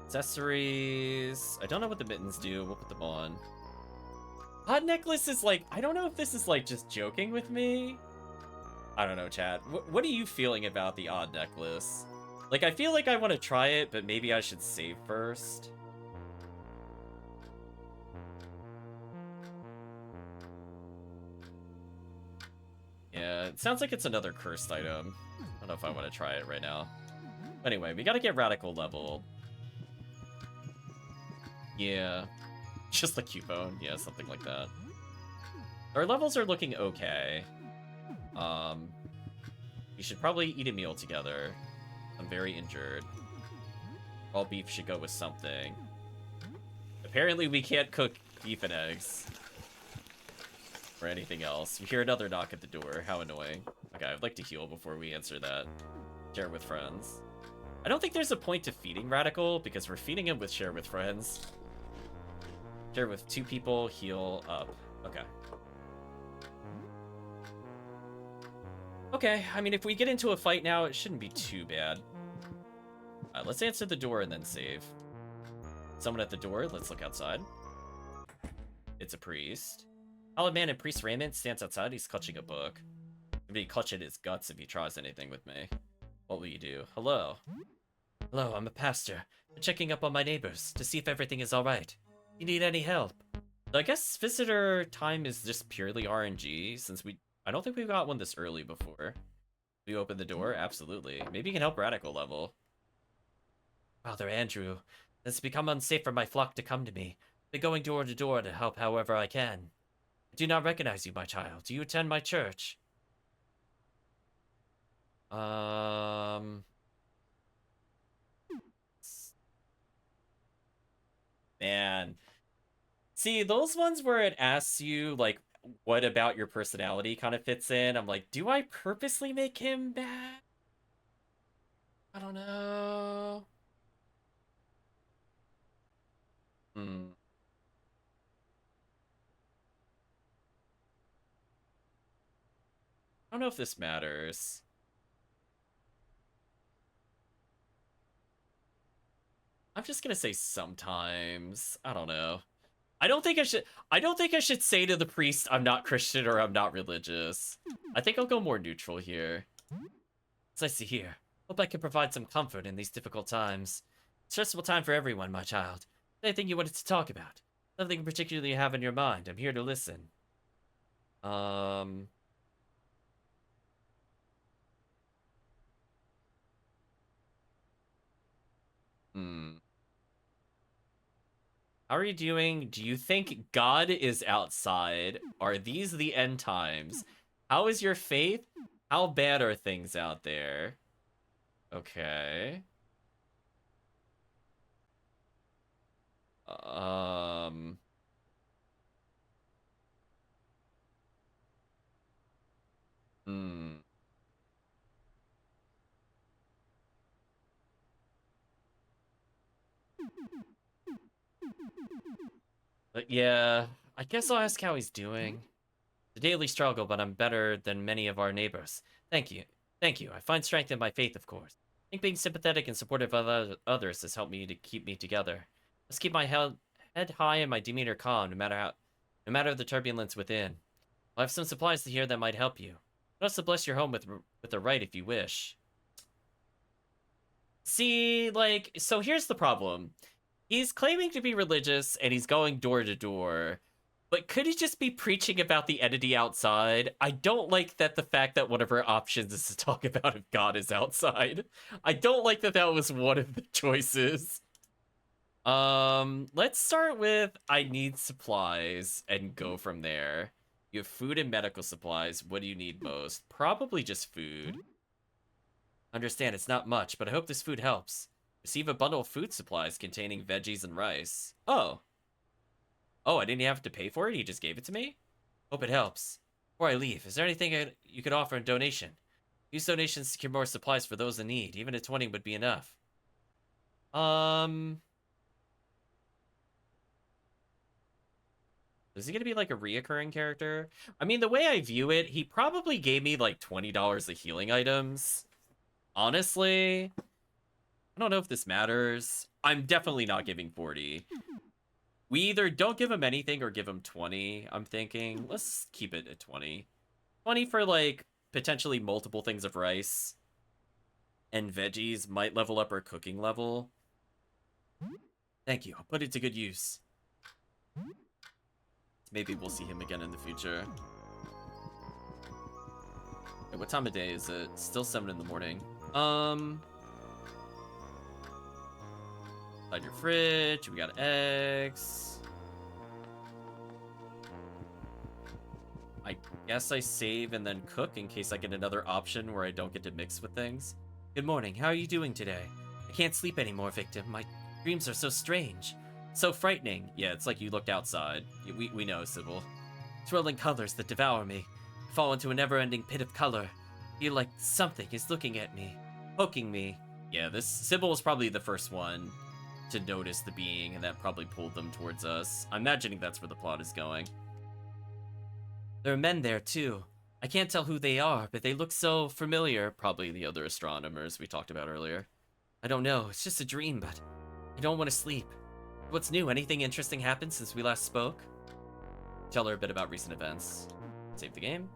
Accessories. I don't know what the mittens do. We'll put them on. Odd necklace is like, I don't know if this is like just joking with me. I don't know, chat. What are you feeling about the odd necklace? Like, I feel like I want to try it, but maybe I should save first. Yeah, it sounds like it's another cursed item. I don't know if I want to try it right now. Anyway, we gotta get radical leveled. Yeah. Just like Cubone. Yeah, something like that. Our levels are looking okay. We should probably eat a meal together. I'm very injured. All beef should go with something. Apparently we can't cook beef and eggs. Or anything else. We hear another knock at the door. How annoying. Okay, I'd like to heal before we answer that. Share with friends. I don't think there's a point to feeding Radical, because we're feeding him with share with friends. Share with 2 people, heal up. Okay. Okay, I mean, if we get into a fight now, it shouldn't be too bad. Let's answer the door and then save. Someone at the door. Let's look outside. It's a priest. Solid man in priest raiment stands outside. He's clutching a book. Maybe clutch at his guts if he tries anything with me. What will you do? Hello. Hello, I'm a pastor. I'm checking up on my neighbors to see if everything is alright. You need any help? I guess visitor time is just purely RNG, since I don't think we've got one this early before. We open the door? Absolutely. Maybe you can help radical level. Father Andrew, it's become unsafe for my flock to come to me. I've been going door to door to help however I can. I do not recognize you, my child. Do you attend my church? Man. See, those ones where it asks you, like, what about your personality kind of fits in. I'm like, do I purposely make him bad? I don't know. I don't know if this matters. I'm just gonna say sometimes. I don't know. I don't think I should say to the priest I'm not Christian or I'm not religious. I think I'll go more neutral here. It's nice to hear. Hope I can provide some comfort in these difficult times. Stressful time for everyone, my child. Anything you wanted to talk about? Something particularly you have in your mind. I'm here to listen. How are you doing? Do you think God is outside? Are these the end times? How is your faith? How bad are things out there? Okay. But yeah, I guess I'll ask how he's doing. The daily struggle, but I'm better than many of our neighbors. Thank you. Thank you. I find strength in my faith, of course. I think being sympathetic and supportive of others has helped me to keep me together. Let's keep my head high and my demeanor calm, no matter the turbulence within. I have some supplies here that might help you. I'll also bless your home with the right if you wish. See, like, so here's the problem. He's claiming to be religious and he's going door to door. But could he just be preaching about the entity outside? I don't like that the fact that one of her options is to talk about if God is outside. I don't like that that was one of the choices. Let's start with I need supplies and go from there. You have food and medical supplies. What do you need most? Probably just food. Understand, it's not much, but I hope this food helps. Receive a bundle of food supplies containing veggies and rice. Oh. Oh, I didn't have to pay for it? He just gave it to me? Hope it helps. Before I leave, is there anything you could offer in donation? Use donations to secure more supplies for those in need. Even a 20 would be enough. Is he gonna be like a reoccurring character? I mean, the way I view it, he probably gave me like $20 of healing items. Honestly, I don't know if this matters. I'm definitely not giving 40. We either don't give him anything or give him 20, I'm thinking. Let's keep it at 20. 20 for, like, potentially multiple things of rice. And veggies might level up our cooking level. Thank you. I'll put it to good use. Maybe we'll see him again in the future. Okay, what time of day is it? Still 7 in the morning. Inside your fridge, we got eggs. I guess I save and then cook in case I get another option where I don't get to mix with things. Good morning, how are you doing today? I can't sleep anymore, victim. My dreams are so strange. So frightening. Yeah, it's like you looked outside. We know, Sybil. Swirling colors that devour me. I fall into a never-ending pit of color. Feel like something is looking at me. Poking me. Yeah, this Sybil was probably the first one to notice the being, and that probably pulled them towards us. I'm imagining that's where the plot is going. There are men there, too. I can't tell who they are, but they look so familiar. Probably the other astronomers we talked about earlier. I don't know, it's just a dream, but I don't want to sleep. What's new? Anything interesting happened since we last spoke? Tell her a bit about recent events. Save the game.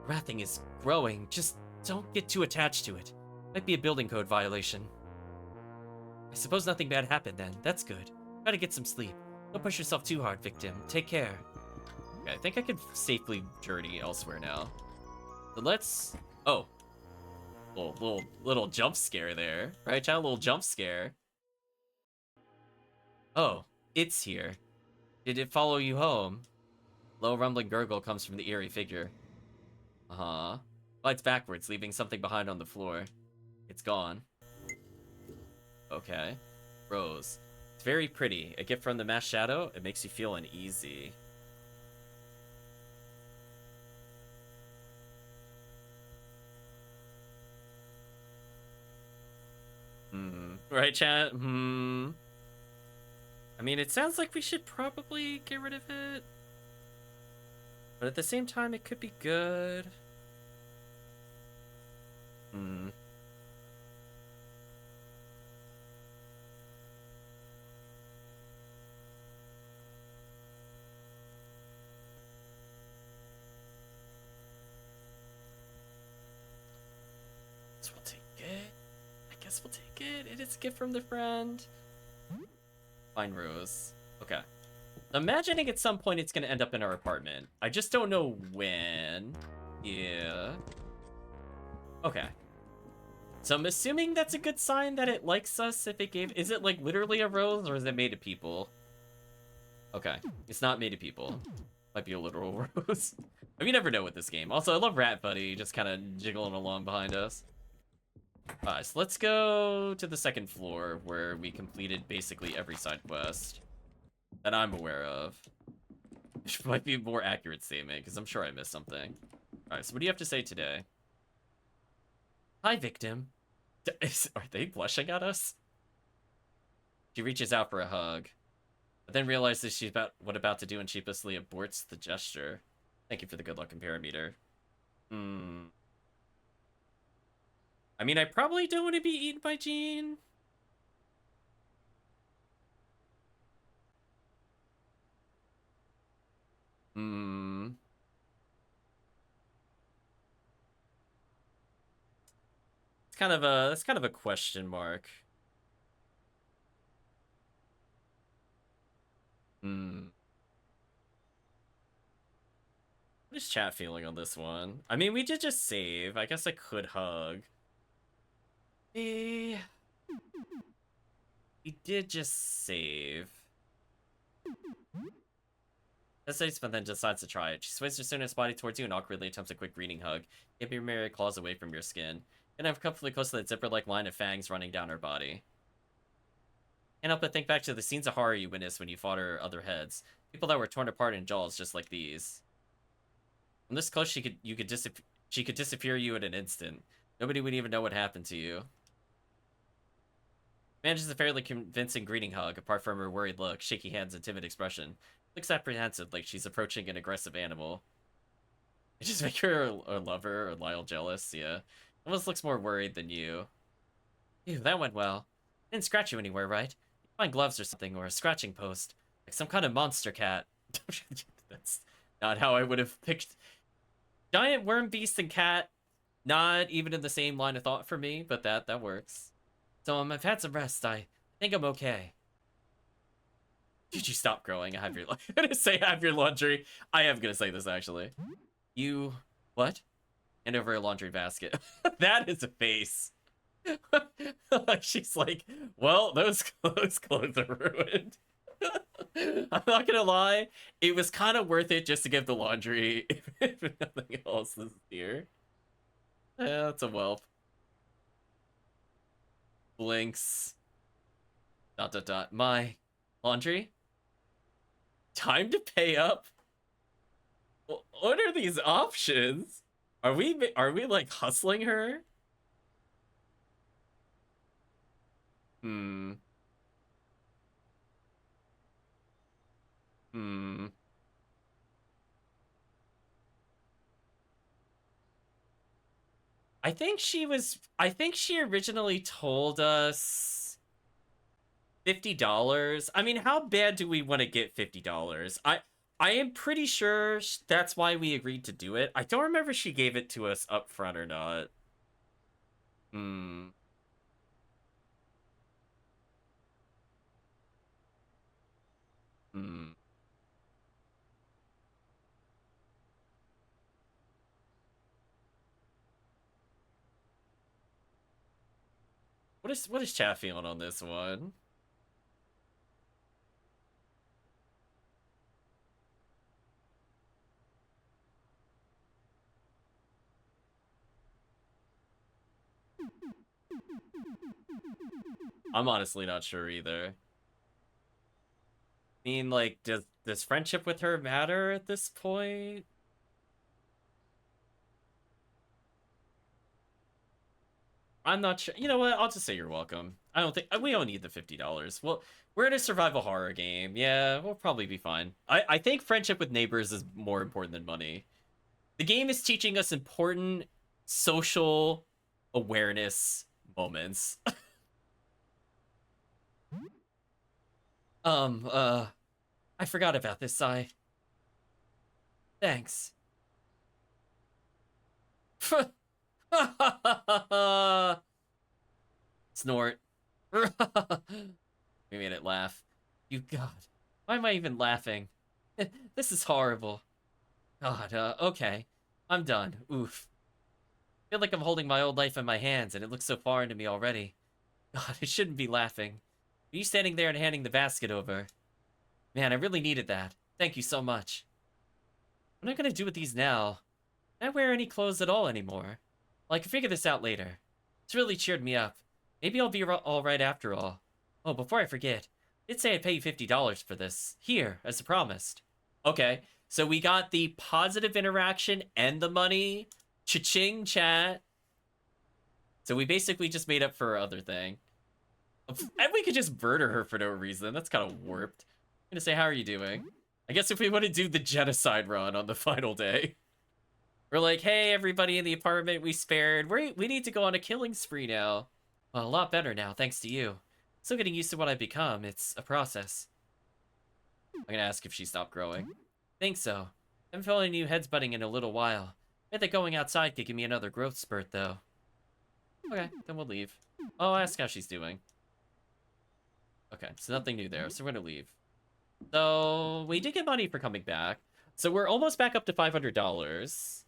Wrathing is growing. Just don't get too attached to it. Might be a building code violation. I suppose nothing bad happened then. That's good. Try to get some sleep. Don't push yourself too hard, victim. Take care. Okay, I think I can safely journey elsewhere now. So let's... Oh. Little jump scare there. Right, chat? A little jump scare. Oh, it's here. Did it follow you home? Low rumbling gurgle comes from the eerie figure. Uh-huh. Glides backwards, leaving something behind on the floor. It's gone. Okay. Rose. It's very pretty. A gift from the masked shadow. It makes you feel uneasy. Right, chat? I mean, it sounds like we should probably get rid of it. But at the same time, it could be good. So we'll take it. I guess we'll take it. It is a gift from the friend. Fine Rose. Okay. Imagining at some point it's going to end up in our apartment. I just don't know when. Yeah. Okay. So I'm assuming that's a good sign that it likes us if it gave... Is it like literally a rose or is it made of people? Okay. It's not made of people. Might be a literal rose. But you never know with this game. Also, I love Rat Buddy just kind of jiggling along behind us. Alright, so let's go to the second floor where we completed basically every side quest that I'm aware of. Which might be a more accurate statement, because I'm sure I missed something. Alright, so what do you have to say today? Hi, victim. Are they blushing at us? She reaches out for a hug, but then realizes she's about to do and sheepishly aborts the gesture. Thank you for the good luck and parameter. I mean, I probably don't want to be eaten by Jean. That's kind of a question mark. What is chat feeling on this one? I mean, we did just save. I guess I could hug. We did just save. Hesitates, but then decides to try it. She sways her soonest body towards you and awkwardly attempts a quick greeting hug. Get your merry claws away from your skin. And I'm comfortably close to that zipper-like line of fangs running down her body. Can't help but think back to the scenes of horror you witnessed when you fought her other heads. People that were torn apart in jaws just like these. From this close, she could disappear you in an instant. Nobody would even know what happened to you. Manages a fairly convincing greeting hug, apart from her worried look, shaky hands, and timid expression. Looks apprehensive, like she's approaching an aggressive animal. It just make her or lover or Lyle jealous, yeah. Almost looks more worried than you. Ew, that went well. Didn't scratch you anywhere, right? Find gloves or something, or a scratching post. Like some kind of monster cat. That's not how I would have picked. Giant worm, beast, and cat. Not even in the same line of thought for me, but that works. So I've had some rest. I think I'm okay. Did you stop growing? I have your. I'm gonna say have your laundry. I am gonna say this actually. You what? Hand over a laundry basket. That is a face. She's like, well, those clothes are ruined. I'm not gonna lie, it was kind of worth it just to get the laundry if nothing else is here. Yeah, that's a whelp. Blinks. ... My laundry? Time to pay up? What are these options? Are we like hustling her? Hmm. Hmm. I think she originally told us $50. I mean, how bad do we want to get $50? I am pretty sure that's why we agreed to do it. I don't remember if she gave it to us up front or not. Hmm. Hmm. What is chat feeling on this one? I'm honestly not sure either. I mean, like, does friendship with her matter at this point? I'm not sure. You know what? I'll just say you're welcome. I don't think we don't need the $50. Well, we're in a survival horror game. Yeah, we'll probably be fine. I think friendship with neighbors is more important than money. The game is teaching us important social awareness moments. um, uh, I forgot about this. Thanks. Snort. We made it laugh. You God. Why am I even laughing? This is horrible. God, okay. I'm done. Oof. I feel like I'm holding my old life in my hands and it looks so foreign to me already. God, I shouldn't be laughing. Are you standing there and handing the basket over? Man, I really needed that. Thank you so much. What am I gonna do with these now? Can I wear any clothes at all anymore? Well, I can figure this out later. It's really cheered me up. Maybe I'll be all right after all. Oh, before I forget, I did say I'd pay you $50 for this. Here, as promised. Okay, so we got the positive interaction and the money. Cha-ching, chat. So we basically just made up for our other thing. And we could just murder her for no reason. That's kind of warped. I'm gonna say, how are you doing? I guess if we want to do the genocide run on the final day. We're like, hey, everybody in the apartment we spared. We need to go on a killing spree now. Well, a lot better now, thanks to you. Still getting used to what I've become. It's a process. I'm gonna ask if she stopped growing. Think so. I haven't felt any new heads budding in a little while. Bet that going outside could give me another growth spurt, though. Okay, then we'll leave. I'll ask how she's doing. Okay, so nothing new there, so we're gonna leave. So, we did get money for coming back. So we're almost back up to $500.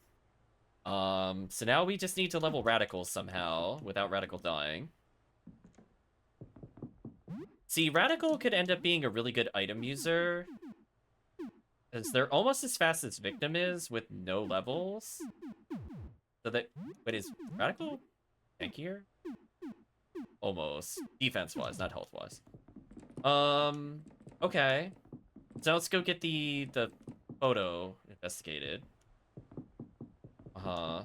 So now we just need to level Radical somehow, without Radical dying. See, Radical could end up being a really good item user, because they're almost as fast as Victim is, with no levels. So that... Wait, is Radical tankier? Almost. Defense-wise, not health-wise. Okay. So let's go get the photo investigated. Uh-huh.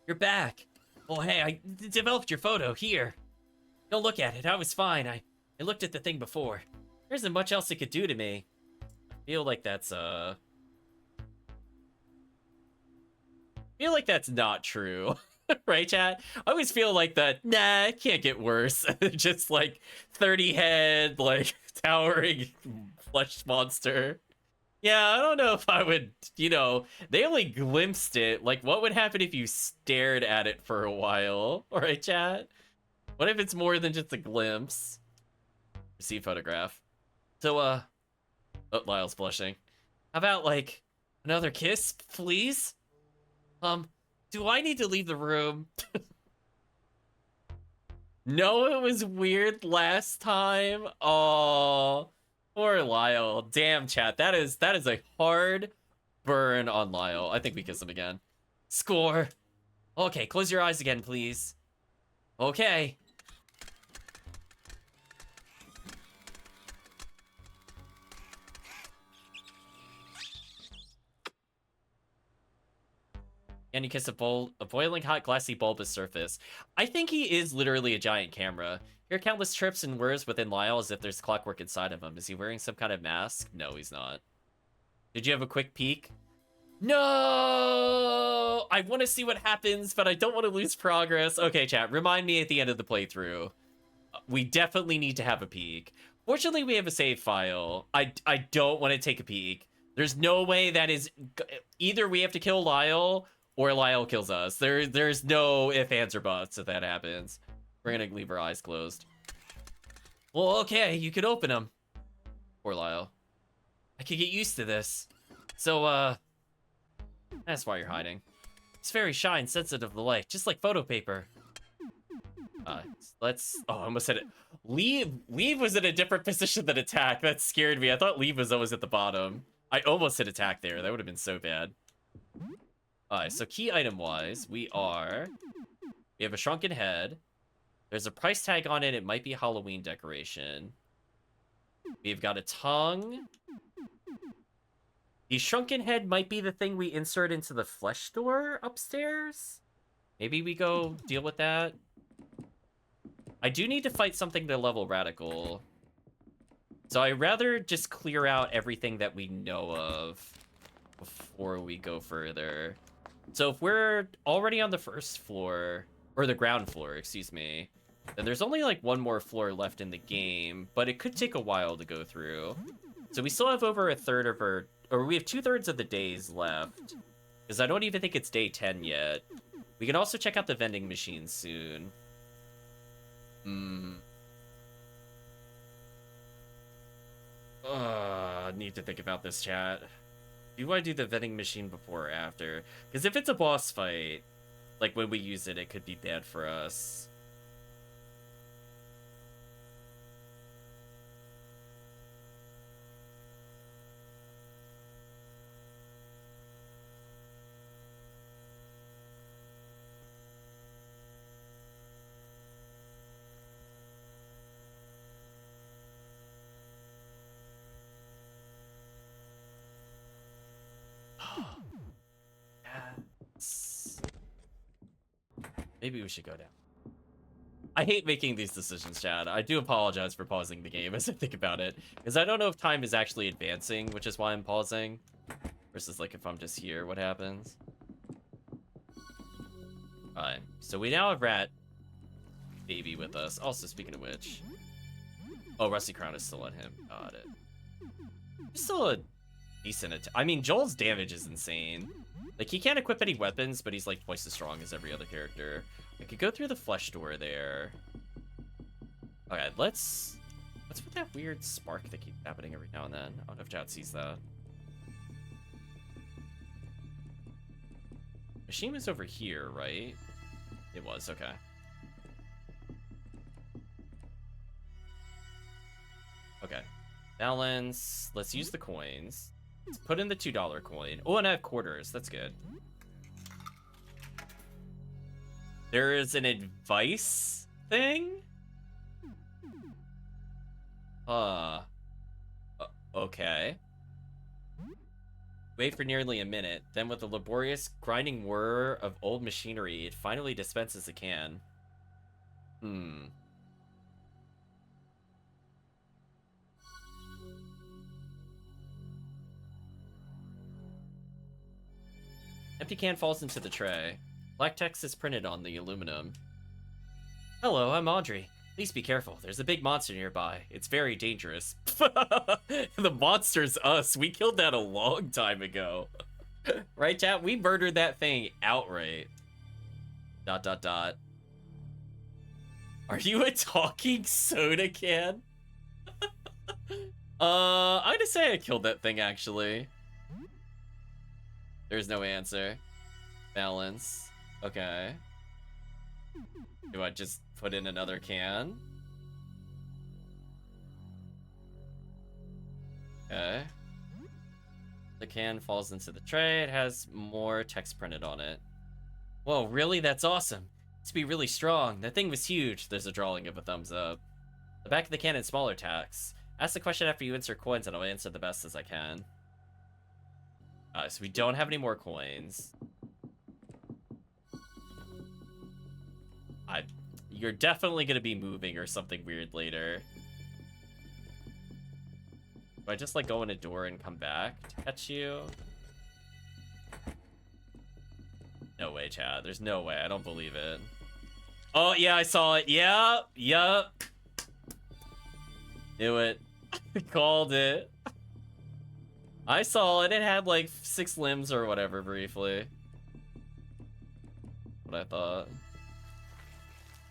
You're back! Oh, hey, I developed your photo, here. Don't look at it, I was fine. I looked at the thing before. There isn't much else it could do to me. I feel like that's, feel like that's not true. Right, chat? I always feel like that, nah, it can't get worse. Just like 30 head, like towering flesh monster. Yeah, I don't know if I would, they only glimpsed it. Like, what would happen if you stared at it for a while? All right, chat? What if it's more than just a glimpse? Receive photograph. So, oh, Lyle's blushing. How about, like, another kiss, please? Do I need to leave the room? No, it was weird last time. Oh, poor Lyle. Damn, chat. That is a hard burn on Lyle. I think we kiss him again. Score. Okay, close your eyes again, please. Okay. And you kiss a boiling hot, glassy, bulbous surface. I think he is literally a giant camera. Hear countless trips and whirs within Lyle as if there's clockwork inside of him. Is he wearing some kind of mask? No, he's not. Did you have a quick peek? No! I want to see what happens, but I don't want to lose progress. Okay, chat, remind me at the end of the playthrough. We definitely need to have a peek. Fortunately, we have a save file. I don't want to take a peek. There's no way that is... Either we have to kill Lyle, or Lyle kills us. There's no ifs, ands, or buts if that happens. We're gonna leave our eyes closed. Well, okay, you could open them. Poor Lyle. I could get used to this. So, that's why you're hiding. It's very shy and sensitive to the light, just like photo paper. Let's... Oh, I almost said it. Leave was in a different position than attack. That scared me. I thought leave was always at the bottom. I almost hit attack there. That would have been so bad. Alright, so key item-wise, we have a shrunken head. There's a price tag on it. It might be a Halloween decoration. We've got a tongue. The shrunken head might be the thing we insert into the flesh store upstairs. Maybe we go deal with that. I do need to fight something to level Radical. So I'd rather just clear out everything that we know of before we go further. So if we're already on the first floor, or the ground floor, excuse me, then there's only like one more floor left in the game, but it could take a while to go through. So we still have over a third of we have 2/3 of the days left, because I don't even think it's day 10 yet. We can also check out the vending machine soon. Need to think about this, chat. Do I do the vending machine before or after? Because if it's a boss fight, like when we use it, it could be bad for us. Maybe we should go down. I hate making these decisions, Chad. I do apologize for pausing the game as I think about it, because I don't know if time is actually advancing, which is why I'm pausing. Versus, like, if I'm just here, what happens? Alright, so we now have Rat Baby with us. Also, speaking of which... Oh, Rusty Crown is still on him. Got it. He's still a decent I mean, Joel's damage is insane. Like, he can't equip any weapons, but he's, like, twice as strong as every other character. I could go through the flesh door there. Okay, let's put that weird spark that keeps happening every now and then. I don't know if chat sees that. Machine was over here, right? It was, okay. Okay. Balance. Let's use the coins. Let's put in the $2 coin. Oh, and I have quarters. That's good. There is an advice thing? Okay. Wait for nearly a minute. Then with a laborious grinding whir of old machinery, it finally dispenses a can. Empty can falls into the tray. Black text is printed on the aluminum. Hello, I'm Audrey. Please be careful. There's a big monster nearby. It's very dangerous. The monster's us. We killed that a long time ago. Right, chat? We murdered that thing outright. ... Are you a talking soda can? I'm gonna say I killed that thing, actually. There's no answer. Balance. Okay. Do I just put in another can? Okay. The can falls into the tray. It has more text printed on it. Whoa, really? That's awesome. It's be really strong. That thing was huge. There's a drawing of a thumbs up. The back of the can had smaller text. Ask the question after you insert coins and I'll answer the best as I can. So we don't have any more coins. You're definitely gonna be moving or something weird later. Do I just like go in a door and come back to catch you? No way, Chad. There's no way. I don't believe it. Oh, yeah, I saw it. Yeah, yup. Knew it. Called it. I saw it. It had like 6 limbs or whatever briefly. What I thought.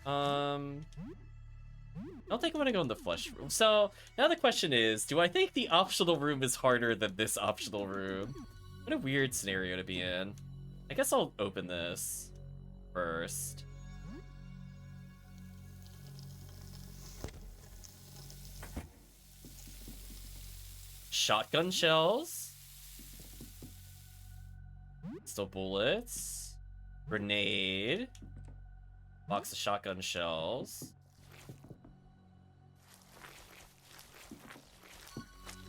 I don't think I'm gonna go in the flesh room. So now the question is, do I think the optional room is harder than this optional room? What a weird scenario to be in. I guess I'll open this first. Shotgun shells. Still bullets. Grenade. Box of shotgun shells.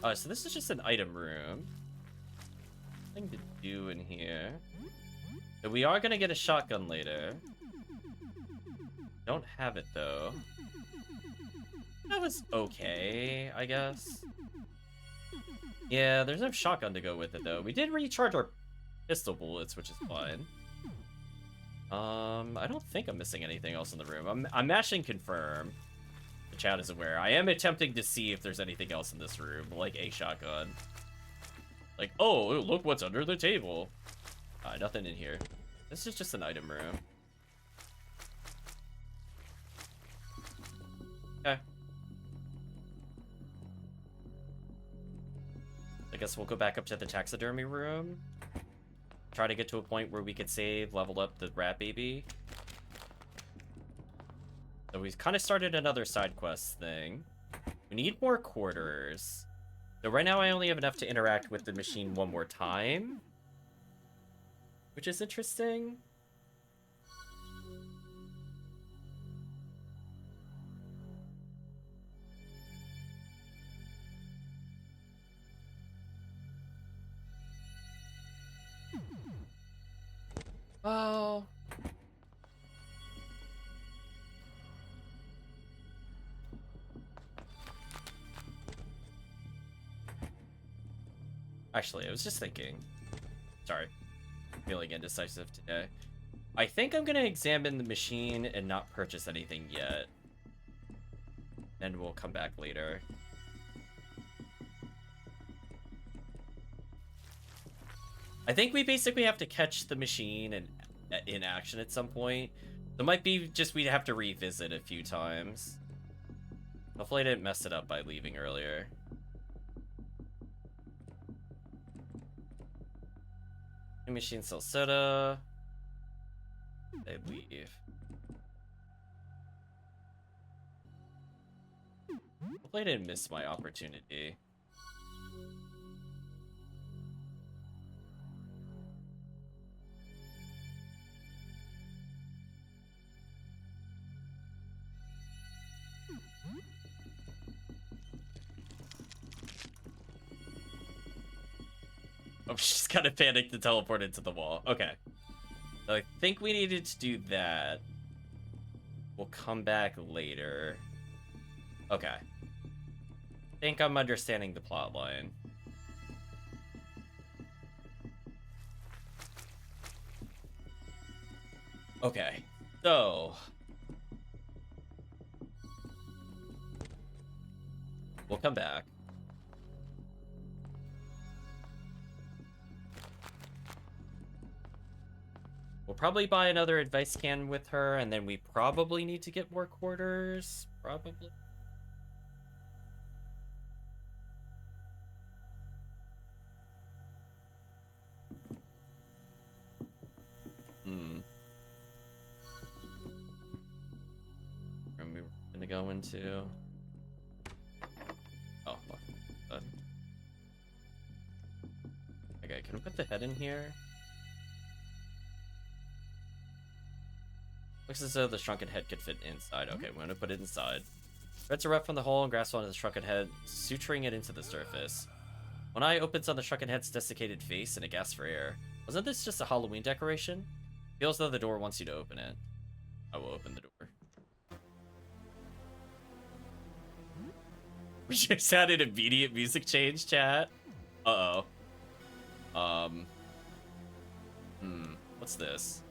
Oh, so this is just an item room. Nothing to do in here. So we are gonna get a shotgun later. Don't have it though. That was okay, I guess. Yeah, there's no shotgun to go with it though. We did recharge our pistol bullets, which is fine. I don't think I'm missing anything else in the room. I'm mashing confirm. The chat is aware. I am attempting to see if there's anything else in this room, like a shotgun. Like, oh, look what's under the table. Nothing in here. This is just an item room. Okay. I guess we'll go back up to the taxidermy room. Try to get to a point where we could save, level up the rat baby. So we've kind of started another side quest thing. We need more quarters. So right now I only have enough to interact with the machine one more time, which is interesting. Oh. Actually, I was just thinking. Sorry. Feeling indecisive today. I think I'm gonna examine the machine and not purchase anything yet. Then we'll come back later. I think we basically have to catch the machine in action at some point. So it might be just we'd have to revisit a few times. Hopefully I didn't mess it up by leaving earlier. New machine sells soda. They leave. Hopefully I didn't miss my opportunity. Oh, she's kind of panicked to teleport into the wall. Okay. So I think we needed to do that. We'll come back later. Okay. I think I'm understanding the plot line. Okay, so we'll come back. We'll probably buy another advice can with her, and then we probably need to get more quarters. Probably. Hmm. And we were gonna go into. Oh, fuck. Okay, can we put the head in here? Looks as though the shrunken head could fit inside. Okay, we're gonna put it inside. Threads erupt from the hole and grasp onto the shrunken head, suturing it into the surface. One eye opens on the shrunken head's desiccated face and it gasps for air. Wasn't this just a Halloween decoration? Feels though the door wants you to open it. I will open the door. We just had an immediate music change, chat. Uh-oh. What's this?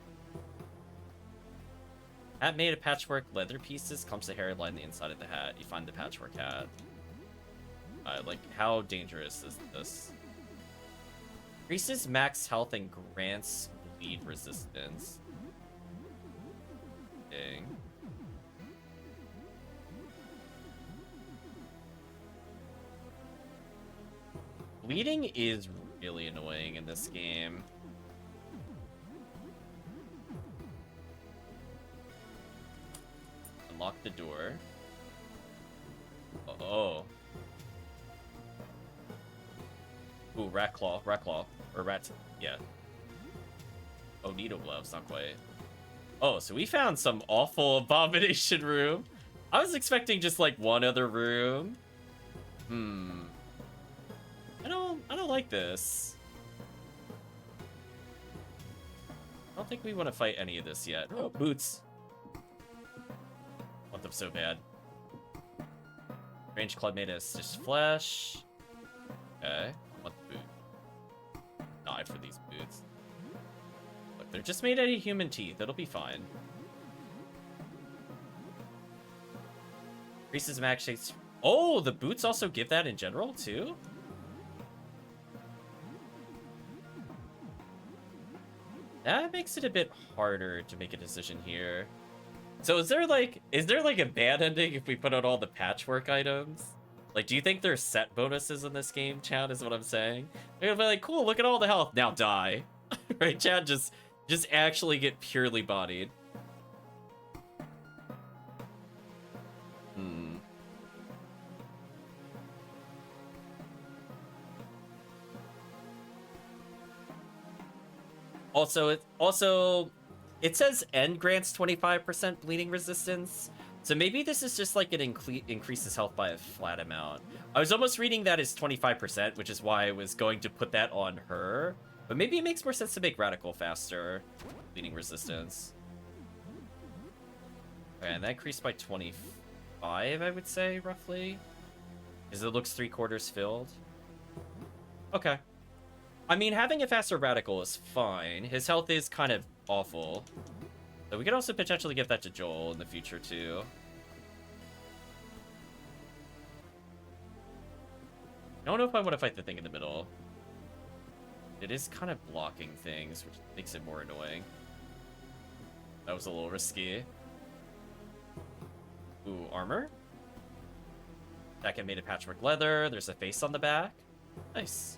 Hat made of patchwork leather pieces, clumps of hair line the inside of the hat. You find the patchwork hat. Like, how dangerous is this? Increases max health and grants bleed resistance. Dang. Bleeding is really annoying in this game. Unlock the door. Oh. Ooh, rat claw, or rat, yeah. Oh, needle gloves, not quite. Oh, so we found some awful abomination room. I was expecting just like one other room. I don't like this. I don't think we want to fight any of this yet. Oh, boots. Want them so bad. Range club made of stitched flesh. Okay. I want the boot. Die for these boots. Look, they're just made out of human teeth. It'll be fine. Increases max shakes. Oh, the boots also give that in general too? That makes it a bit harder to make a decision here. So is there like a bad ending if we put out all the patchwork items? Like, do you think there's set bonuses in this game, Chad, is what I'm saying? They're gonna be like, cool, look at all the health. Now die. Right, Chad? Just actually get purely bodied. Also, it says N grants 25% bleeding resistance. So maybe this is just like it increases health by a flat amount. I was almost reading that as 25%, which is why I was going to put that on her. But maybe it makes more sense to make Radical faster bleeding resistance. Okay, and that increased by 25, I would say, roughly. Because it looks 3/4 filled. Okay. I mean, having a faster Radical is fine. His health is kind of awful. So we could also potentially give that to Joel in the future, too. I don't know if I want to fight the thing in the middle. It is kind of blocking things, which makes it more annoying. That was a little risky. Ooh, armor? Jacket made of patchwork leather. There's a face on the back. Nice.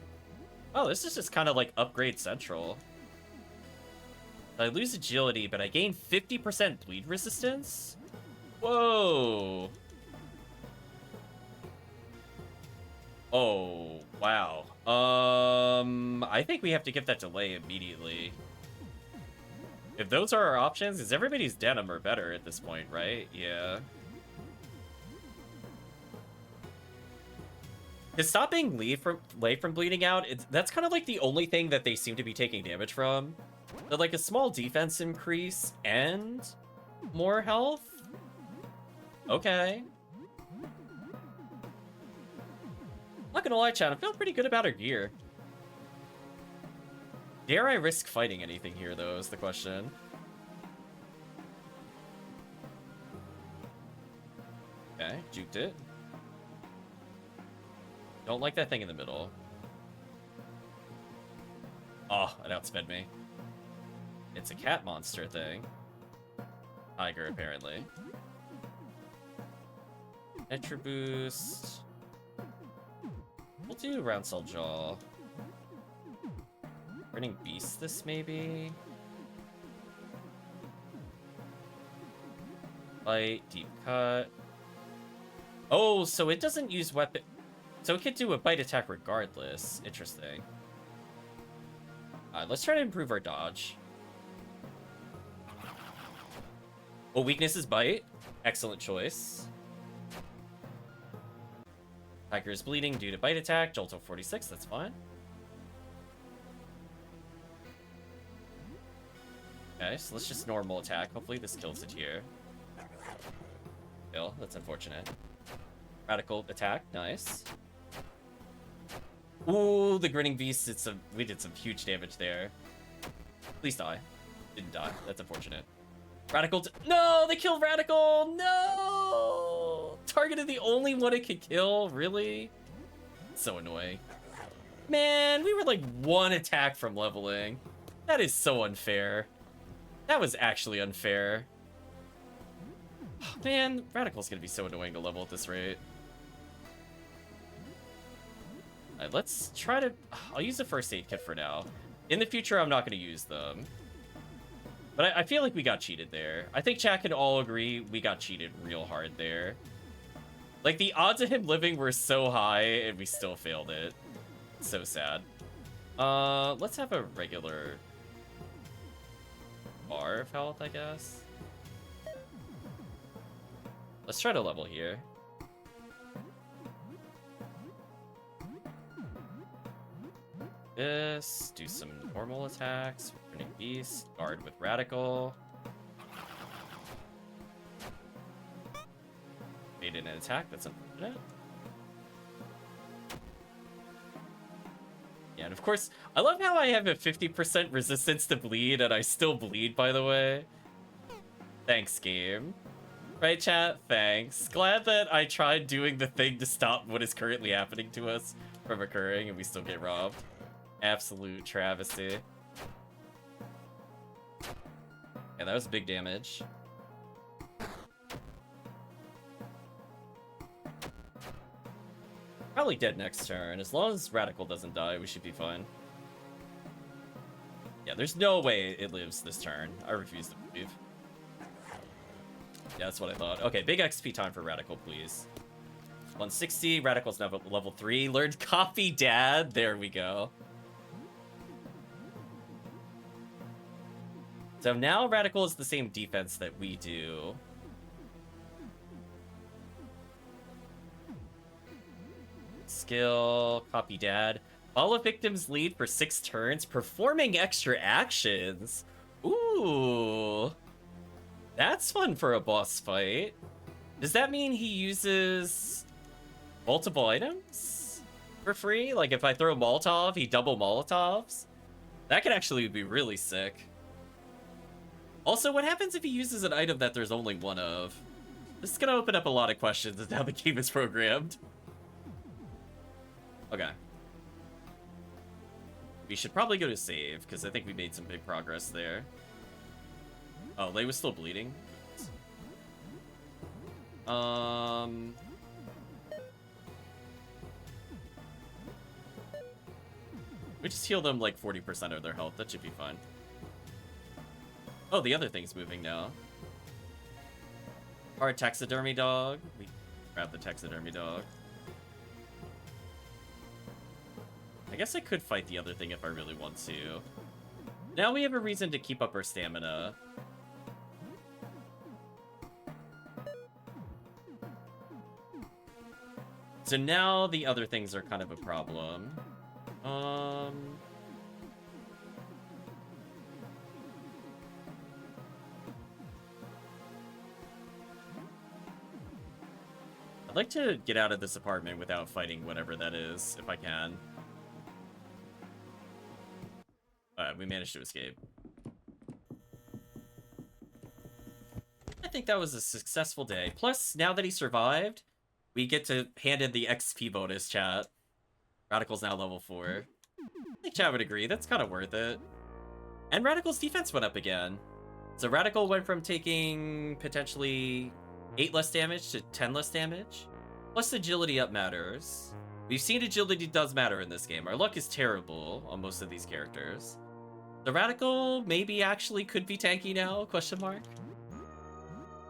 Oh, this is just kind of like upgrade central. I lose agility, but I gain 50% bleed resistance? Whoa. Oh, wow. I think we have to give that delay immediately. If those are our options, because everybody's denim or better at this point, right? Yeah. Because stopping Lee from bleeding out, that's kind of like the only thing that they seem to be taking damage from. So like a small defense increase and more health? Okay. Not gonna lie, Chad, I feel pretty good about her gear. Dare I risk fighting anything here, though, is the question. Okay, juked it. Don't like that thing in the middle. Oh, it outsped me. It's a cat monster thing. Tiger, apparently. Extra boost. We'll do round cell jaw. Burning beast this maybe. Bite, deep cut. Oh, so it doesn't use weapon. So it could do a bite attack regardless. Interesting. Let's try to improve our dodge. Oh, weakness is bite. Excellent choice. Tiger is bleeding due to bite attack. Jolt of 46, that's fine. Okay, so let's just normal attack. Hopefully this kills it here. Kill, that's unfortunate. Radical attack, nice. Ooh, the grinning beast, we did some huge damage there. Please die. Didn't die, that's unfortunate. Radical, no, they killed Radical, no! Targeted the only one it could kill, really? So annoying. Man, we were like one attack from leveling. That is so unfair. That was actually unfair. Man, Radical's gonna be so annoying to level at this rate. Alright, let's try to... I'll use the first aid kit for now. In the future, I'm not gonna use them. But I feel like we got cheated there. I think chat can all agree we got cheated real hard there. Like, the odds of him living were so high, and we still failed it. So sad. Let's have a regular bar of health, I guess. Let's try to level here. This, do some normal attacks. Burning Beast, guard with Radical. Made an attack, that's unfortunate. Yeah, and of course, I love how I have a 50% resistance to bleed, and I still bleed, by the way. Thanks, game. Right, chat? Thanks. Glad that I tried doing the thing to stop what is currently happening to us from occurring, and we still get robbed. Absolute travesty. Yeah, that was big damage. Probably dead next turn. As long as Radical doesn't die, we should be fine. Yeah, there's no way it lives this turn. I refuse to believe. Yeah, that's what I thought. Okay, big XP time for Radical, please. 160, Radical's now level 3. Learned Copy Dad. There we go. So now Radical is the same defense that we do. Skill, Copy Dad. Follow victim's lead for 6 turns, performing extra actions. Ooh. That's fun for a boss fight. Does that mean he uses multiple items for free? Like if I throw Molotov, he double Molotovs? That could actually be really sick. Also, what happens if he uses an item that there's only one of? This is gonna open up a lot of questions as how the game is programmed. Okay. We should probably go to save, because I think we made some big progress there. Oh, Lei was still bleeding. We just heal them like 40% of their health. That should be fine. Oh, the other thing's moving now. Our taxidermy dog. We grab the taxidermy dog. I guess I could fight the other thing if I really want to. Now we have a reason to keep up our stamina. So now the other things are kind of a problem. I'd like to get out of this apartment without fighting whatever that is, if I can. Alright, we managed to escape. I think that was a successful day. Plus, now that he survived, we get to hand in the XP bonus, chat. Radical's now level 4. I think chat would agree. That's kind of worth it. And Radical's defense went up again. So Radical went from taking potentially 8 less damage to 10 less damage. Plus agility up matters. We've seen agility does matter in this game. Our luck is terrible on most of these characters. The Radical maybe actually could be tanky now, question mark.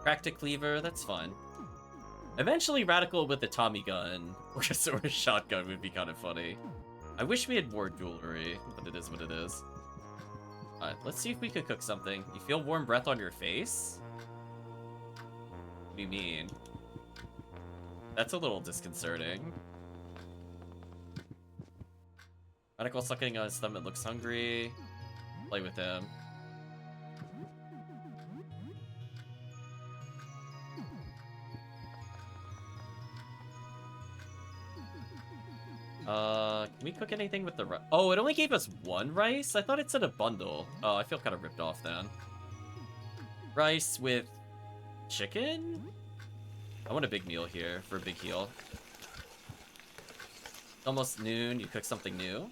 Cracked a cleaver, that's fun. Eventually Radical with a Tommy gun or a shotgun would be kind of funny. I wish we had more jewelry, but it is what it is. Alright, let's see if we could cook something. You feel warm breath on your face? What do you mean? That's a little disconcerting. Radical sucking on his stomach looks hungry. Play with him. Can we cook anything with the rice? Oh, it only gave us 1 rice? I thought it said a bundle. Oh, I feel kind of ripped off then. Rice with chicken? I want a big meal here for a big heal. Almost noon, you cook something new.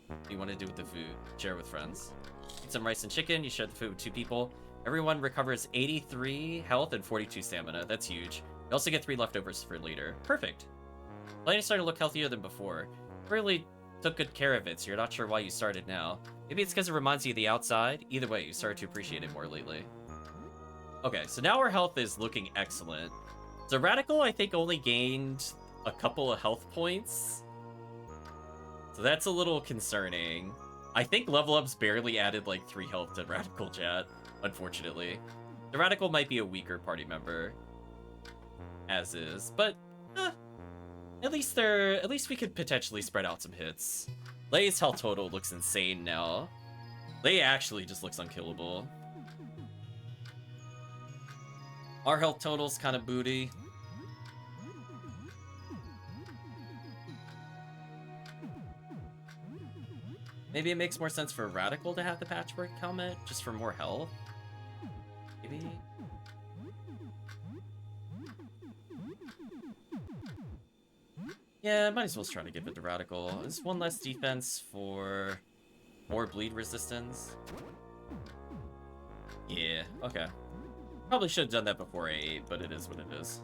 What do you want to do with the food? Share with friends. Eat some rice and chicken, you share the food with 2 people. Everyone recovers 83 health and 42 stamina. That's huge. You also get 3 leftovers for later. Perfect. Planning starting to look healthier than before. Really took good care of it, so you're not sure why you started now. Maybe it's because it reminds you of the outside. Either way, you started to appreciate it more lately. Okay, so now our health is looking excellent. So Radical, I think, only gained a couple of health points. So that's a little concerning. I think level ups barely added like 3 health to Radical, chat, unfortunately. The Radical might be a weaker party member, as is, but at least we could potentially spread out some hits. Lei's health total looks insane now. Lei actually just looks unkillable. Our health total's kind of booty. Maybe it makes more sense for Radical to have the patchwork helmet, just for more health. Maybe. Yeah, might as well try to give it to Radical. It's 1 less defense for more bleed resistance. Yeah, okay. Probably should have done that before A8, but it is what it is.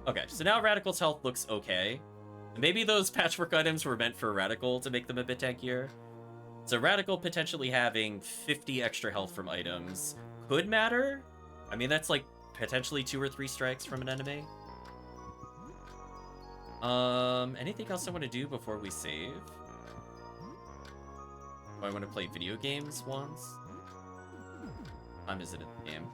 Okay, so now Radical's health looks okay. Maybe those patchwork items were meant for Radical to make them a bit tankier. So Radical potentially having 50 extra health from items could matter. I mean, that's like potentially 2 or 3 strikes from an enemy. Anything else I want to do before we save? Do I want to play video games once? What time is it in the game?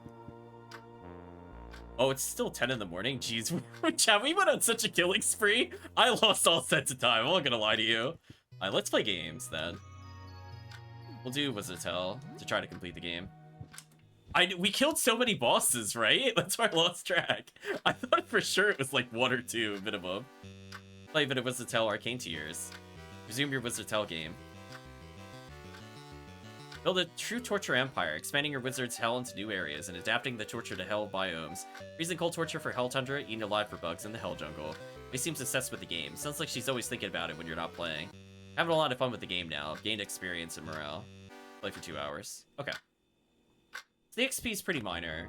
Oh, it's still 10 in the morning? Jeez, chat, we went on such a killing spree. I lost all sense of time, I'm not gonna lie to you. Alright, let's play games then. We'll do Wizard's Hell to try to complete the game. We killed so many bosses, right? That's why I lost track. I thought for sure it was like 1 or 2 minimum. Play a bit of Wizard's Hell Arcane Tiers. Resume your Wizard's Hell game. Build a true torture empire, expanding your Wizard's Hell into new areas and adapting the torture to Hell biomes. Freezing cold torture for Hell Tundra, eating alive for bugs in the Hell Jungle. He seems obsessed with the game. Sounds like she's always thinking about it when you're not playing. Having a lot of fun with the game now. Gained experience and morale. Play for 2 hours. Okay. So the XP is pretty minor.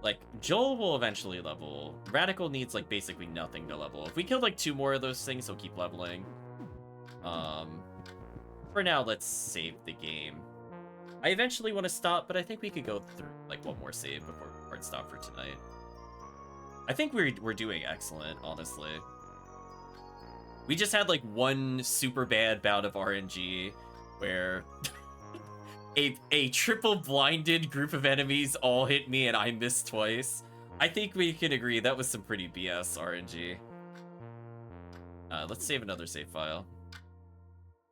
Like, Joel will eventually level. Radical needs, like, basically nothing to level. If we kill, like, 2 more of those things, he'll keep leveling. For now, let's save the game. I eventually want to stop, but I think we could go through, like, 1 more save before we hard stop for tonight. I think we're doing excellent, honestly. We just had, like, 1 super bad bout of RNG where... A triple blinded group of enemies all hit me and I missed twice. I think we can agree that was some pretty BS RNG. Let's save another save file.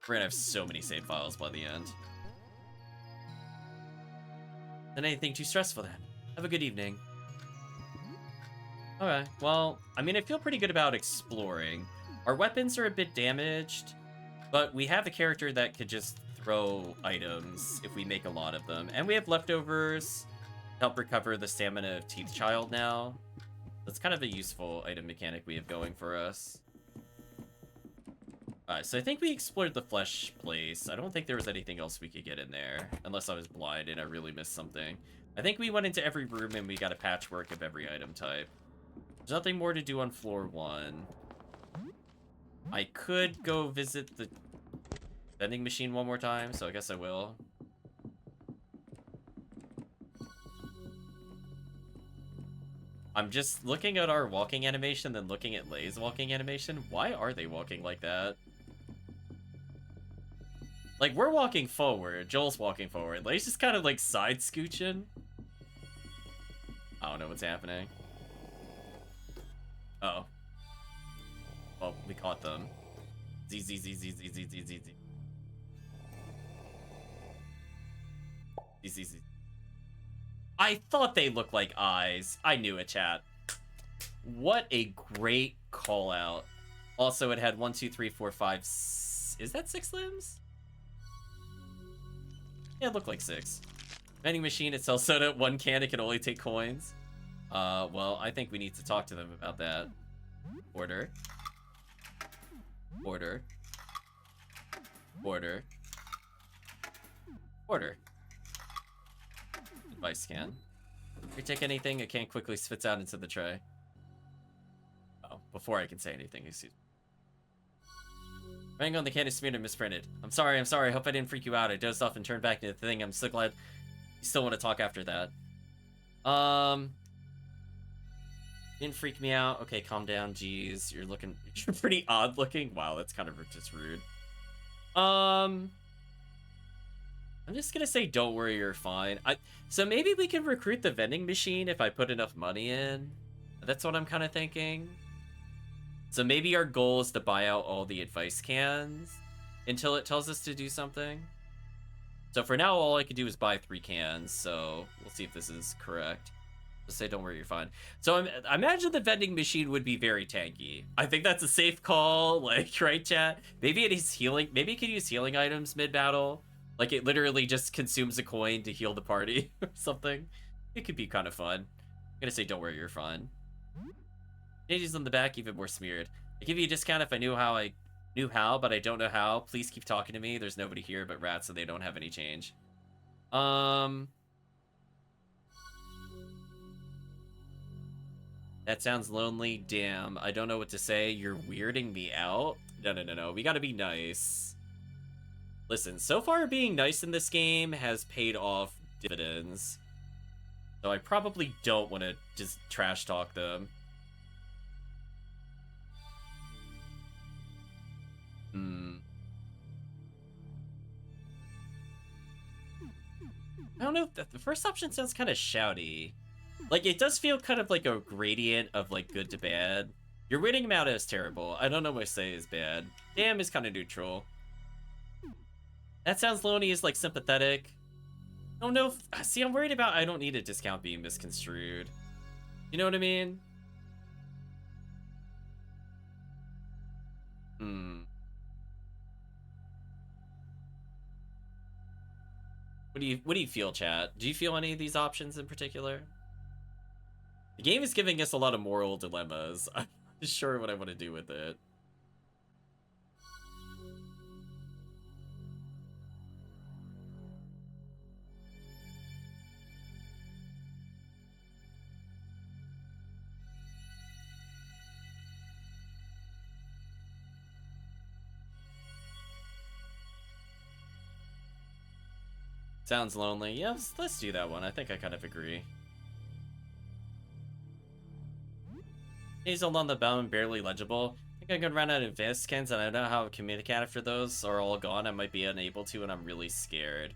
We're gonna have so many save files by the end. Not anything too stressful then. Have a good evening. Okay, well, I mean, I feel pretty good about exploring. Our weapons are a bit damaged. But we have a character that could just throw items if we make a lot of them. And we have leftovers to help recover the stamina of Teeth Child now. That's kind of a useful item mechanic we have going for us. So I think we explored the flesh place. I don't think there was anything else we could get in there. Unless I was blind and I really missed something. I think we went into every room and we got a patchwork of every item type. There's nothing more to do on floor 1. I could go visit the vending machine one more time, so I guess I will. I'm just looking at our walking animation, then looking at Lay's walking animation. Why are they walking like that? Like, we're walking forward. Joel's walking forward. Lay's just kind of, like, side scooching. I don't know what's happening. Uh-oh. Well, we caught them. Z, Z, Z, Z, Z, Z, Z, Z, Z. Z, Z, Z. I thought they looked like eyes. I knew it, chat. What a great call out. Also, it had 1, 2, 3, 4, 5. Is that 6 limbs? Yeah, it looked like 6. Vending machine, it sells soda. 1 can, it can only take coins. Well, I think we need to talk to them about that. Order. Order. Order. Order. Advice scan. If you take anything, it can quickly spits out into the tray. Oh, before I can say anything, excuse me. Writing on the can is smeared and misprinted. I'm sorry, I hope I didn't freak you out. I dozed off and turned back into the thing. I'm so glad you still want to talk after that. Didn't freak me out. Okay, calm down, jeez. You're pretty odd looking. Wow, that's kind of just rude. I'm just gonna say, don't worry, you're fine. So maybe we can recruit the vending machine if I put enough money in. That's what I'm kind of thinking. So maybe our goal is to buy out all the advice cans until it tells us to do something. So for now, all I can do is buy 3 cans. So we'll see if this is correct. Just say, don't worry, you're fine. So I imagine the vending machine would be very tanky. I think that's a safe call, like, right, chat? Maybe it is healing. Maybe it can use healing items mid-battle. Like, it literally just consumes a coin to heal the party or something. It could be kind of fun. I'm gonna say, don't worry, you're fine. Pages on the back, even more smeared. I give you a discount if I knew how, but I don't know how. Please keep talking to me. There's nobody here but rats, so they don't have any change. That sounds lonely. Damn, I don't know what to say. You're weirding me out. No. We gotta be nice. Listen, so far being nice in this game has paid off dividends. So I probably don't want to just trash talk them. I don't know, the first option sounds kind of shouty. Like, it does feel kind of like a gradient of, like, good to bad. You're weirding him out as terrible. I don't know what to say is bad. Damn is kind of neutral. That sounds lonely is, like, sympathetic. I don't know if... See, I'm worried about I don't need a discount being misconstrued. You know what I mean? What do you feel, chat? Do you feel any of these options in particular? The game is giving us a lot of moral dilemmas. I'm not sure what I want to do with it. Sounds lonely. Yeah, let's do that one. I think I kind of agree. Hazel on the bottom, barely legible. I think I'm gonna run out of advanced skins, and I don't know how to communicate after those are all gone. I might be unable to, and I'm really scared.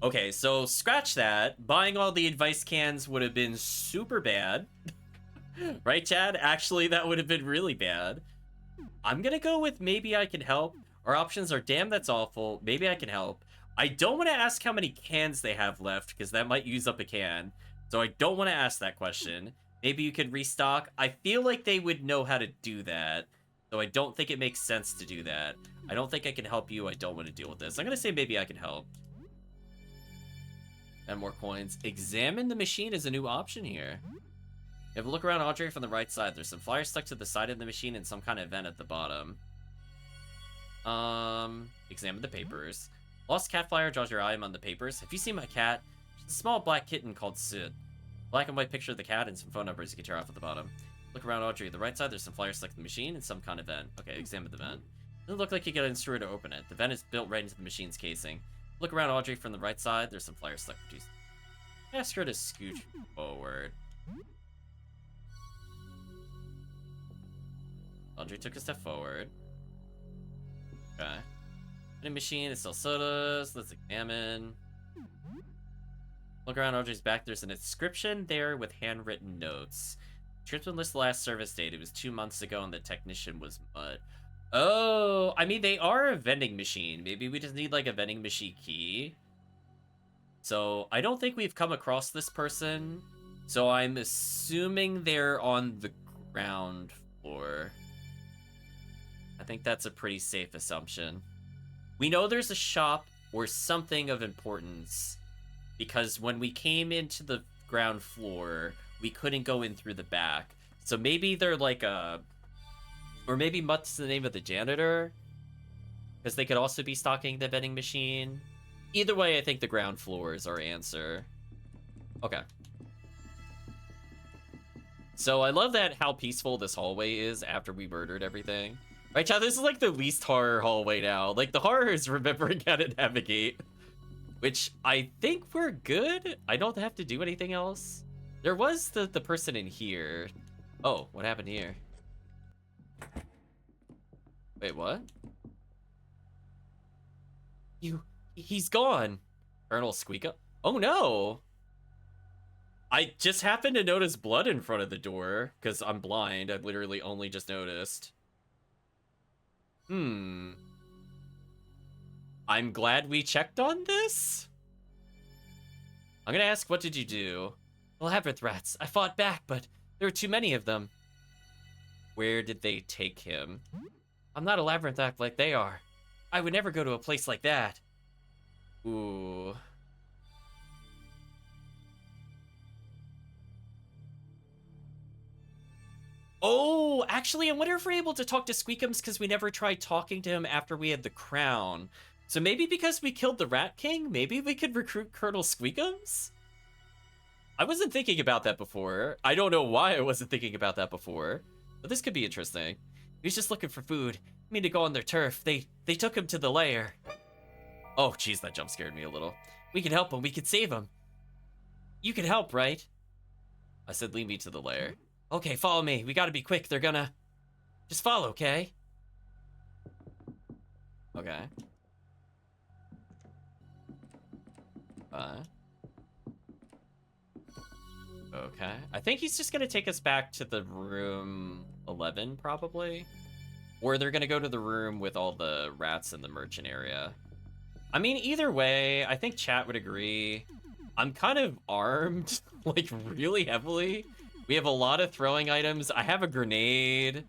Okay, so scratch that. Buying all the advice cans would have been super bad. Right, Chad? Actually, that would have been really bad. I'm gonna go with maybe I can help. Our options are damn, that's awful. Maybe I can help. I don't want to ask how many cans they have left, because that might use up a can. So I don't want to ask that question. Maybe you could restock. I feel like they would know how to do that. So I don't think it makes sense to do that. I don't think I can help you. I don't want to deal with this. I'm going to say maybe I can help. And more coins. Examine the machine is a new option here. You have a look around Audrey from the right side. There's some flyers stuck to the side of the machine and some kind of vent at the bottom. Examine the papers. Lost cat flyer draws your eye on the papers. Have you seen my cat? She's a small black kitten called Sid. Black and white picture of the cat and some phone numbers you can tear off at the bottom. Look around Audrey. The right side, there's some flyers stuck in the machine and some kind of vent. Okay, examine the vent. Doesn't look like you got an screw to open it. The vent is built right into the machine's casing. Look around Audrey from the right side. There's some flyers stuck. Ask her to scooch forward. Audrey took a step forward. Okay. Vending machine, it sells sodas. Let's examine. Look around Audrey's back. There's an inscription there with handwritten notes. Description lists the last service date. It was 2 months ago and the technician was mud. Oh, I mean, they are a vending machine. Maybe we just need like a vending machine key. So I don't think we've come across this person. So I'm assuming they're on the ground floor. I think that's a pretty safe assumption. We know there's a shop or something of importance because when we came into the ground floor, we couldn't go in through the back. So maybe they're like a... Or maybe Mutt's the name of the janitor, because they could also be stocking the vending machine. Either way, I think the ground floor is our answer. Okay. So I love that how peaceful this hallway is after we murdered everything. Right, chat? This is like the least horror hallway now. Like, the horror is remembering how to navigate. Which, I think we're good. I don't have to do anything else. There was the person in here. Oh, what happened here? Wait, what? He's gone. Colonel Squeakup? Oh, no! I just happened to notice blood in front of the door, because I'm blind. I literally only just noticed. I'm glad we checked on this. I'm gonna ask, what did you do? Labyrinth rats. I fought back, but there were too many of them. Where did they take him? I'm not a labyrinth act like they are. I would never go to a place like that. Ooh. Oh, actually, I wonder if we're able to talk to Squeakums because we never tried talking to him after we had the crown. So maybe because we killed the Rat King, maybe we could recruit Colonel Squeakums? I wasn't thinking about that before. I don't know why I wasn't thinking about that before, but this could be interesting. He was just looking for food. I mean to go on their turf. They took him to the lair. Oh, jeez, that jump scared me a little. We can help him. We can save him. You can help, right? I said lead me to the lair. Okay, follow me. We gotta be quick. They're gonna... Just follow, okay? Okay. Okay. I think he's just gonna take us back to the room 11, probably. Or they're gonna go to the room with all the rats in the merchant area. I mean, either way, I think chat would agree. I'm kind of armed, like, really heavily. We have a lot of throwing items. I have a grenade.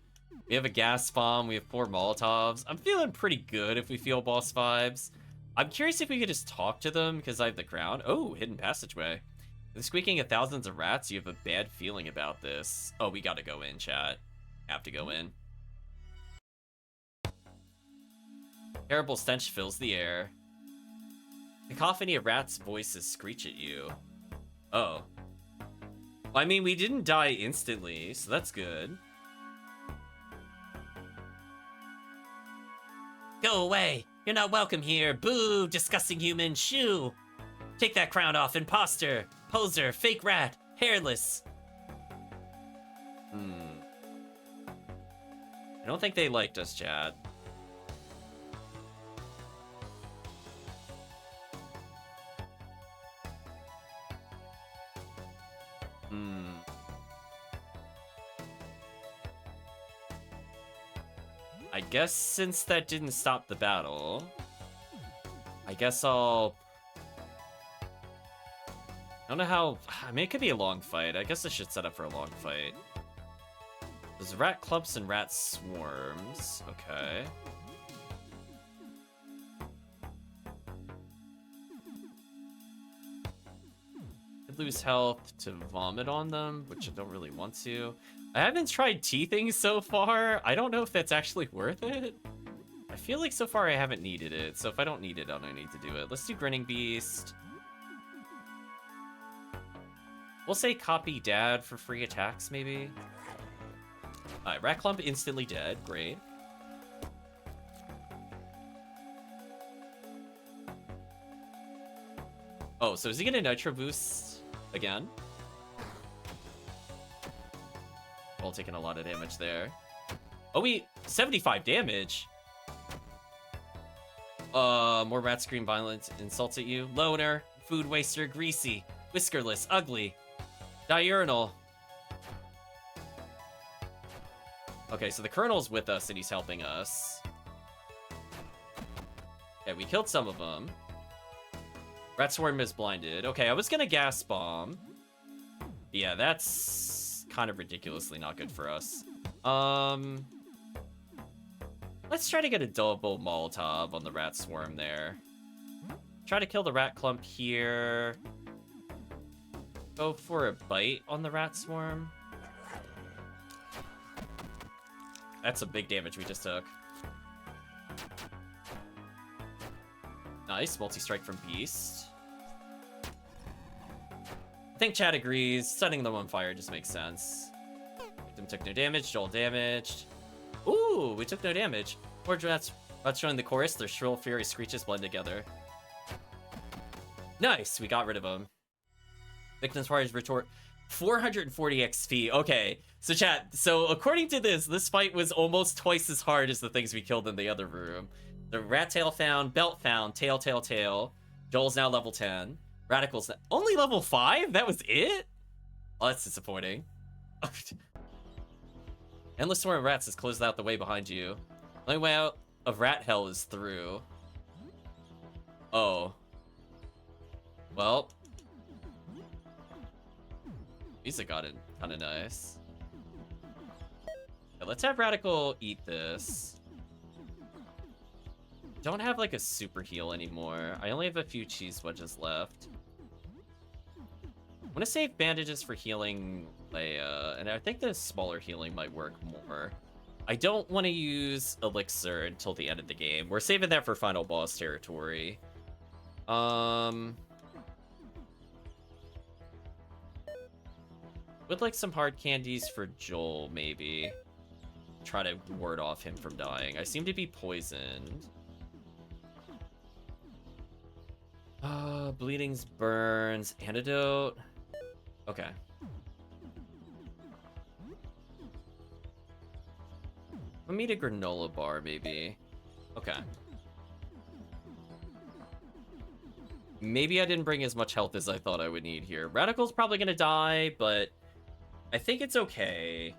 We have a gas bomb. We have 4 Molotovs. I'm feeling pretty good if we feel boss vibes. I'm curious if we could just talk to them because I have the crown. Oh, hidden passageway. The squeaking of thousands of rats, you have a bad feeling about this. Oh, we gotta go in, chat. Have to go in. Terrible stench fills the air. Cacophony of rats' voices screech at you. Oh. I mean, we didn't die instantly, so that's good. Go away! You're not welcome here! Boo! Disgusting human! Shoo! Take that crown off, imposter! Poser! Fake rat! Hairless! I don't think they liked us, Chad. I guess since that didn't stop the battle, I guess I'll... don't know how... I mean, it could be a long fight. I guess I should set up for a long fight. There's rat clumps and rat swarms. Okay. Could lose health to vomit on them, which I don't really want to. I haven't tried teething so far. I don't know if that's actually worth it. I feel like so far I haven't needed it, so if I don't need it, I don't need to do it. Let's do Grinning Beast. We'll say copy Dad for free attacks, maybe. Alright, Rat Clump instantly dead. Great. Oh, so is he gonna Nitro Boost again? All taking a lot of damage there. Oh, 75 damage? More rat scream violent insults at you. Loner, food waster, greasy, whiskerless, ugly, diurnal. Okay, so the Colonel's with us and he's helping us. Okay, we killed some of them. Rat Swarm is blinded. Okay, I was gonna Gas Bomb. Yeah, that's kind of ridiculously not good for us. Let's try to get a double Molotov on the Rat Swarm there. Try to kill the Rat Clump here. Go for a bite on the Rat Swarm. That's a big damage we just took. Nice, multi-strike from Beast. I think Chad agrees. Setting them on fire just makes sense. Victim took no damage, Joel damaged. Ooh, we took no damage. More rats join the chorus, their shrill fury screeches blend together. Nice, we got rid of them. Victim's fires retort. 440 XP. Okay, so chat, so according to this fight was almost twice as hard as the things we killed in the other room. The rat tail found, belt found, tail, tail, tail. Joel's now level 10. Radical's only level 5? That was it? Oh, that's disappointing. Endless swarm of rats has closed out the way behind you. The only way out of rat hell is through. Oh. Well. Music got it kind of nice. Okay, let's have Radical eat this. Don't have like a super heal anymore. I only have a few cheese wedges left. I'm gonna save bandages for healing Leia, and I think the smaller healing might work more. I don't want to use Elixir until the end of the game. We're saving that for final boss territory. Would like some hard candies for Joel, maybe. Try to ward off him from dying. I seem to be poisoned. Bleedings, burns, antidote. Okay. Let me eat a granola bar, maybe. Okay. Maybe I didn't bring as much health as I thought I would need here. Radical's probably gonna die, but I think it's okay.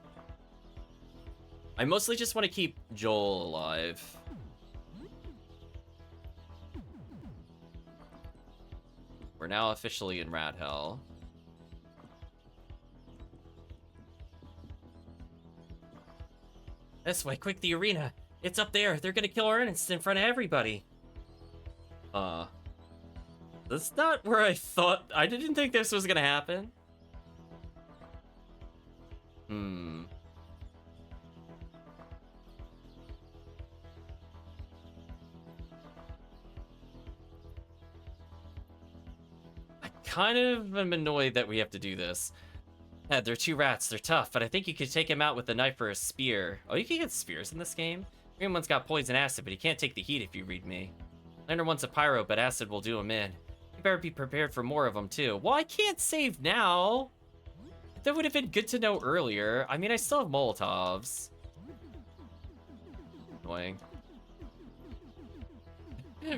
I mostly just want to keep Joel alive. We're now officially in rat hell. This way, quick, the arena. It's up there. They're gonna kill Ernest in front of everybody. That's not where I thought. I didn't think this was gonna happen. I kind of am annoyed that we have to do this. Yeah, they're two rats. They're tough, but I think you could take him out with a knife or a spear. Oh, you can get spears in this game? Green one's got poison acid, but he can't take the heat if you read me. Lander wants a pyro, but acid will do him in. You better be prepared for more of them, too. Well, I can't save now. That would have been good to know earlier. I mean, I still have Molotovs. Annoying.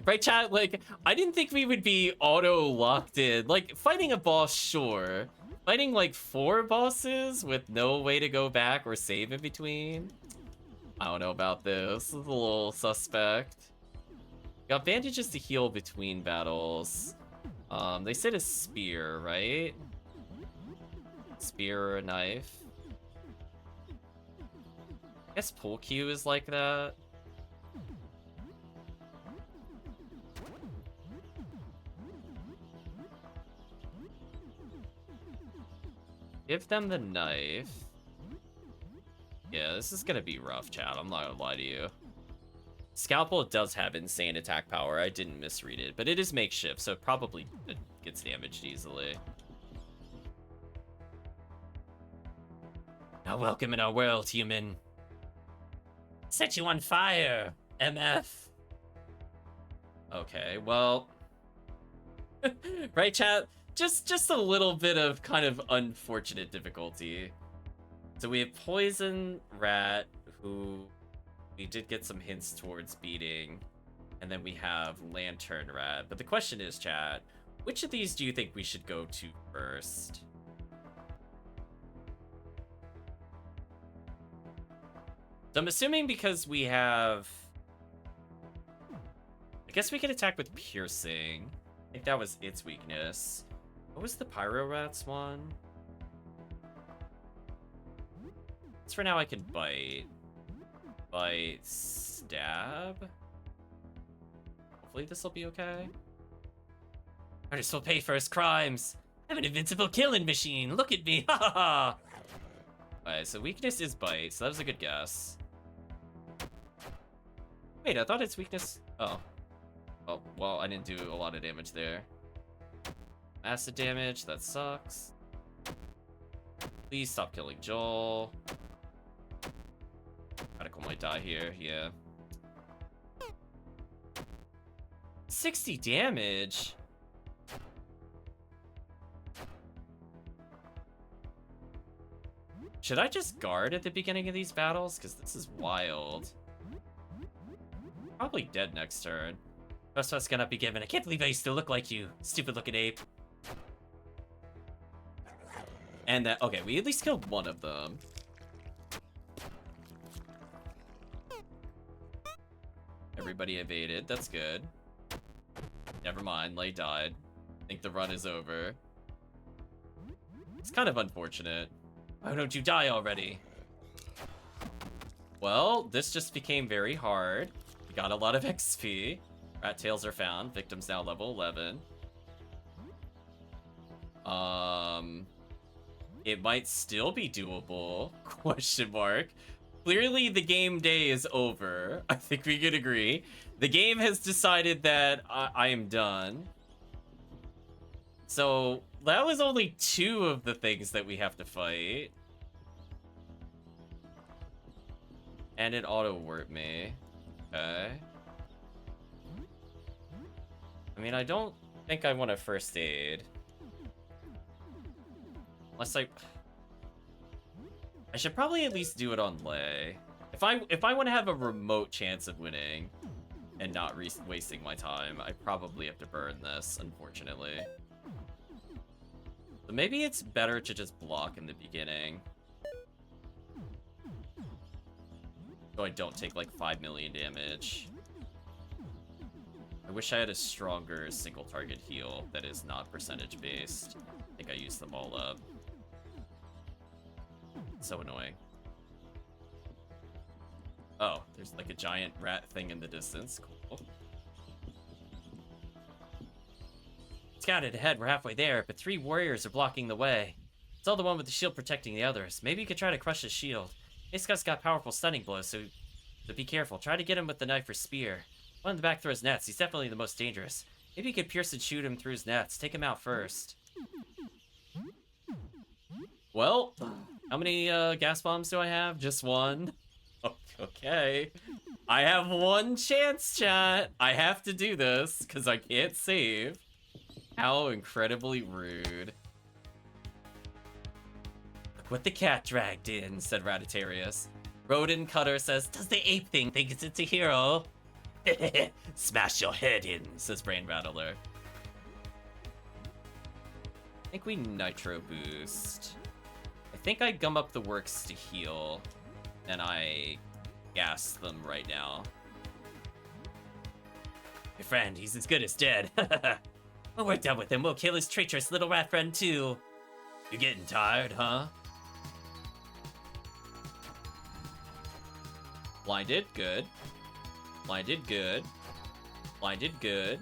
Right, chat? Like, I didn't think we would be auto-locked in. Like, fighting a boss, sure. Fighting, like, 4 bosses with no way to go back or save in between? I don't know about this. This is a little suspect. Got bandages to heal between battles. They said a spear, right? Spear or a knife. I guess pull Q is like that. Give them the knife. Yeah, this is gonna be rough, chat. I'm not gonna lie to you. Scalpel does have insane attack power. I didn't misread it, but it is makeshift, so it probably gets damaged easily. Now welcome in our world, human. Set you on fire, MF. Okay, well... right, chat? Just a little bit of kind of unfortunate difficulty. So we have Poison Rat, who we did get some hints towards beating. And then we have Lantern Rat. But the question is, chat, which of these do you think we should go to first? So I'm assuming because we have... I guess we could attack with Piercing. I think that was its weakness. What was the Pyro Rats one? So for now I can Bite. Bite, Stab. Hopefully this will be okay. Artist will pay for his crimes. I'm an invincible killing machine. Look at me. Ha ha ha. Alright, so weakness is Bite, so that was a good guess. Wait, I thought its weakness... Oh. Oh, well, I didn't do a lot of damage there. Acid damage, that sucks. Please stop killing Joel. Radical might die here, yeah. 60 damage? Should I just guard at the beginning of these battles? Because this is wild. Probably dead next turn. Trespass cannot be given. I can't believe I used to look like you. Stupid looking ape. And that, okay, we at least killed one of them. Everybody evaded, that's good. Never mind, Lay died. I think the run is over. It's kind of unfortunate. Why don't you die already? Well, this just became very hard. We got a lot of XP. Rat tails are found. Victims now level 11. It might still be doable, question mark. Clearly the game day is over. I think we could agree. The game has decided that I am done. So that was only 2 of the things that we have to fight. And it auto-warped me. Okay. I mean, I don't think I want a first aid. Unless I should probably at least do it on Lay. If I want to have a remote chance of winning and not wasting my time, I probably have to burn this, unfortunately. So maybe it's better to just block in the beginning. So I don't take like 5 million damage. I wish I had a stronger single target heal that is not percentage based. I think I used them all up. So annoying. Oh, there's like a giant rat thing in the distance. Cool. Scouted ahead, we're halfway there, but 3 warriors are blocking the way. It's all the one with the shield protecting the others. Maybe you could try to crush his shield. This guy's got powerful stunning blows, so be careful. Try to get him with the knife or spear. One in the back throws nets. He's definitely the most dangerous. Maybe you could pierce and shoot him through his nets. Take him out first. Well, how many gas bombs do I have? Just one? Okay. I have one chance, chat. I have to do this, because I can't save. How incredibly rude. Look what the cat dragged in, said Ratatarius. Rodin Cutter says, does the ape thing think it's a hero? Smash your head in, says Brain Rattler. I think we Nitro Boost. I think I gum up the works to heal, and I gas them right now. Your friend, he's as good as dead. When we're done with him, we'll kill his traitorous little rat friend too. You getting tired, huh? Blinded, good. Blinded, good. Blinded, good.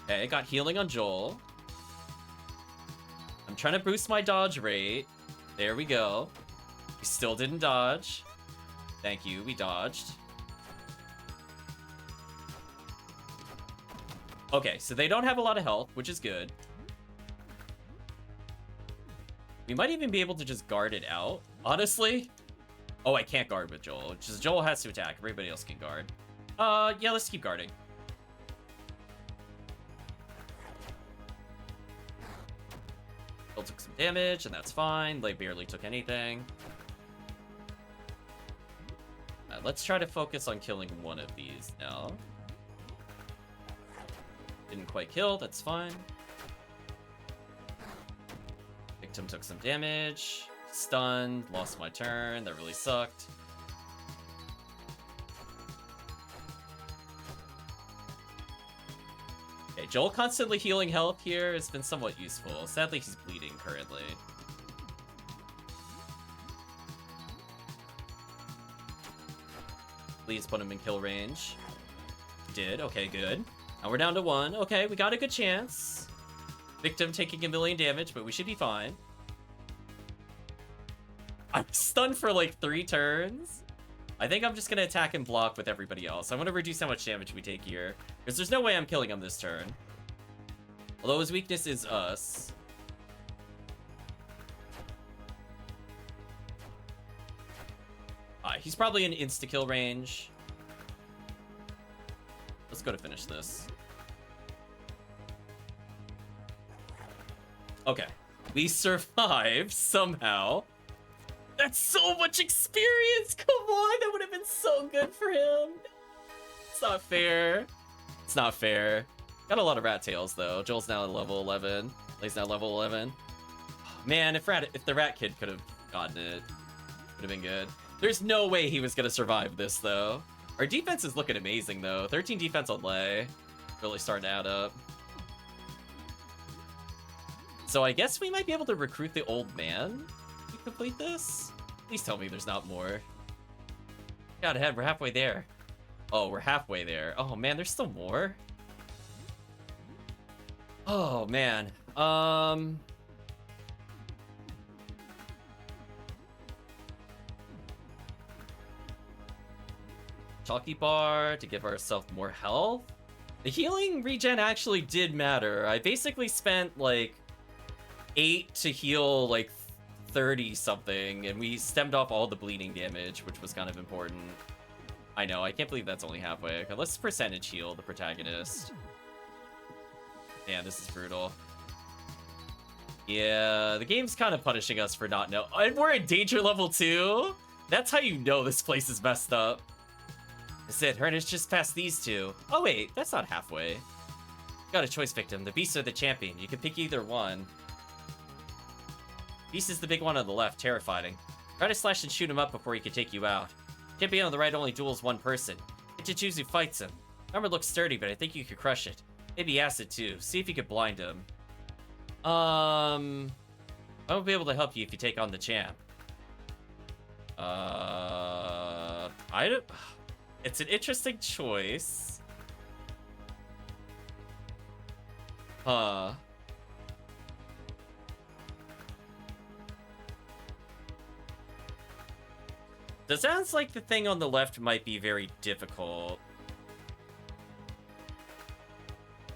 Okay, got healing on Joel. I'm trying to boost my dodge rate. There we go. We still didn't dodge. Thank you, we dodged. Okay, so they don't have a lot of health, which is good. We might even be able to just guard it out, honestly. Oh, I can't guard with Joel. Just Joel has to attack. Everybody else can guard. Yeah, let's keep guarding. Joel took some damage, and that's fine. They barely took anything. Let's try to focus on killing one of these now. Didn't quite kill, that's fine. Victim took some damage. Stunned, lost my turn, that really sucked. Okay, Joel constantly healing health here has been somewhat useful. Sadly, he's bleeding currently. Please put him in kill range. Did, okay, good. Now we're down to 1. Okay, we got a good chance. Victim taking 1,000,000 damage, but we should be fine. I'm stunned for like 3 turns. I think I'm just gonna attack and block with everybody else. I want to reduce how much damage we take here, because there's no way I'm killing him this turn. Although his weakness is us. He's probably in insta-kill range. Let's go to finish this. Okay. We survived somehow. That's so much experience! Come on, that would have been so good for him. It's not fair. It's not fair. Got a lot of rat tails, though. Joel's now at level 11. Lay's now level 11. Man, if the rat kid could have gotten it, would have been good. There's no way he was going to survive this, though. Our defense is looking amazing, though. 13 defense on Lay. Really starting to add up. So I guess we might be able to recruit the old man to complete this? Please tell me there's not more. God, ahead, we're halfway there. Oh, we're halfway there. Oh, man, there's still more? Oh, man. Chalky bar to give ourselves more health. The healing regen actually did matter. I basically spent like 8 to heal like 30 something, and we stemmed off all the bleeding damage, which was kind of important. I know, I can't believe that's only halfway. Okay, let's percentage heal the protagonist. Man, this is brutal. Yeah, the game's kind of punishing us for not knowing. And we're at danger level 2? That's how you know this place is messed up. That's it, Hern is just past these 2. Oh wait, that's not halfway. Got a choice, Victim. The beast or the champion. You can pick either one. Beast is the big one on the left, terrifying. Try to slash and shoot him up before he can take you out. Champion on the right only duels one person. Get to choose who fights him. Armor looks sturdy, but I think you could crush it. Maybe acid too. See if you could blind him. I won't be able to help you if you take on the champ. I don't... It's an interesting choice. Huh. That sounds like the thing on the left might be very difficult.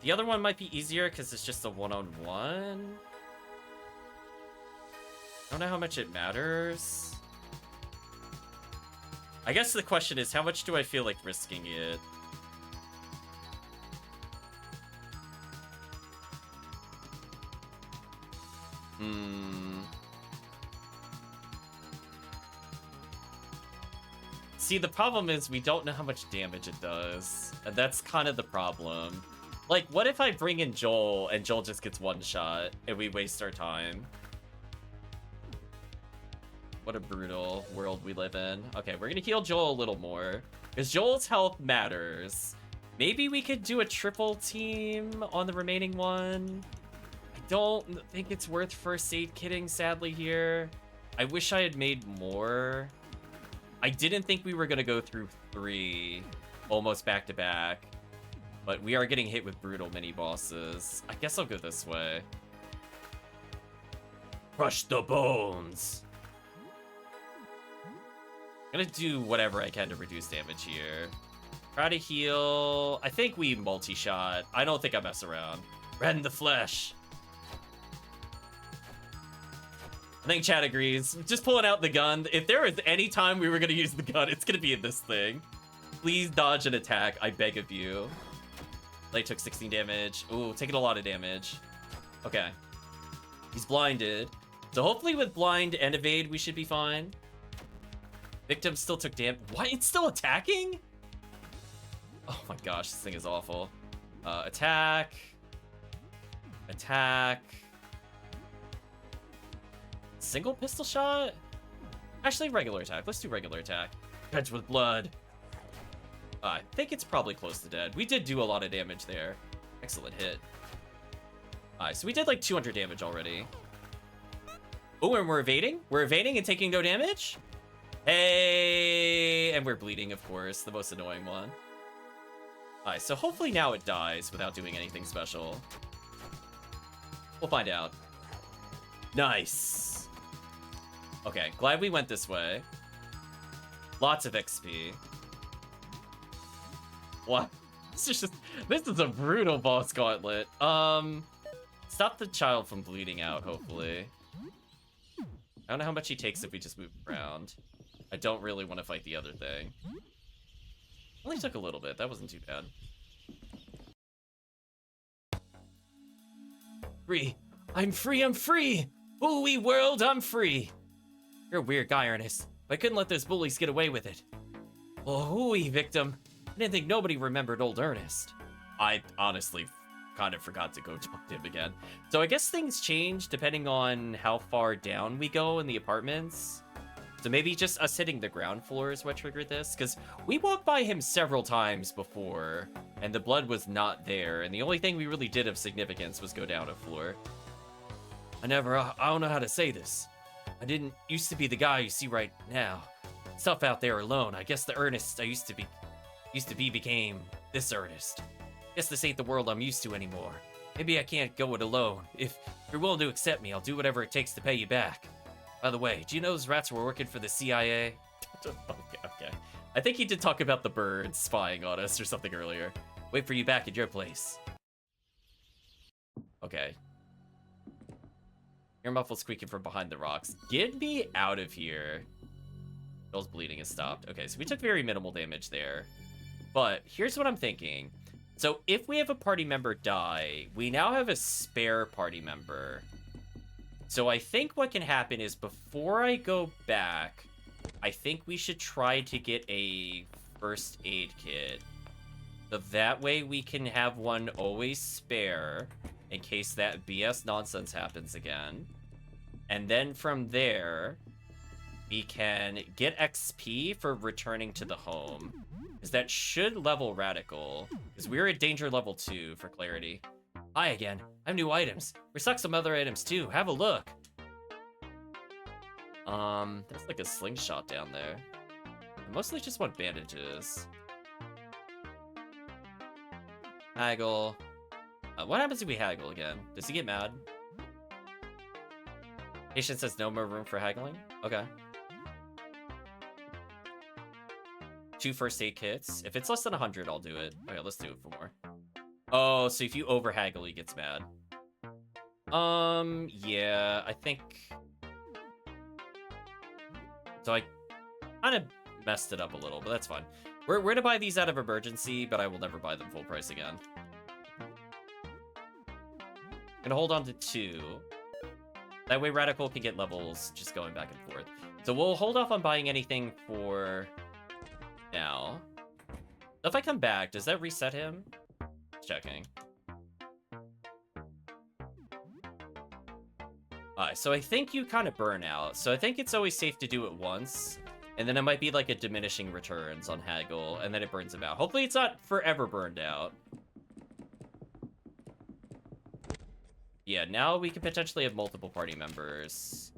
The other one might be easier because it's just a one-on-one. I don't know how much it matters. I guess the question is, how much do I feel like risking it? See, the problem is we don't know how much damage it does. And that's kind of the problem. Like, what if I bring in Joel and Joel just gets one shot and we waste our time? What a brutal world we live in. Okay, we're gonna heal Joel a little more, because Joel's health matters. Maybe we could do a triple team on the remaining one. I don't think it's worth first aid kitting, sadly, here. I wish I had made more. I didn't think we were going to go through 3 almost back to back. But we are getting hit with brutal mini-bosses. I guess I'll go this way. Crush the bones. I'm gonna do whatever I can to reduce damage here. Try to heal. I think we multi-shot. I don't think I mess around. Rend the flesh. I think chat agrees. Just pulling out the gun. If there is any time we were gonna use the gun, it's gonna be in this thing. Please dodge an attack. I beg of you. They took 16 damage. Ooh, taking a lot of damage. Okay. He's blinded. So hopefully with blind and evade, we should be fine. Victim still took damage. What? It's still attacking? Oh my gosh, this thing is awful. Attack. Attack. Single pistol shot? Actually, regular attack. Let's do regular attack. Catch with blood. I think it's probably close to dead. We did do a lot of damage there. Excellent hit. Alright, so we did like 200 damage already. Oh, and we're evading? We're evading and taking no damage? Hey! And we're bleeding, of course. The most annoying one. Alright, so hopefully now it dies without doing anything special. We'll find out. Nice! Okay, glad we went this way. Lots of XP. What? This is a brutal boss gauntlet. Stop the child from bleeding out, hopefully. I don't know how much he takes if we just move around. I don't really want to fight the other thing. Only took a little bit. That wasn't too bad. Free. I'm free. I'm free. Ooh-wee world, I'm free. You're a weird guy, Ernest. But I couldn't let those bullies get away with it. Oh, hooey, victim. I didn't think nobody remembered old Ernest. I honestly kind of forgot to go talk to him again. So I guess things change depending on how far down we go in the apartments. So maybe just us hitting the ground floor is what triggered this. Because we walked by him several times before, and the blood was not there. And the only thing we really did of significance was go down a floor. I don't know how to say this. I didn't used to be the guy you see right now. Stuff out there alone. I guess the Ernest I used to be became this Ernest. Guess this ain't the world I'm used to anymore. Maybe I can't go it alone. If you're willing to accept me, I'll do whatever it takes to pay you back. By the way, do you know those rats were working for the CIA? Okay. I think he did talk about the birds spying on us or something earlier. Wait for you back at your place. Okay. Hear muffled squeaking from behind the rocks. Get me out of here. Bill's bleeding has stopped. Okay, so we took very minimal damage there. But here's what I'm thinking. So if we have a party member die, we now have a spare party member. So I think what can happen is before I go back, I think we should try to get a first aid kit. So that way we can have one always spare in case that BS nonsense happens again. And then from there, we can get XP for returning to the home. Because that should level Radical. Because we're at danger level 2 for clarity. Hi again. I have new items. Restock some other items too. Have a look. There's like a slingshot down there. I mostly just want bandages. Haggle. What happens if we haggle again? Does he get mad? Patient says no more room for haggling? Okay. 2 first aid kits. If it's less than 100, I'll do it. Okay, let's do it for more. Oh, so if you over haggle, he gets mad. Yeah, I think... So I kind of messed it up a little, but that's fine. We're gonna buy these out of emergency, but I will never buy them full price again. Gonna hold on to 2. That way Radical can get levels just going back and forth. So we'll hold off on buying anything for now. So if I come back, does that reset him? Checking. Alright, so I think you kind of burn out. So I think it's always safe to do it once. And then it might be like a diminishing returns on Haggle, and then it burns him out. Hopefully it's not forever burned out. Yeah, now we can potentially have multiple party members.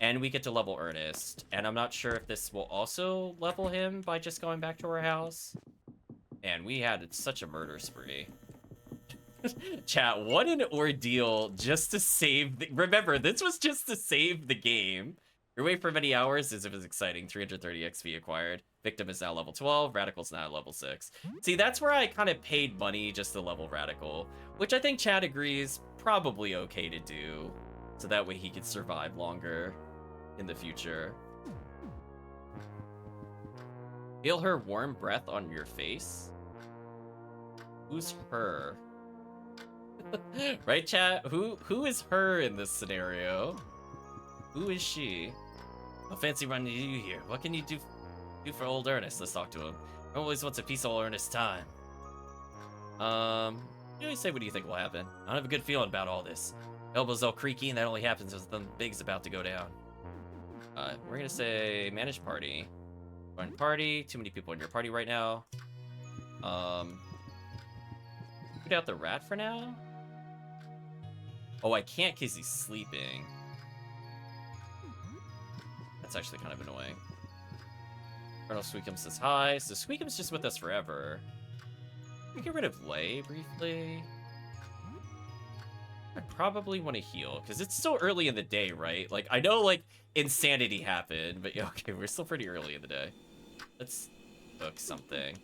And we get to level Ernest. And I'm not sure if this will also level him by just going back to our house. And we had such a murder spree. Chat, what an ordeal just to save remember, this was just to save the game. Your wait for many hours is if it's exciting. 330 XP acquired. Victim is now level 12. Radical's now level 6. See, that's where I kind of paid money just to level Radical, which I think Chad agrees probably okay to do, so that way he can survive longer in the future. Feel her warm breath on your face? Who's her? Right, chat? Who is her in this scenario? Who is she? No fancy running to you here. What can you do for old Ernest? Let's talk to him. Always wants a piece of old Ernest time. You always say, what do you think will happen? I don't have a good feeling about all this. Elbows all creaky, and that only happens when the big's about to go down. We're gonna say manage party. Join party. Too many people in your party right now. Put out the rat for now. Oh, I can't because he's sleeping. That's actually kind of annoying. Colonel Sweekum says hi. So Sweekum's just with us forever. Can we get rid of Lay briefly? I probably want to heal because it's still early in the day, right? Like, I know, like, insanity happened, but yeah, okay, we're still pretty early in the day. Let's cook something.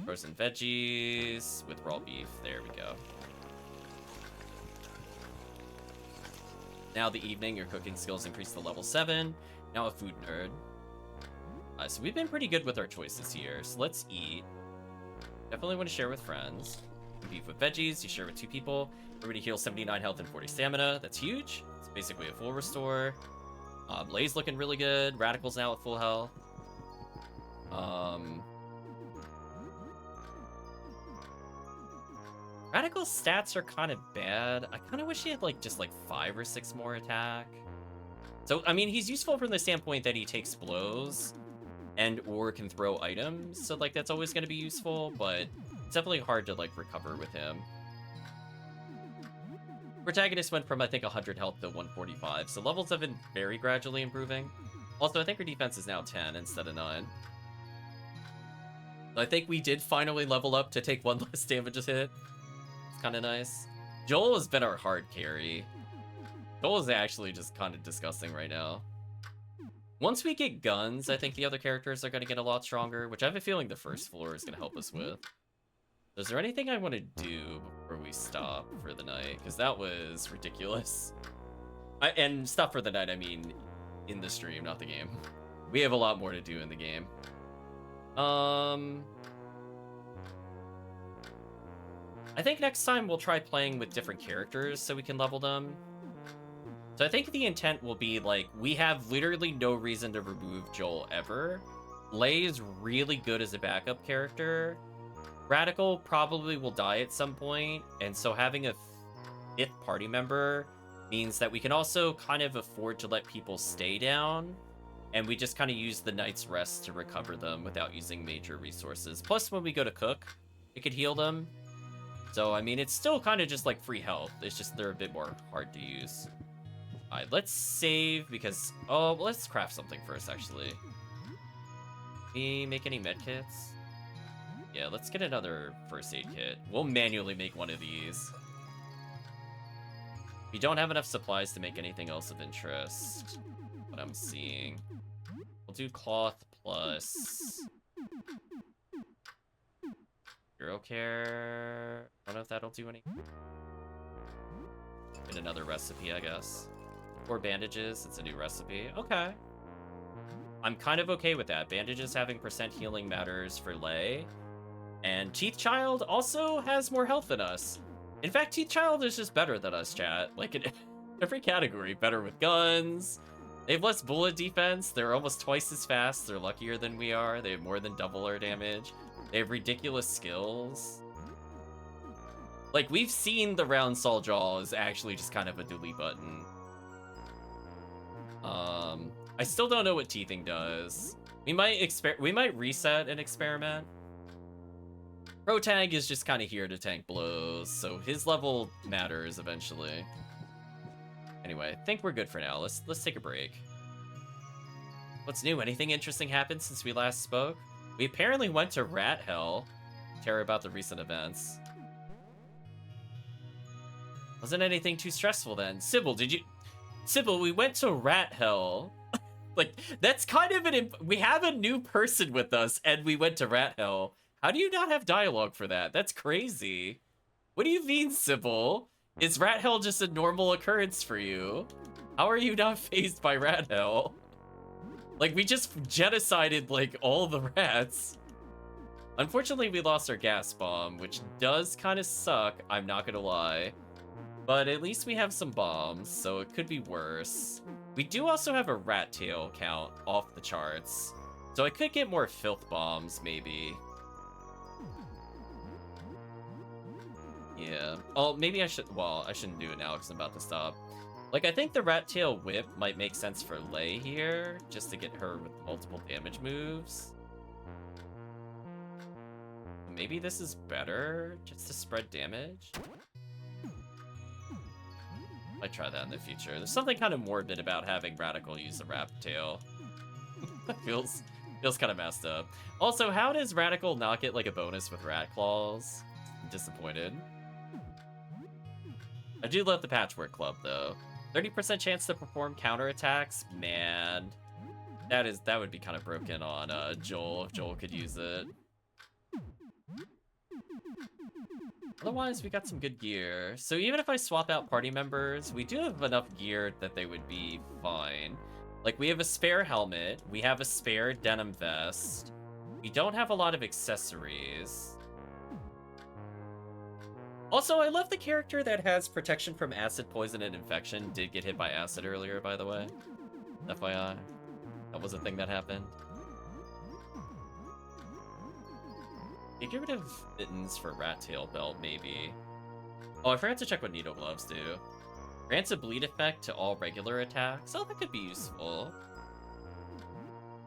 Frozen veggies with raw beef. There we go. Now the evening, your cooking skills increase to level 7. Now a food nerd. So we've been pretty good with our choices here. So let's eat. Definitely want to share with friends. Beef with veggies, you share with 2 people. Everybody heals 79 health and 40 stamina. That's huge. It's basically a full restore. Lay's looking really good. Radical's now at full health. Radical's stats are kind of bad. I kind of wish he had like just like 5 or 6 more attack. So, I mean, he's useful from the standpoint that he takes blows and or can throw items. So, like, that's always going to be useful, but it's definitely hard to, like, recover with him. Protagonist went from, I think, 100 health to 145, so levels have been very gradually improving. Also, I think her defense is now 10 instead of 9. I think we did finally level up to take 1 less damage hit. It's kind of nice. Joel has been our hard carry. Joel is actually just kind of disgusting right now. Once we get guns, I think the other characters are going to get a lot stronger, which I have a feeling the first floor is going to help us with. Is there anything I want to do before we stop for the night? Because that was ridiculous. And stop for the night, I mean in the stream, not the game. We have a lot more to do in the game. I think next time we'll try playing with different characters so we can level them. So I think the intent will be, like, we have literally no reason to remove Joel ever. Lay is really good as a backup character. Radical probably will die at some point, and so having a 5th party member means that we can also kind of afford to let people stay down, and we just kind of use the night's rest to recover them without using major resources. Plus, when we go to cook, it could heal them. So, I mean, it's still kind of just like free health. It's just they're a bit more hard to use. Alright, let's save because... Oh, well, let's craft something first, actually. Can we make any medkits? Yeah, let's get another first aid kit. We'll manually make one of these. We don't have enough supplies to make anything else of interest. What I'm seeing. We'll do cloth plus... Hero care... I don't know if that'll do any... Get another recipe, I guess. Or bandages, it's a new recipe. Okay. I'm kind of okay with that. Bandages having % healing matters for Lay. And Teeth Child also has more health than us. In fact, Teeth Child is just better than us, chat. Like, in every category. Better with guns. They have less bullet defense. They're almost twice as fast. They're luckier than we are. They have more than double our damage. They have ridiculous skills. Like, we've seen the round saw jaw is actually just kind of a delete button. I still don't know what teething does. We might reset and experiment. Protag is just kind of here to tank blows, so his level matters eventually. Anyway, I think we're good for now. Let's take a break. What's new? Anything interesting happened since we last spoke? We apparently went to Rat Hell. Care about the recent events. Wasn't anything too stressful then. Sybil, Sybil, we went to Rat Hell. Like, that's kind of we have a new person with us, and we went to Rat Hell. How do you not have dialogue for that? That's crazy. What do you mean, Sybil? Is Rat Hell just a normal occurrence for you? How are you not fazed by Rat Hell? Like, we just genocided, like, all the rats. Unfortunately, we lost our gas bomb, which does kind of suck, I'm not gonna lie. But at least we have some bombs, so it could be worse. We do also have a rat tail count off the charts, so I could get more filth bombs, maybe. Yeah. Oh, maybe I should... Well, I shouldn't do it now because I'm about to stop. Like, I think the rat tail whip might make sense for Lei here, just to get her with multiple damage moves. Maybe this is better, just to spread damage. Might try that in the future. There's something kind of morbid about having Radical use a rat tail. feels kind of messed up. Also, how does Radical not get like a bonus with rat claws? I'm disappointed. I do love the Patchwork Club though. 30% chance to perform counterattacks? Man. That would be kind of broken on Joel if Joel could use it. Otherwise, we got some good gear. So even if I swap out party members, we do have enough gear that they would be fine. Like, we have a spare helmet. We have a spare denim vest. We don't have a lot of accessories. Also, I love the character that has protection from acid, poison, and infection. Did get hit by acid earlier, by the way. FYI. That was a thing that happened. You get rid of mittens for rat tail belt, maybe. Oh, I forgot to check what needle gloves do. Grants a bleed effect to all regular attacks. Oh, that could be useful.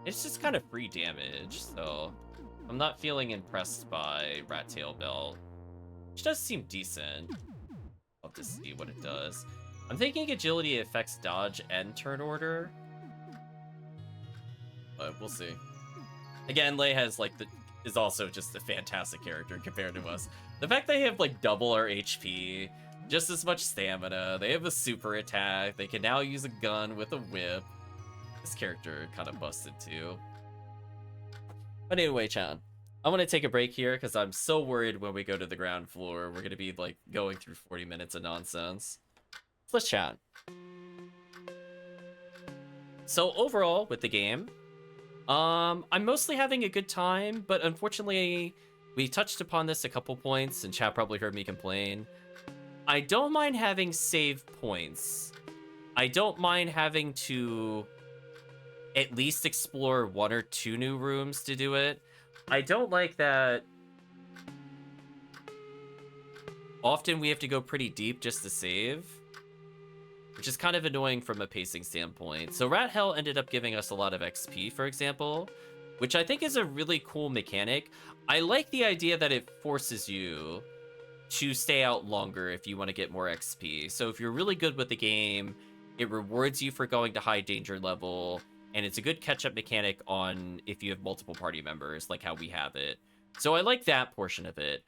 It's just kind of free damage, so I'm not feeling impressed by rat tail belt. Which does seem decent. I'll have to see what it does. I'm thinking agility affects dodge and turn order. But we'll see. Again, Lei has like is also just a fantastic character compared to us. The fact they have like double our HP, just as much stamina, they have a super attack, they can now use a gun with a whip. This character kind of busted too. But anyway, Chan, I'm gonna take a break here because I'm so worried when we go to the ground floor, we're gonna be like going through 40 minutes of nonsense. Let's chat. So overall with the game, I'm mostly having a good time, but unfortunately, we touched upon this a couple points, and chat probably heard me complain. I don't mind having save points. I don't mind having to at least explore 1 or 2 new rooms to do it. I don't like that often we have to go pretty deep just to save, which is kind of annoying from a pacing standpoint. So Rat Hell ended up giving us a lot of XP, for example, which I think is a really cool mechanic. I like the idea that it forces you to stay out longer if you want to get more XP. So if you're really good with the game, it rewards you for going to high danger level, and it's a good catch-up mechanic on if you have multiple party members, like how we have it. So I like that portion of it.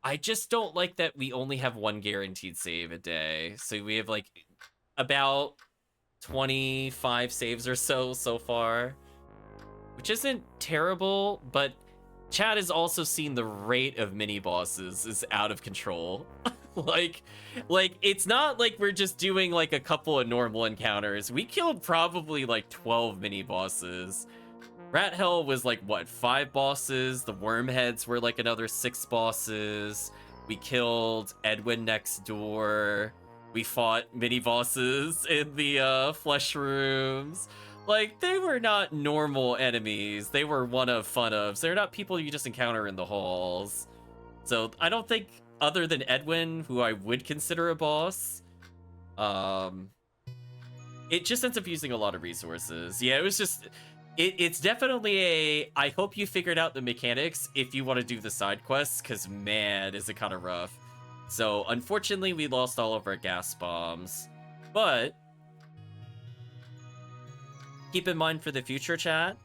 I just don't like that we only have 1 guaranteed save a day. So we have like about 25 saves or so far, which isn't terrible, but chat has also seen the rate of mini bosses is out of control. like it's not like we're just doing like a couple of normal encounters. We killed probably like 12 mini bosses. Rat Hell was like, what, 5 bosses? The Wormheads were like another 6 bosses. We killed Edwin next door. We fought mini bosses in the flesh rooms. Like, they were not normal enemies. They were one of fun ofs. They're not people you just encounter in the halls. So I don't think, other than Edwin, who I would consider a boss, it just ends up using a lot of resources. Yeah, It's definitely a, I hope you figured out the mechanics if you want to do the side quests, because man, is it kind of rough. So unfortunately, we lost all of our gas bombs, but keep in mind for the future, chat,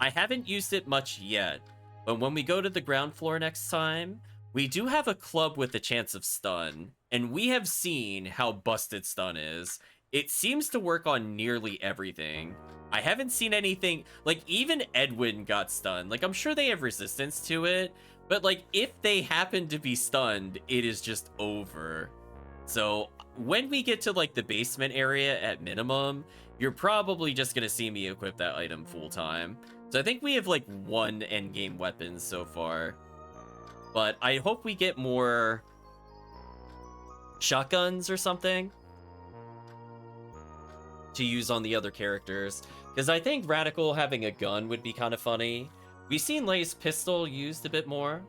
I haven't used it much yet, but when we go to the ground floor next time, we do have a club with a chance of stun, and we have seen how busted stun is. It seems to work on nearly everything. I haven't seen anything, like, even Edwin got stunned. Like, I'm sure they have resistance to it, but, like, if they happen to be stunned, it is just over. So, when we get to, like, the basement area at minimum, you're probably just gonna see me equip that item full time. So I think we have, like, one endgame weapon so far. But I hope we get more shotguns or something to use on the other characters, because I think Radical having a gun would be kind of funny. We've seen Lay's pistol used a bit more,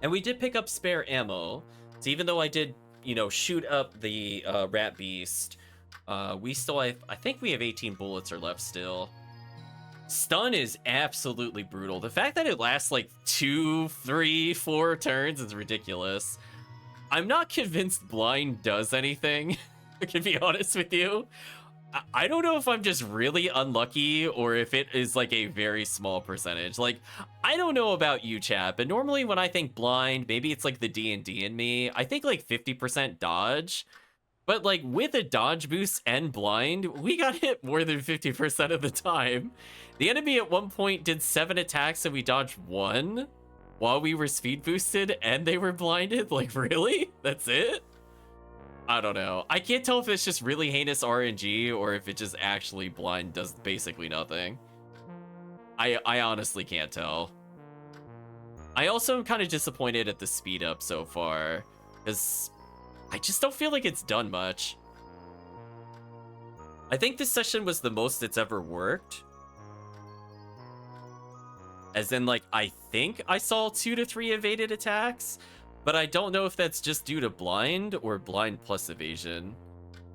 and we did pick up spare ammo. So even though I did, you know, shoot up the rat beast, we still have, I think we have 18 bullets are left still. Stun is absolutely brutal. The fact that it lasts like 2, 3, 4 turns is ridiculous. I'm not convinced blind does anything, to be honest with you. I don't know if I'm just really unlucky or if it is like a very small percentage. Like, I don't know about you, chat, but normally when I think blind, maybe it's like the D&D in me, I think like 50% dodge. But like with a dodge boost and blind, we got hit more than 50% of the time. The enemy at one point did 7 attacks and we dodged 1 while we were speed boosted and they were blinded. Like, really? That's it? I don't know. I can't tell if it's just really heinous RNG or if it just actually blind does basically nothing. I honestly can't tell. I also am kind of disappointed at the speed up so far, because I just don't feel like it's done much. I think this session was the most it's ever worked. As in, like, I think I saw 2 to 3 evaded attacks, but I don't know if that's just due to blind or blind plus evasion.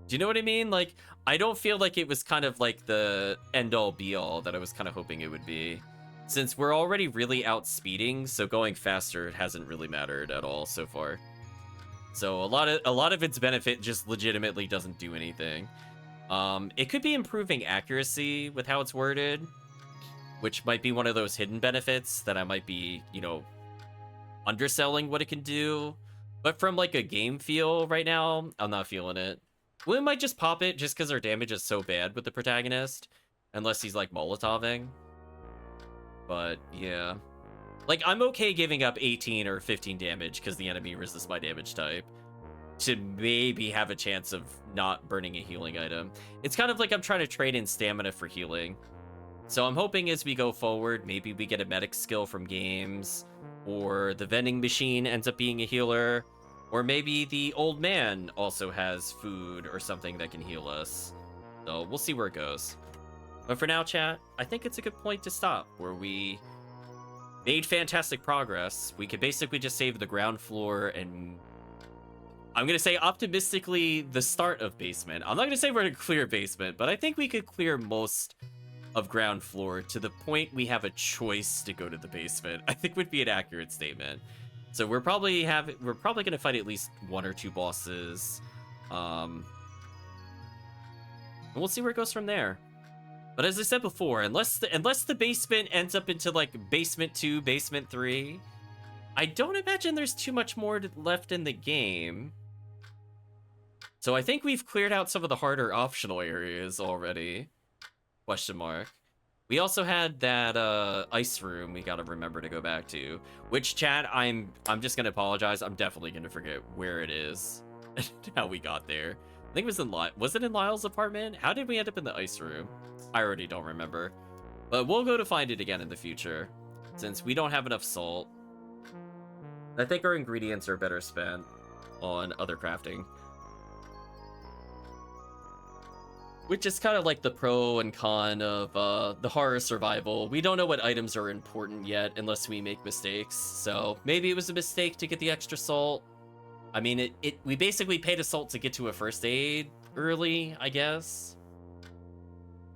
Do you know what I mean? Like, I don't feel like it was kind of like the end-all be-all that I was kind of hoping it would be. Since we're already really outspeeding, so going faster hasn't really mattered at all so far. So a lot of its benefit just legitimately doesn't do anything. It could be improving accuracy with how it's worded, which might be one of those hidden benefits that I might be, you know, underselling what it can do. But from like a game feel right now, I'm not feeling it. We might just pop it just because our damage is so bad with the protagonist, unless he's like Molotoving. But yeah, like, I'm okay giving up 18 or 15 damage because the enemy resists my damage type to maybe have a chance of not burning a healing item. It's kind of like I'm trying to trade in stamina for healing. So I'm hoping as we go forward, maybe we get a medic skill from games, or the vending machine ends up being a healer, or maybe the old man also has food or something that can heal us. So we'll see where it goes. But for now, chat, I think it's a good point to stop, where we made fantastic progress. We could basically just save the ground floor and, I'm going to say optimistically, the start of basement. I'm not going to say we're going to clear basement, but I think we could clear most of ground floor to the point we have a choice to go to the basement. I think would be an accurate statement. So we're probably going to fight at least 1 or 2 bosses. And we'll see where it goes from there. But as I said before, unless the basement ends up into like basement 2, basement 3, I don't imagine there's too much more left in the game. So I think we've cleared out some of the harder optional areas already. Question mark. We also had that ice room we gotta remember to go back to. Which, chat, I'm just gonna apologize. I'm definitely gonna forget where it is and how we got there. I think it was it in Lyle's apartment? How did we end up in the ice room? I already don't remember. But we'll go to find it again in the future, since we don't have enough salt. I think our ingredients are better spent on other crafting. Which is kind of like the pro and con of the horror survival. We don't know what items are important yet unless we make mistakes. So maybe it was a mistake to get the extra salt. I mean, we basically paid a salt to get to a first aid early, I guess.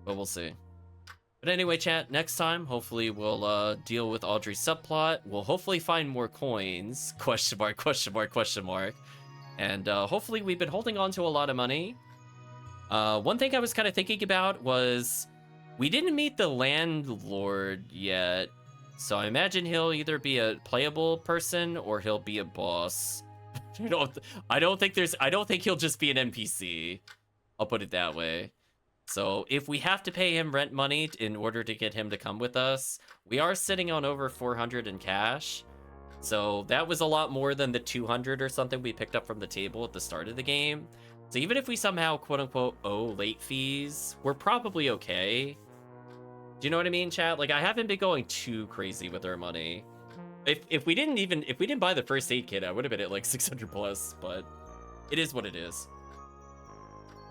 But we'll see. But anyway, chat, next time, hopefully we'll deal with Audrey's subplot. We'll hopefully find more coins. Question mark, question mark, question mark. And hopefully we've been holding on to a lot of money. One thing I was kind of thinking about was we didn't meet the landlord yet. So I imagine he'll either be a playable person or he'll be a boss. I don't think he'll just be an NPC. I'll put it that way. So if we have to pay him rent money in order to get him to come with us, we are sitting on over 400 in cash. So that was a lot more than the 200 or something we picked up from the table at the start of the game. So even if we somehow quote unquote owe late fees, we're probably okay. Do you know what I mean, chat? Like, I haven't been going too crazy with our money. If we didn't buy the first aid kit, I would have been at like 600 plus, but it is what it is.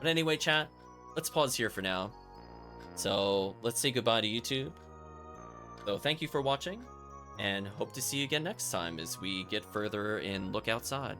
But anyway, chat, let's pause here for now. So let's say goodbye to YouTube. So thank you for watching, and hope to see you again next time as we get further in Look Outside.